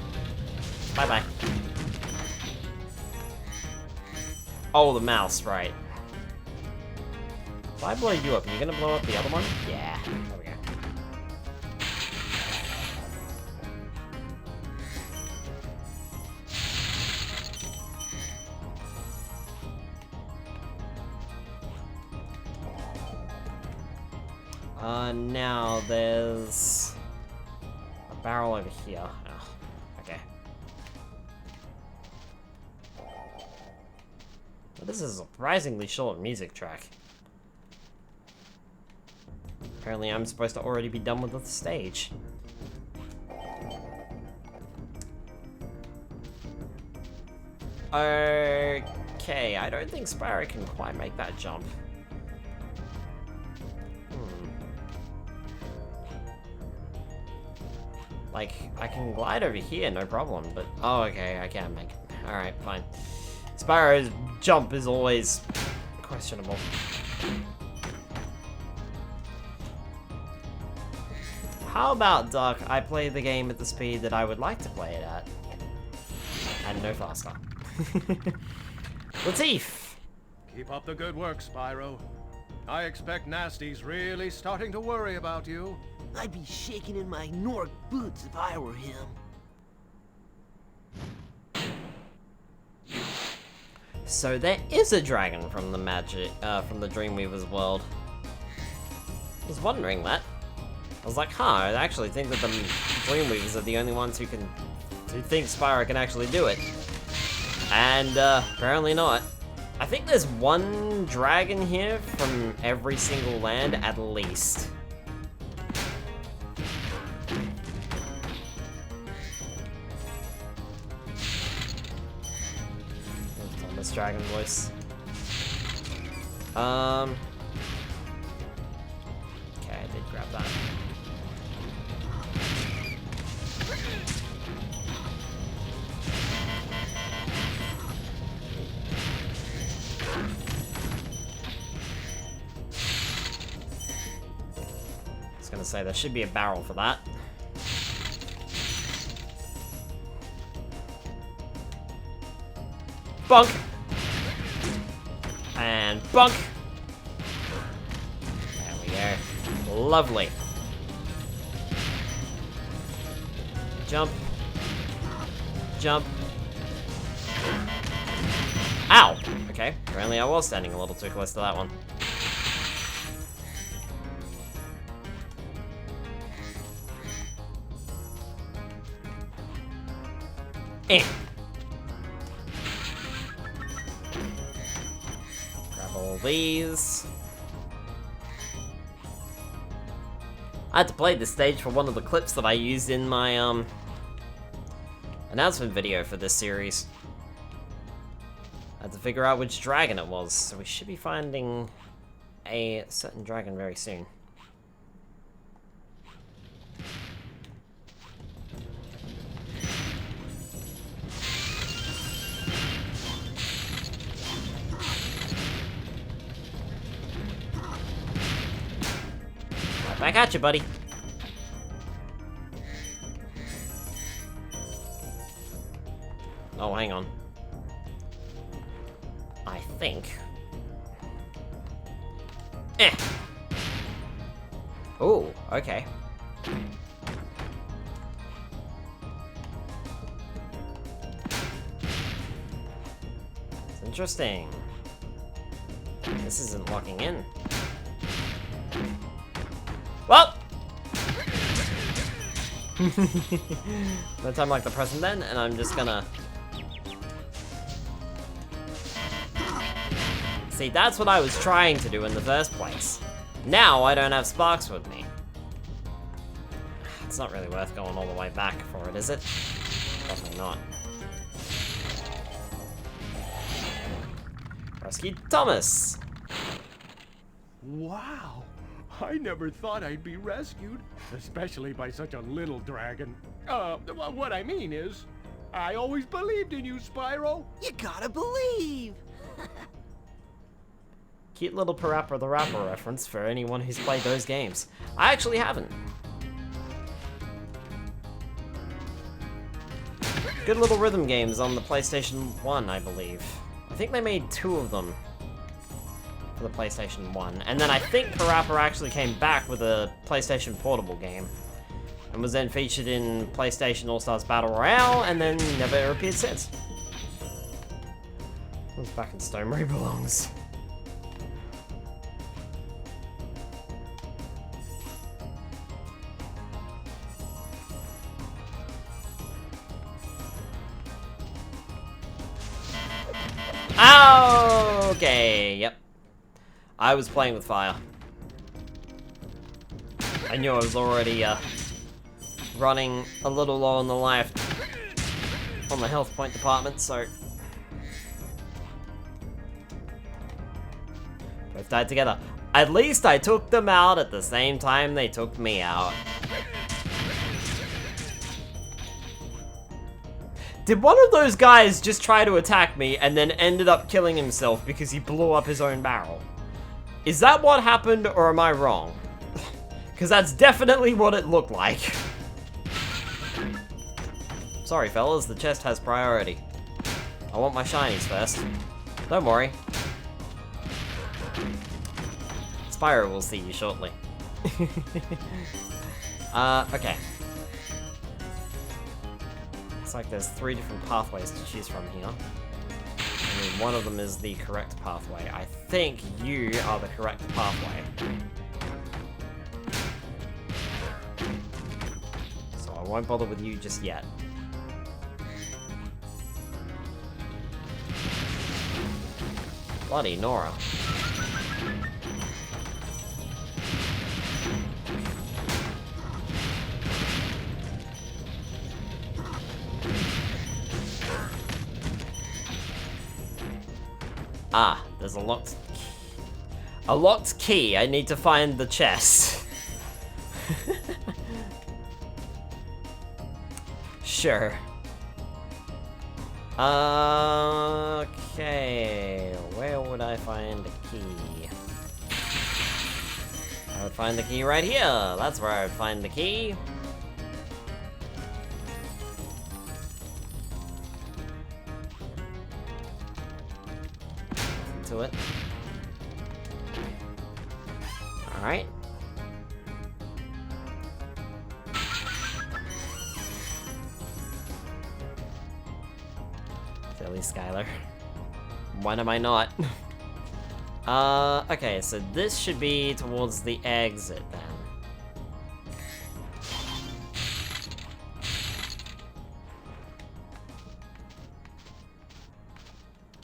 Bye-bye. Oh, the mouse, right. If I blow you up, are you gonna blow up the other one? Yeah. There we go. Now there's a barrel over here. Oh, okay. Well, this is a surprisingly short music track. Apparently I'm supposed to already be done with the stage. Okay, I don't think Spyro can quite make that jump. Like, I can glide over here, no problem, but... Oh, okay, I can make it. Alright, fine. Spyro's jump is always questionable. How about, Duck, I play the game at the speed that I would like to play it at? And no faster. Latif! Keep up the good work, Spyro. I expect Gnasty's really starting to worry about you. I'd be shaking in my Gnorc boots if I were him. So there is a dragon from the from the Dreamweaver's world. I was wondering that. I was like, huh, I actually think that the Dreamweavers are the only ones who think Spyro can actually do it. And, apparently not. I think there's one dragon here from every single land, at least. On this dragon voice. Okay, I did grab that. I was gonna say there should be a barrel for that. Bunk! And bunk! There we go. Lovely. Jump. Jump. Ow! Okay, apparently I was standing a little too close to that one. Eh. Grab all these. I had to play this stage for one of the clips that I used in my announcement video for this series. I had to figure out which dragon it was, so we should be finding a certain dragon very soon. Back at you, buddy. Oh, hang on. I think. Eh. Oh, okay. Interesting. This isn't locking in. Well! No time like the present then, and I'm just gonna... See, that's what I was trying to do in the first place. Now I don't have sparks with me. It's not really worth going all the way back for it, is it? Probably not. Rescue Thomas! Wow. I never thought I'd be rescued, especially by such a little dragon. What I mean is, I always believed in you, Spyro. You gotta believe! Cute little Parappa the Rapper reference for anyone who's played those games. I actually haven't. Good little rhythm games on the PlayStation 1, I believe. I think they made 2 of them for the PlayStation 1. And then I think Parappa actually came back with a PlayStation Portable game. And was then featured in PlayStation All-Stars Battle Royale, and then never appeared since. It's back in Stone where he belongs. Okay, yep. I was playing with fire. I knew I was already running a little low on the life on the health point department, so both died together. At least I took them out at the same time they took me out. Did one of those guys just try to attack me and then ended up killing himself because he blew up his own barrel? Is that what happened, or am I wrong? Because that's definitely what it looked like. Sorry, fellas, the chest has priority. I want my shinies first. Don't worry. Spyro will see you shortly. Okay. Looks like there's 3 different pathways to choose from here. I mean, one of them is the correct pathway. I think you are the correct pathway. So I won't bother with you just yet. Bloody Nora. Ah, there's a locked key. I need to find the chest. Sure. Okay, where would I find a key? I would find the key right here. That's where I would find the key. To it. Alright. Silly Skyler. When am I not? Okay, so this should be towards the exit then.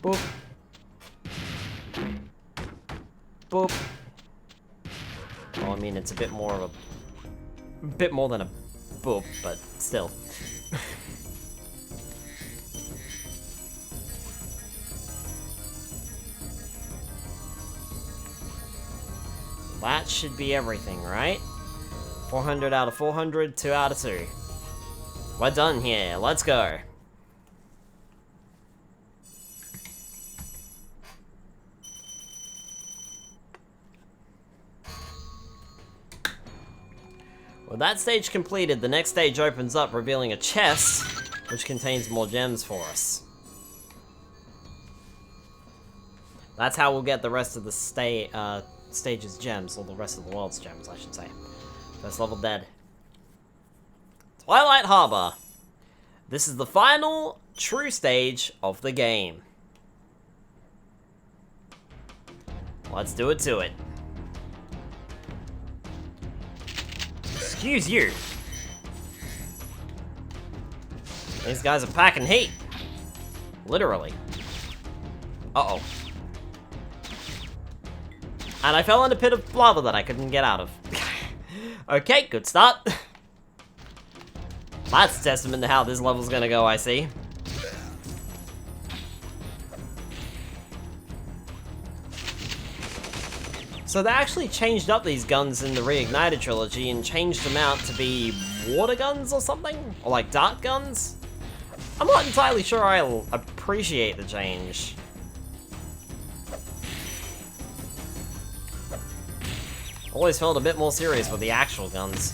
Boop. Boop. Well, I mean, it's a bit more of a bit more than a boop, but still. That should be everything, right? 400 out of 400, 2 out of 2. We're done here, let's go. With that stage completed, the next stage opens up, revealing a chest, which contains more gems for us. That's how we'll get the rest of the stage's gems, or the rest of the world's gems, I should say. First level dead. Twilight Harbor. This is the final true stage of the game. Let's do it to it. Excuse you. These guys are packing heat. Literally. Uh-oh. And I fell in a pit of lava that I couldn't get out of. Okay, good start. That's a testament to how this level's gonna go, I see. So they actually changed up these guns in the Reignited trilogy and changed them out to be water guns or something? Or like dart guns? I'm not entirely sure I'll appreciate the change. Always felt a bit more serious with the actual guns.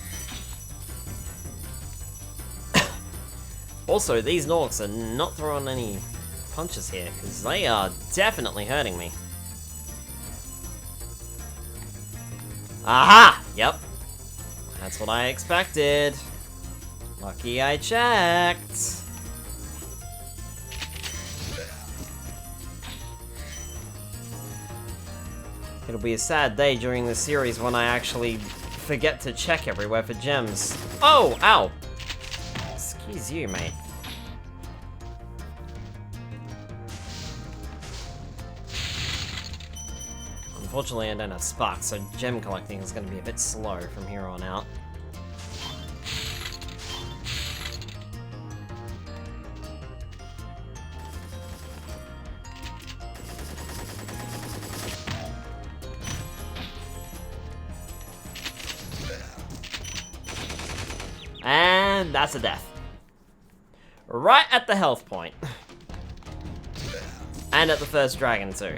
Also, these Gnorcs are not throwing any punches here, because they are definitely hurting me. Aha! Yep. That's what I expected. Lucky I checked. It'll be a sad day during the series when I actually forget to check everywhere for gems. Oh! Ow! Excuse you, mate. Unfortunately, I don't have sparks, so gem collecting is going to be a bit slow from here on out. And that's a death. Right at the health point. And at the first dragon, too.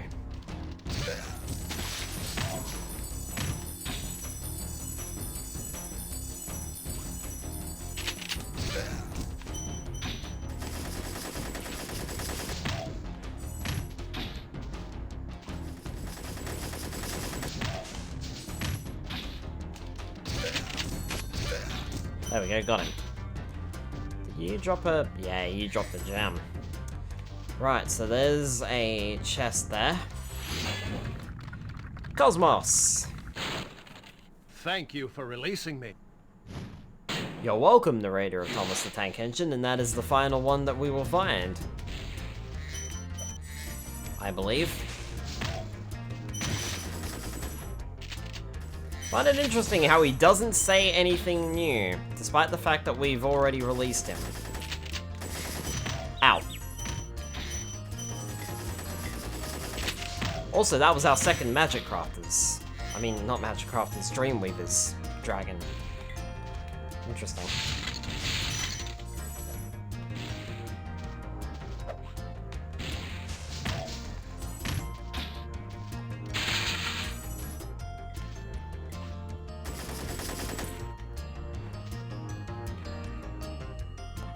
There we go, got him. Did you drop a... Yeah, you dropped a gem. Right, so there's a chest there. Cosmos! Thank you for releasing me. You're welcome, narrator of Thomas the Tank Engine, and that is the final one that we will find. I believe. Find it interesting how he doesn't say anything new, despite the fact that we've already released him. Ow. Also, that was our second Magic Crafters. I mean, not Magic Crafters, Dreamweaver's dragon. Interesting.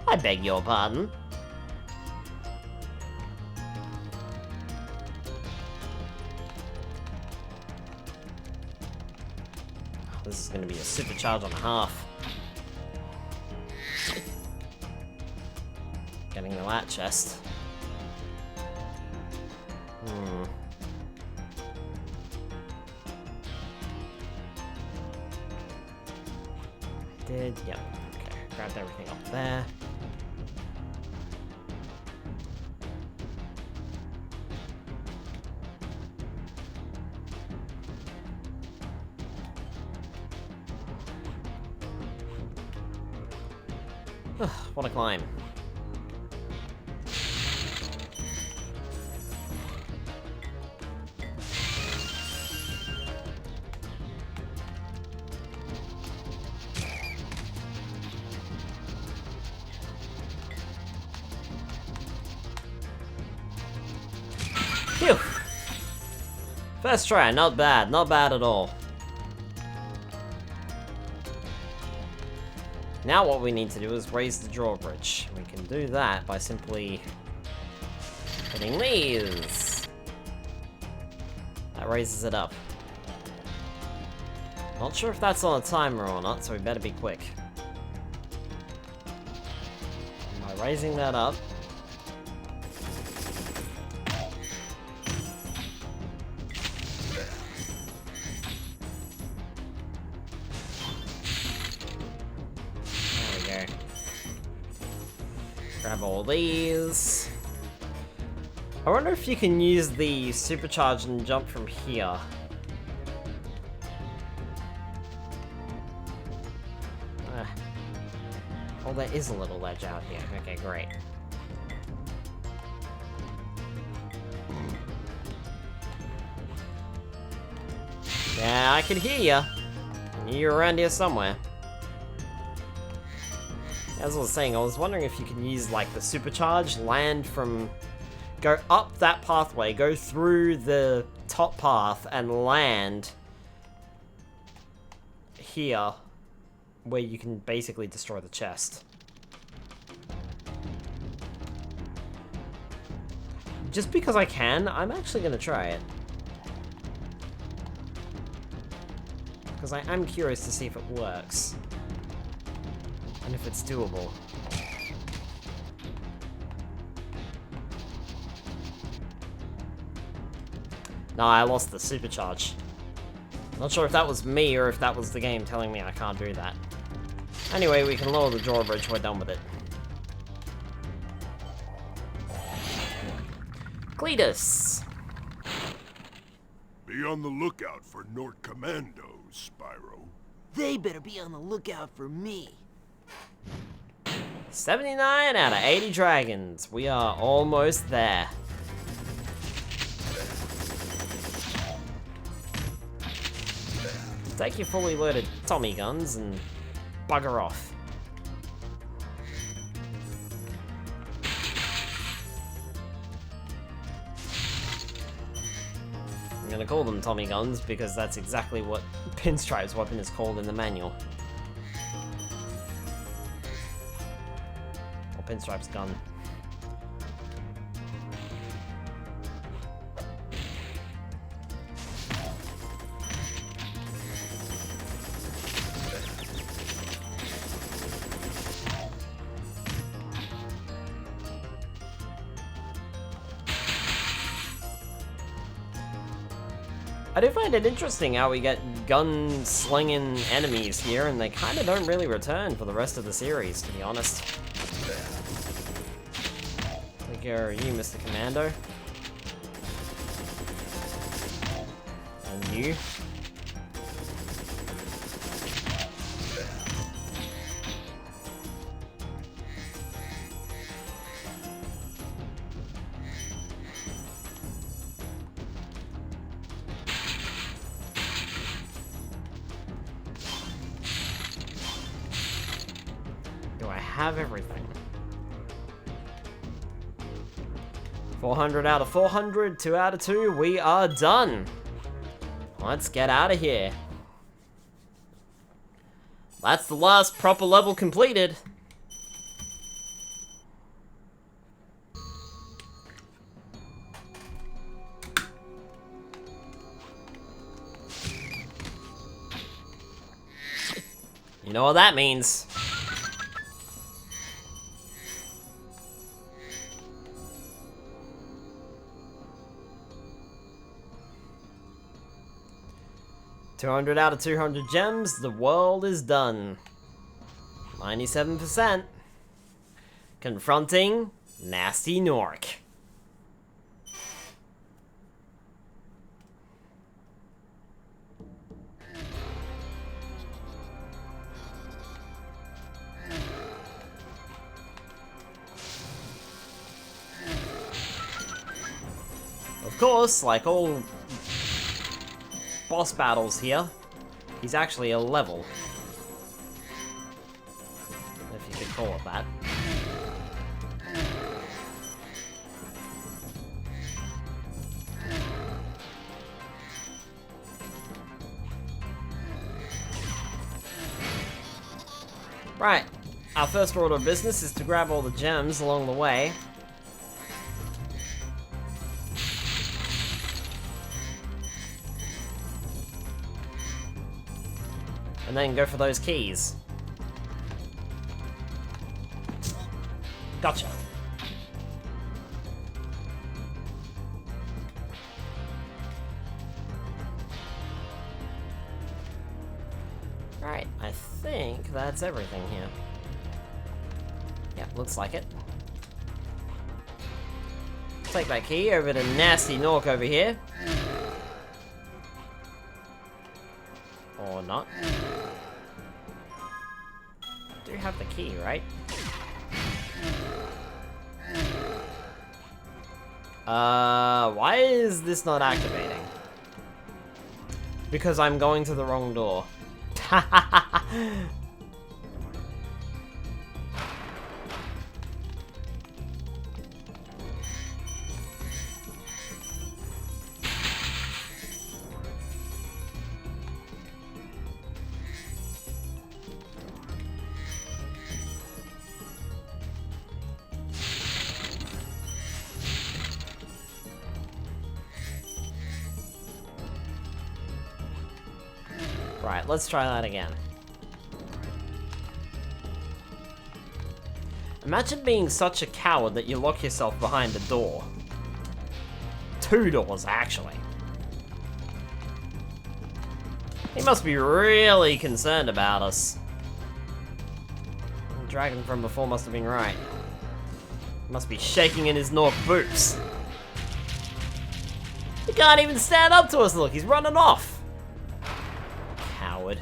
I beg your pardon. This is going to be a supercharge and a half. Getting the lat chest. Did, yep. Okay, grabbed everything up there. What a climb. Phew! First try, not bad at all. Now what we need to do is raise the drawbridge. We can do that by simply hitting these. That raises it up. Not sure if that's on a timer or not, so we better be quick. And by raising that up, Grab all these. I wonder if you can use the supercharge and jump from here. Oh, there is a little ledge out here. Okay, great. Yeah, I can hear ya. I knew you were around here somewhere. As I was saying, I was wondering if you can use, like, the supercharge, land from... Go up that pathway, go through the top path, and land here, where you can basically destroy the chest. Just because I can, I'm actually gonna try it. Because I am curious to see if it works. And if it's doable. No, I lost the supercharge. Not sure if that was me or if that was the game telling me I can't do that. Anyway, we can lower the drawbridge, we're done with it. Cletus! Be on the lookout for Gnorc commandos, Spyro. They better be on the lookout for me. 79 out of 80 dragons. We are almost there. Take your fully loaded Tommy guns and bugger off. I'm gonna call them Tommy guns because that's exactly what Pinstripe's weapon is called in the manual. Or Pinstripe's gun. I do find it interesting how we get gun-slinging enemies here, and they kind of don't really return for the rest of the series, to be honest. Like, are you, Mr. Commando? And you? Have everything. 400 out of 400, 2 out of 2, we are done. Let's get out of here. That's the last proper level completed. You know what that means. $200 out of 200 gems, the world is done. 97%. Confronting Gnasty Gnorc. Of course, like all boss battles here, he's actually a level. If you could call it that. Right, our first order of business is to grab all the gems along the way. And then go for those keys. Gotcha. Alright, I think that's everything here. Yeah, looks like it. take that key over to Gnasty Gnorc over here. Or not. I do have the key, right? Why is this not activating? Because I'm going to the wrong door. Right, let's try that again. Imagine being such a coward that you lock yourself behind a door. 2 doors, actually. He must be really concerned about us. The dragon from before must have been right. He must be shaking in his Gnorc boots. He can't even stand up to us, look, he's running off. Coward.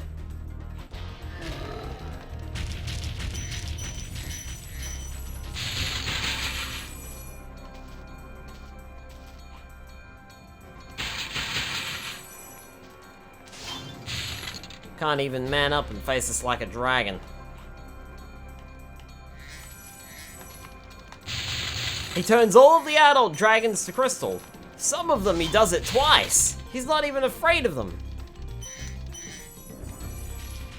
Can't even man up and face us like a dragon. He turns all of the adult dragons to crystal. Some of them he does it twice. He's not even afraid of them.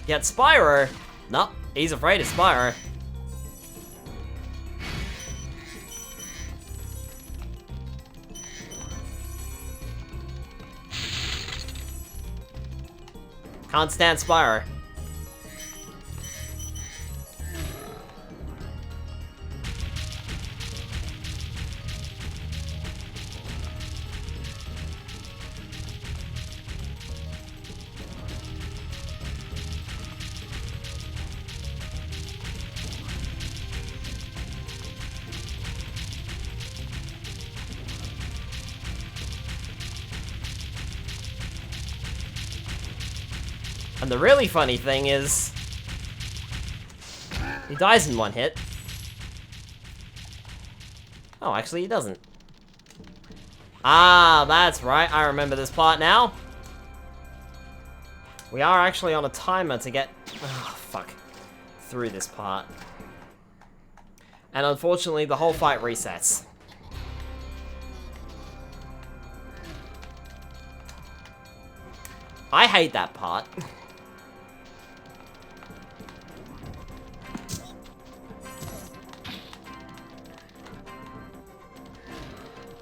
Yet Spyro, nope, he's afraid of Spyro. Can't stand Spyro. And the really funny thing is, he dies in 1 hit. Oh, actually he doesn't. Ah, that's right, I remember this part now. We are actually on a timer to get, through this part. And unfortunately, the whole fight resets. I hate that part.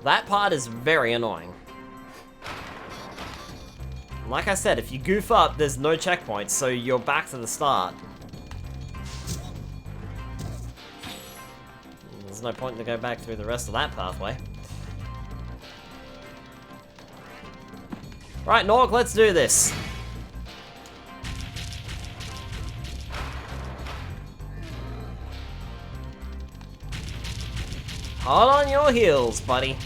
That part is very annoying. Like I said, if you goof up, there's no checkpoints, so you're back to the start. There's no point to go back through the rest of that pathway. Right, Gnorc, let's do this. Hard on your heels, buddy.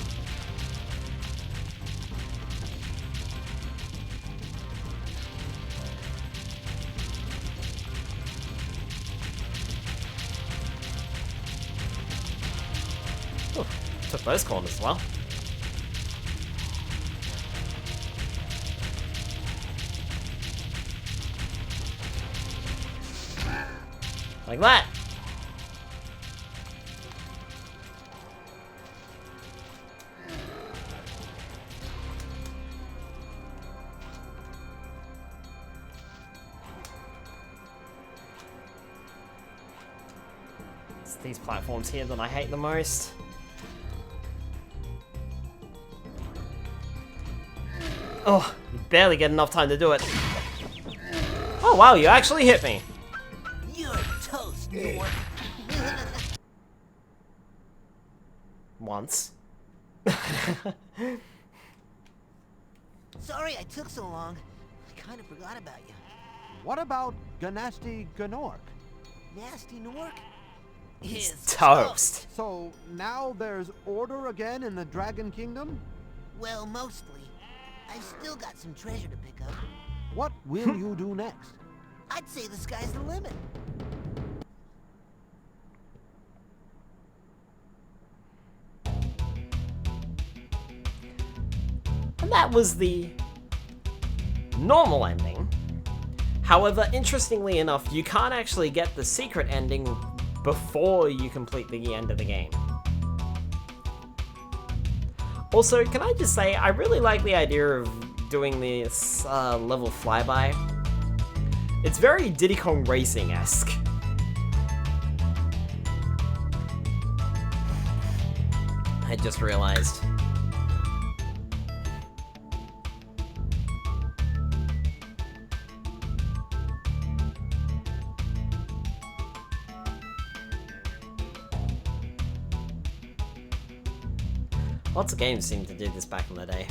Ooh, took those corners as well. Like that. It's these platforms here that I hate the most. Oh, you barely get enough time to do it. Oh wow, you actually hit me. You're toast, Gnorc. Once. Sorry I took so long. I kind of forgot about you. What about Gnasty Gnorc? Gnasty Gnorc? is Toast. So, now there's order again in the Dragon Kingdom? Well, mostly. I've still got some treasure to pick up. What will you do next? I'd say the sky's the limit. And that was the normal ending. However, interestingly enough, you can't actually get the secret ending before you complete the end of the game. Also, can I just say, I really like the idea of doing this level flyby. It's very Diddy Kong Racing-esque. I just realized. Lots of games seem to do this back in the day.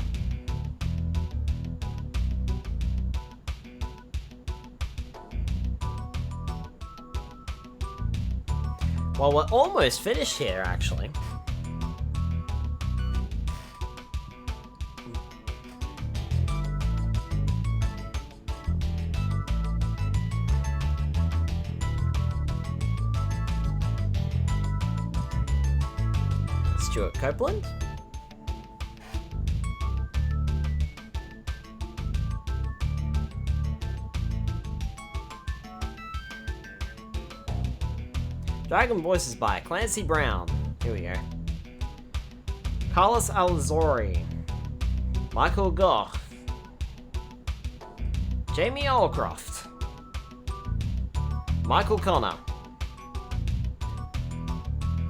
Well, we're almost finished here, actually. Stuart Copeland? Dragon Voices by Clancy Brown. Here we go. Carlos Alzori. Michael Goch. Jamie Allcroft. Michael Connor.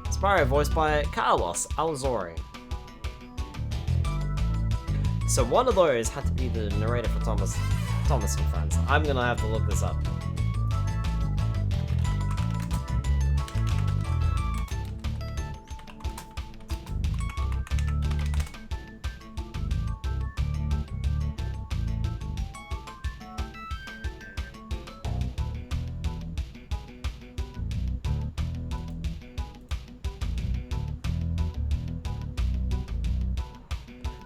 Spyro voiced by Carlos Alzori. So one of those had to be the narrator for Thomas and Friends. I'm gonna have to look this up.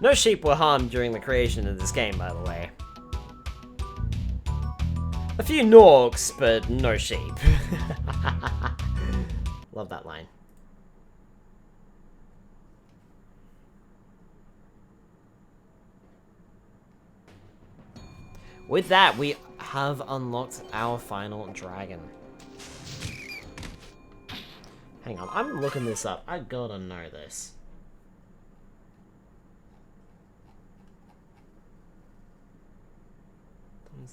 No sheep were harmed during the creation of this game, by the way. A few Gnorcs, but no sheep. Love that line. With that, we have unlocked our final dragon. Hang on, I'm looking this up. I gotta know this.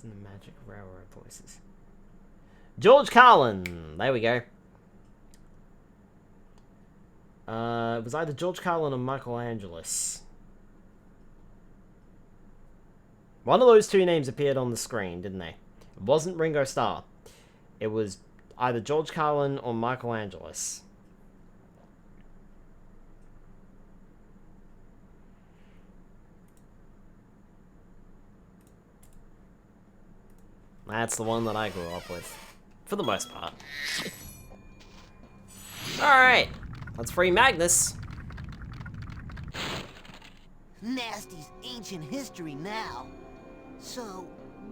In the Magic Railroad voices. George Carlin! There we go. It was either George Carlin or Michael Angelis. One of those two names appeared on the screen, didn't they? It wasn't Ringo Starr. It was either George Carlin or Michael Angelis. That's the one that I grew up with, for the most part. Alright, let's free Magnus. Gnasty's ancient history now. So,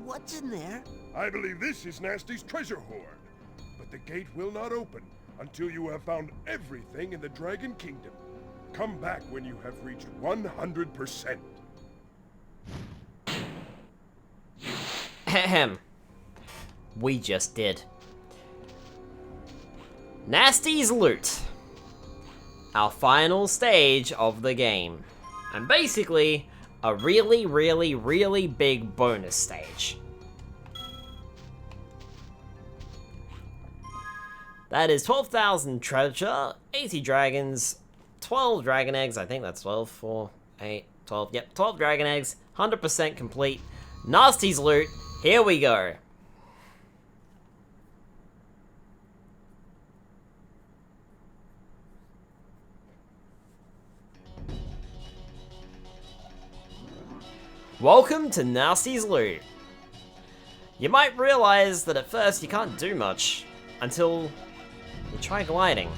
what's in there? I believe this is Gnasty's treasure hoard. But the gate will not open until you have found everything in the Dragon Kingdom. Come back when you have reached 100%. Ahem. We just did. Gnasty's Loot. Our final stage of the game. And basically, a really, really, really big bonus stage. That is 12,000 treasure, 80 dragons, 12 dragon eggs. I think that's 12, 4, 8, 12. Yep, 12 dragon eggs, 100% complete. Gnasty's Loot. Here we go. Welcome to Gnasty's Loot. You might realize that at first you can't do much until You try gliding.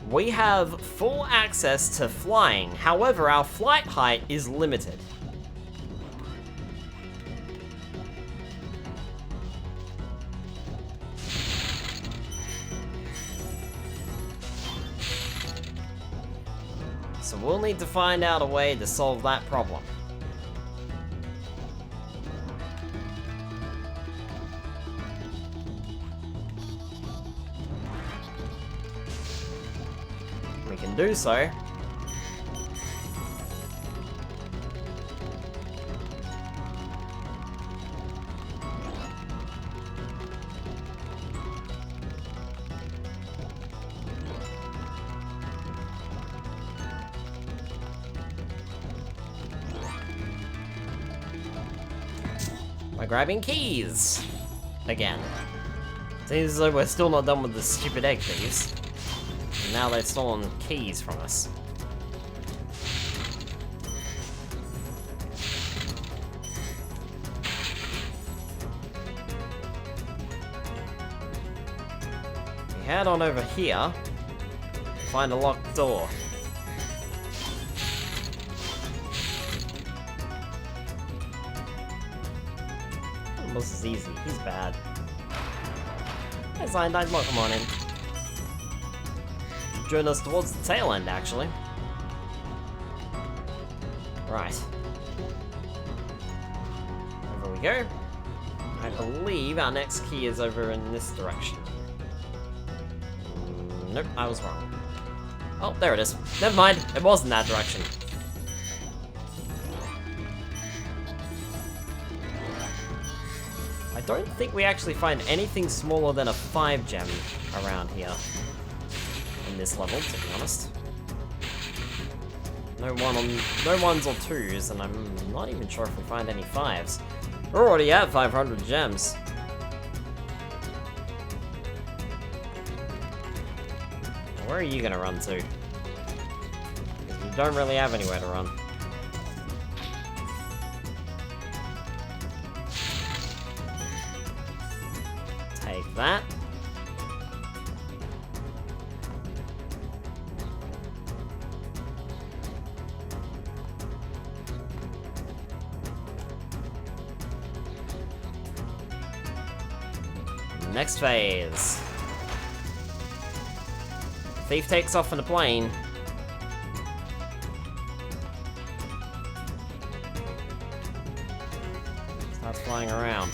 We have full access to flying, however, our flight height is limited. So we'll need to find out a way to solve that problem. We can do so. By grabbing keys! Again. Seems as though we're still not done with the stupid egg thieves. And now they've stolen keys from us. We head on over here, find a locked door. This is easy. He's bad. Hey, Cyanide, look, come on in. Join us towards the tail end, actually. Right. Over we go. I believe our next key is over in this direction. Nope, I was wrong. Oh, there it is. Never mind, it was in that direction. I don't think we actually find anything smaller than a 5 gem around here in this level, to be honest. No ones or 2s, and I'm not even sure if we find any 5s. We're already at 500 gems. Where are you gonna run to? Because we don't really have anywhere to run. Take that. Next phase. Thief takes off in a plane. Starts flying around.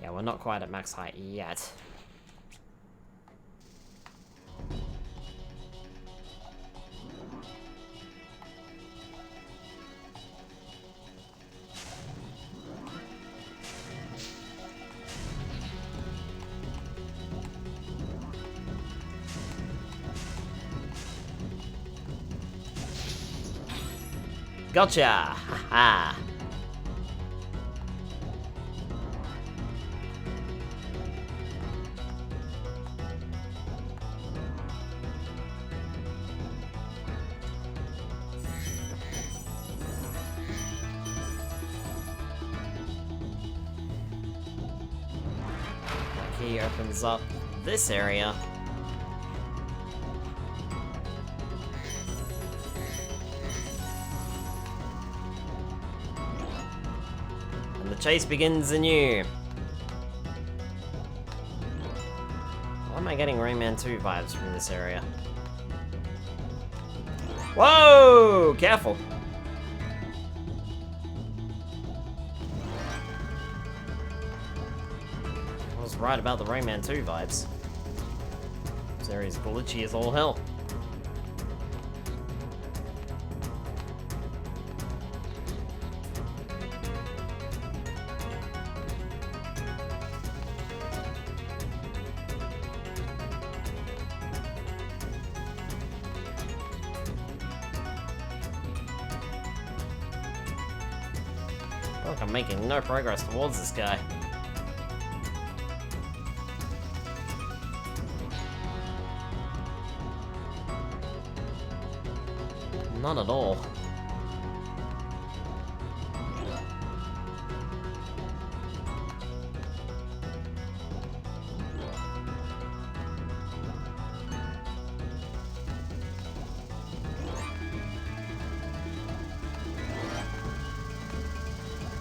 Yeah, we're not quite at max height yet. Gotcha! Haha! Key opens up this area. The chase begins anew. Why am I getting Rayman 2 vibes from this area? Whoa! Careful! I was right about the Rayman 2 vibes. This area is glitchy as all hell. Look, I'm making no progress towards this guy. Not at all.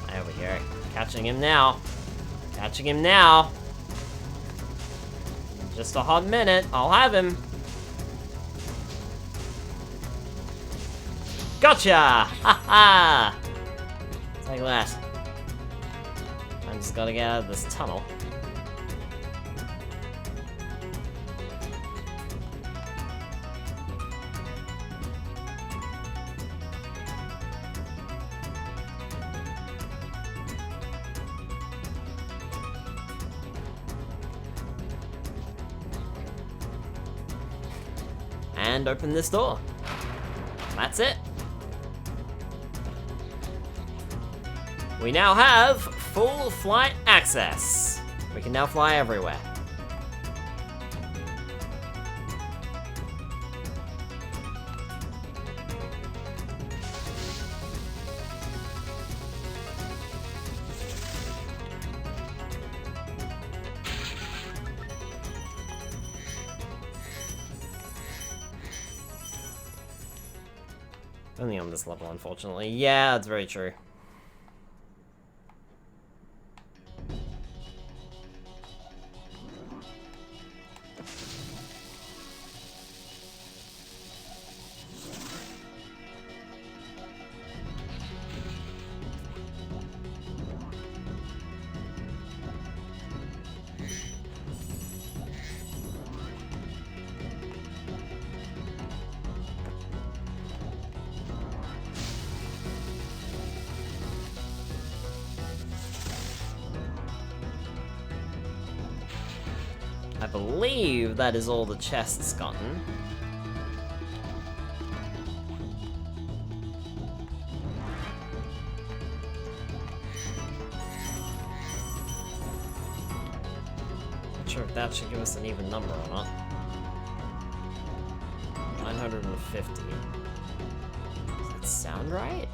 There we go. Catching him now. Catching him now. Just a hot minute. I'll have him. Gotcha! Ha ha! Take that. I just gotta get out of this tunnel. And open this door. That's it. We now have full flight access. We can now fly everywhere. Only on this level, unfortunately. Yeah, that's very true. I believe that is all the chests gotten. Not sure if that should give us an even number or not. 950. Does that sound right?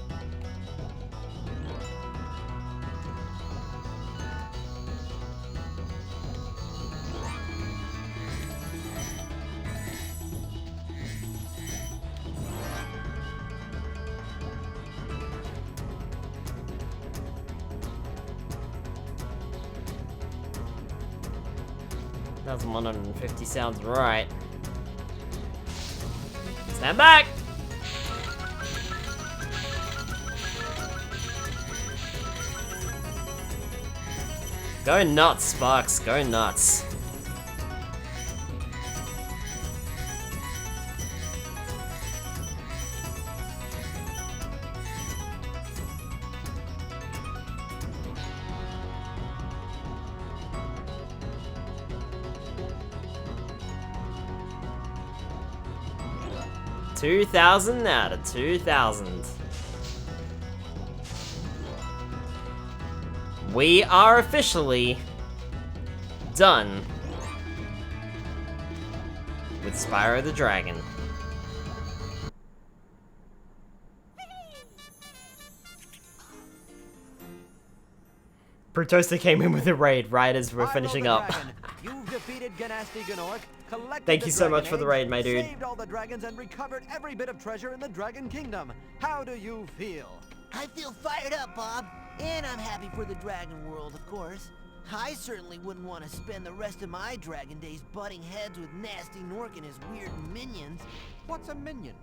That's 150 sounds right. Stand back! Go nuts, Sparks. Go nuts. $2,000 out of 2,000. We are officially done with Spyro the Dragon. Brutosta came in with a raid right as we're finishing up. You've defeated Gnasty Gnorc, collected Thank you the so much Dragon for the Eggs, raid, my dude. saved all the dragons and recovered every bit of treasure in the Dragon Kingdom. How do you feel? I feel fired up, Bob. And I'm happy for the dragon world, of course. I certainly wouldn't want to spend the rest of my dragon days butting heads with Gnasty Gnorc and his weird minions. What's a minion?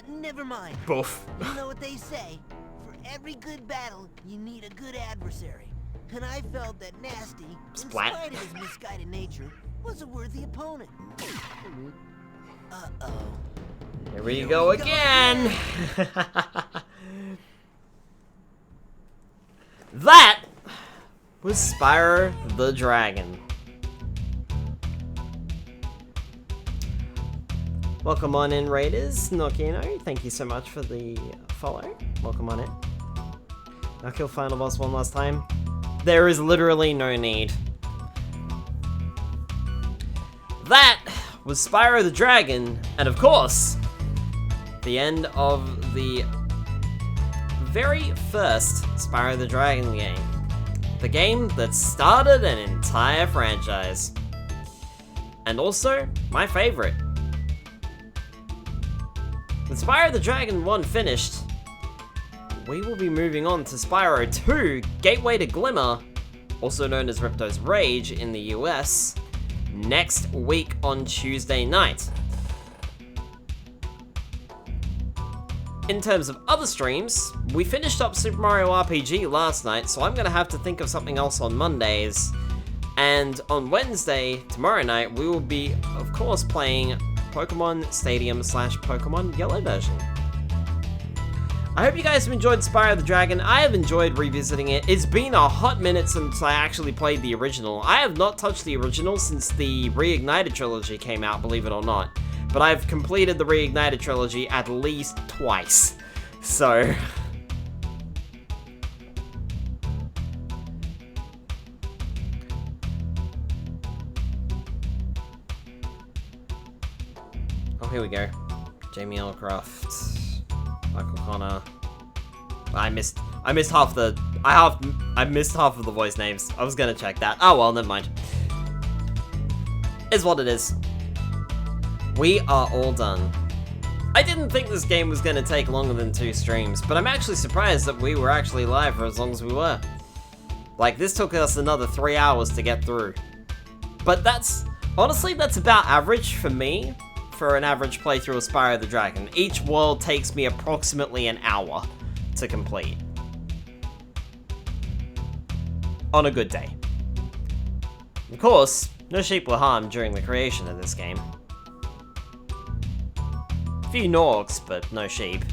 Never mind. Boof. You know what they say. For every good battle, you need a good adversary. And I felt that Gnasty, in Splat. spite of his misguided nature, was a worthy opponent. Uh-oh. Here we go again! That was Spyro the Dragon. Welcome on in, Raiders. Nokino, thank you so much for the follow. Welcome on in. I'll kill final boss one last time. There is literally no need. That was Spyro the Dragon, and of course, the end of the very first Spyro the Dragon game. The game that started an entire franchise. And also, my favorite. With Spyro the Dragon 1 finished, we will be moving on to Spyro 2, Gateway to Glimmer, also known as Ripto's Rage in the US, next week on Tuesday night. In terms of other streams, we finished up Super Mario RPG last night, so I'm gonna have to think of something else on Mondays. And on Wednesday, tomorrow night, we will be, of course, playing Pokemon Stadium / Pokemon Yellow version. I hope you guys have enjoyed Spyro the Dragon. I have enjoyed revisiting it. It's been a hot minute since I actually played the original. I have not touched the original since the Reignited trilogy came out, believe it or not. But I've completed the Reignited trilogy at least twice. So... oh, here we go. Jamie L. Croft, Michael Connor. I missed half the... I missed half of the voice names. I was gonna check that. Oh well, never mind. Is what it is. We are all done. I didn't think this game was gonna take longer than 2 streams, but I'm actually surprised that we were actually live for as long as we were. Like, this took us another 3 hours to get through. But that's... honestly, that's about average for me, for an average playthrough of Spyro the Dragon. Each world takes me approximately an hour to complete. On a good day. Of course, no sheep were harmed during the creation of this game. A few Gnorcs, but no sheep.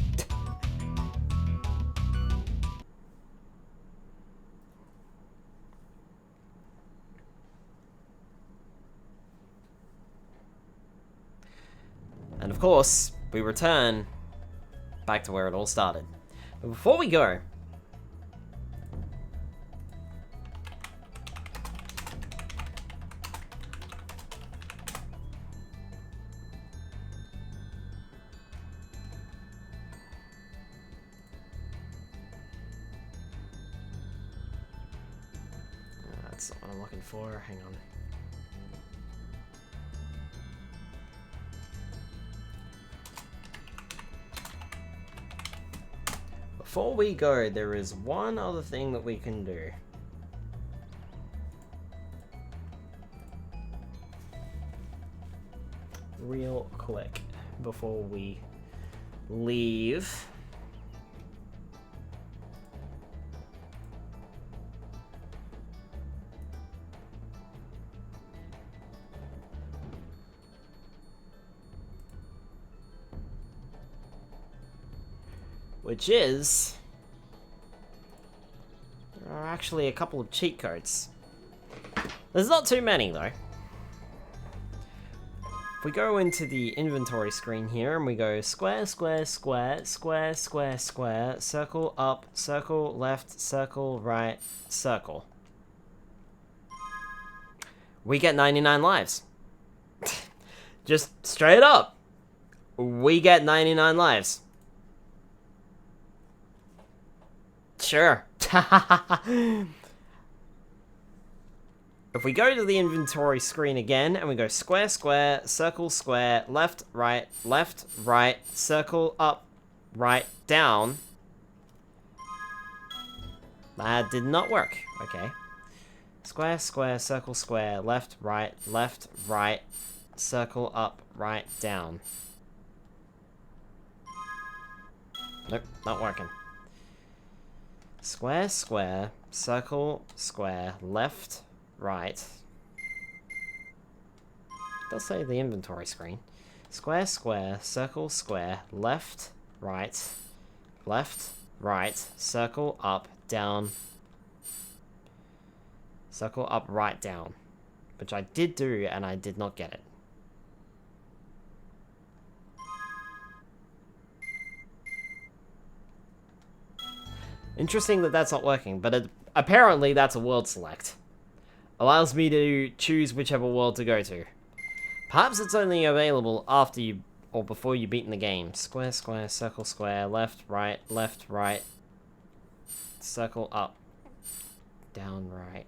And of course, we return back to where it all started. But before we go, that's not what I'm looking for. Hang on. Before we go, there is one other thing that we can do. Real quick, before we leave. Which is... there are actually a couple of cheat codes. There's not too many, though. If we go into the inventory screen here, and we go square, square, square, square, square, square, circle up, circle left, circle right, circle. We get 99 lives. Just straight up. We get 99 lives. Sure. If we go to the inventory screen again, and we go square, square, circle, square, left, right, circle, up, right, down. That did not work. Okay. Square, square, circle, square, left, right, circle, up, right, down. Nope, not working. Square, square, circle, square, left, right. It does say the inventory screen. Square, square, circle, square, left, right, circle, up, down. Circle, up, right, down. Which I did do, and I did not get it. Interesting that that's not working, but apparently that's a world select. Allows me to choose whichever world to go to. Perhaps it's only available after you or before you beat in the game. Square, square, circle, square, left, right, circle, up, down, right.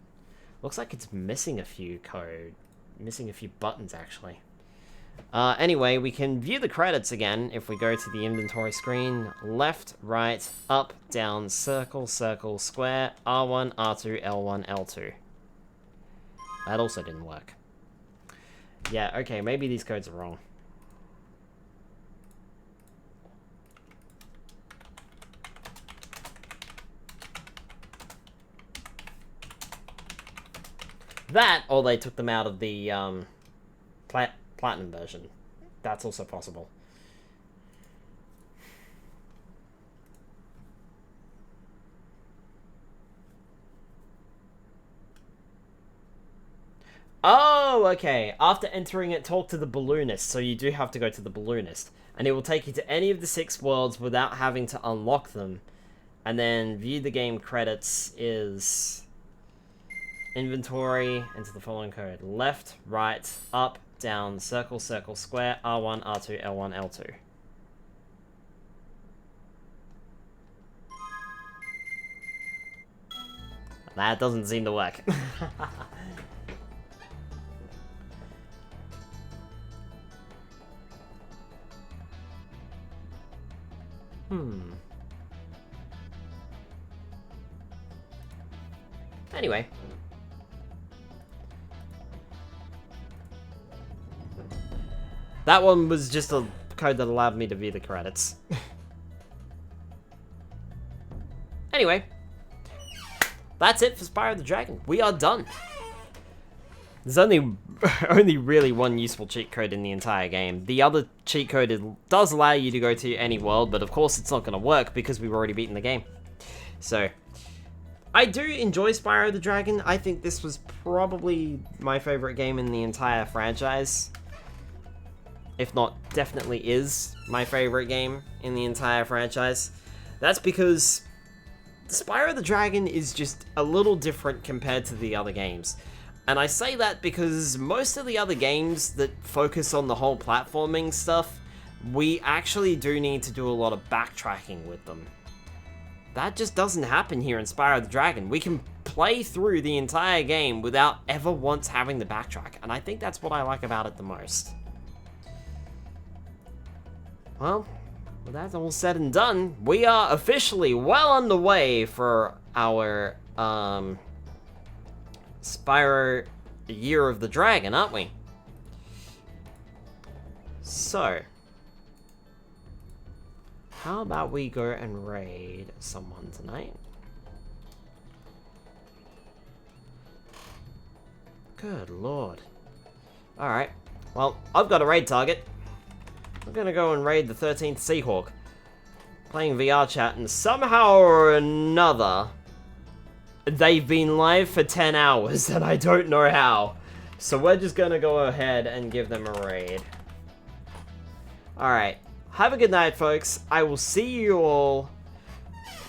Looks like it's missing a few buttons, actually. Anyway, we can view the credits again if we go to the inventory screen. Left, right, up, down, circle, circle, square, R1, R2, L1, L2. That also didn't work. Yeah, okay, maybe these codes are wrong. That, or they took them out of the, platinum version. That's also possible. Oh, okay. After entering it, talk to the balloonist. So you do have to go to the balloonist. And it will take you to any of the 6 worlds without having to unlock them. And then view the game credits is... inventory, enter the following code. Left, right, up, down, circle, circle, square, R1, R2, L1, L2. That doesn't seem to work. Anyway. That one was just a code that allowed me to view the credits. Anyway. That's it for Spyro the Dragon. We are done. There's only really one useful cheat code in the entire game. The other cheat code does allow you to go to any world, but of course it's not going to work because we've already beaten the game. So, I do enjoy Spyro the Dragon. I think this was probably my favorite game in the entire franchise. If not, definitely is my favorite game in the entire franchise. That's because Spyro the Dragon is just a little different compared to the other games. And I say that because most of the other games that focus on the whole platforming stuff, we actually do need to do a lot of backtracking with them. That just doesn't happen here in Spyro the Dragon. We can play through the entire game without ever once having to backtrack, and I think that's what I like about it the most. Well, with that all said and done, we are officially well underway for our, Spyro Year of the Dragon, aren't we? So, how about we go and raid someone tonight? Good lord. Alright, well, I've got a raid target. I'm gonna go and raid the 13th Seahawk. Playing VR chat, and somehow or another, they've been live for 10 hours, and I don't know how. So we're just gonna go ahead and give them a raid. Alright, have a good night, folks. I will see you all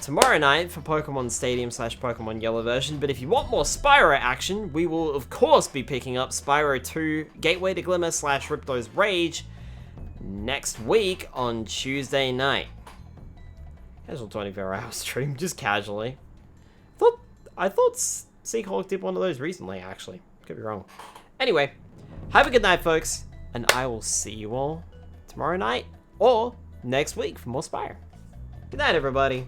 tomorrow night for Pokemon Stadium / Pokemon Yellow version, but if you want more Spyro action, we will of course be picking up Spyro 2 Gateway to Glimmer / Ripto's Rage next week on Tuesday night. Casual 24-hour stream, just casually. I thought Seahawk did one of those recently, actually. Could be wrong. Anyway, have a good night, folks, and I will see you all tomorrow night or next week for more Spyro. Good night, everybody.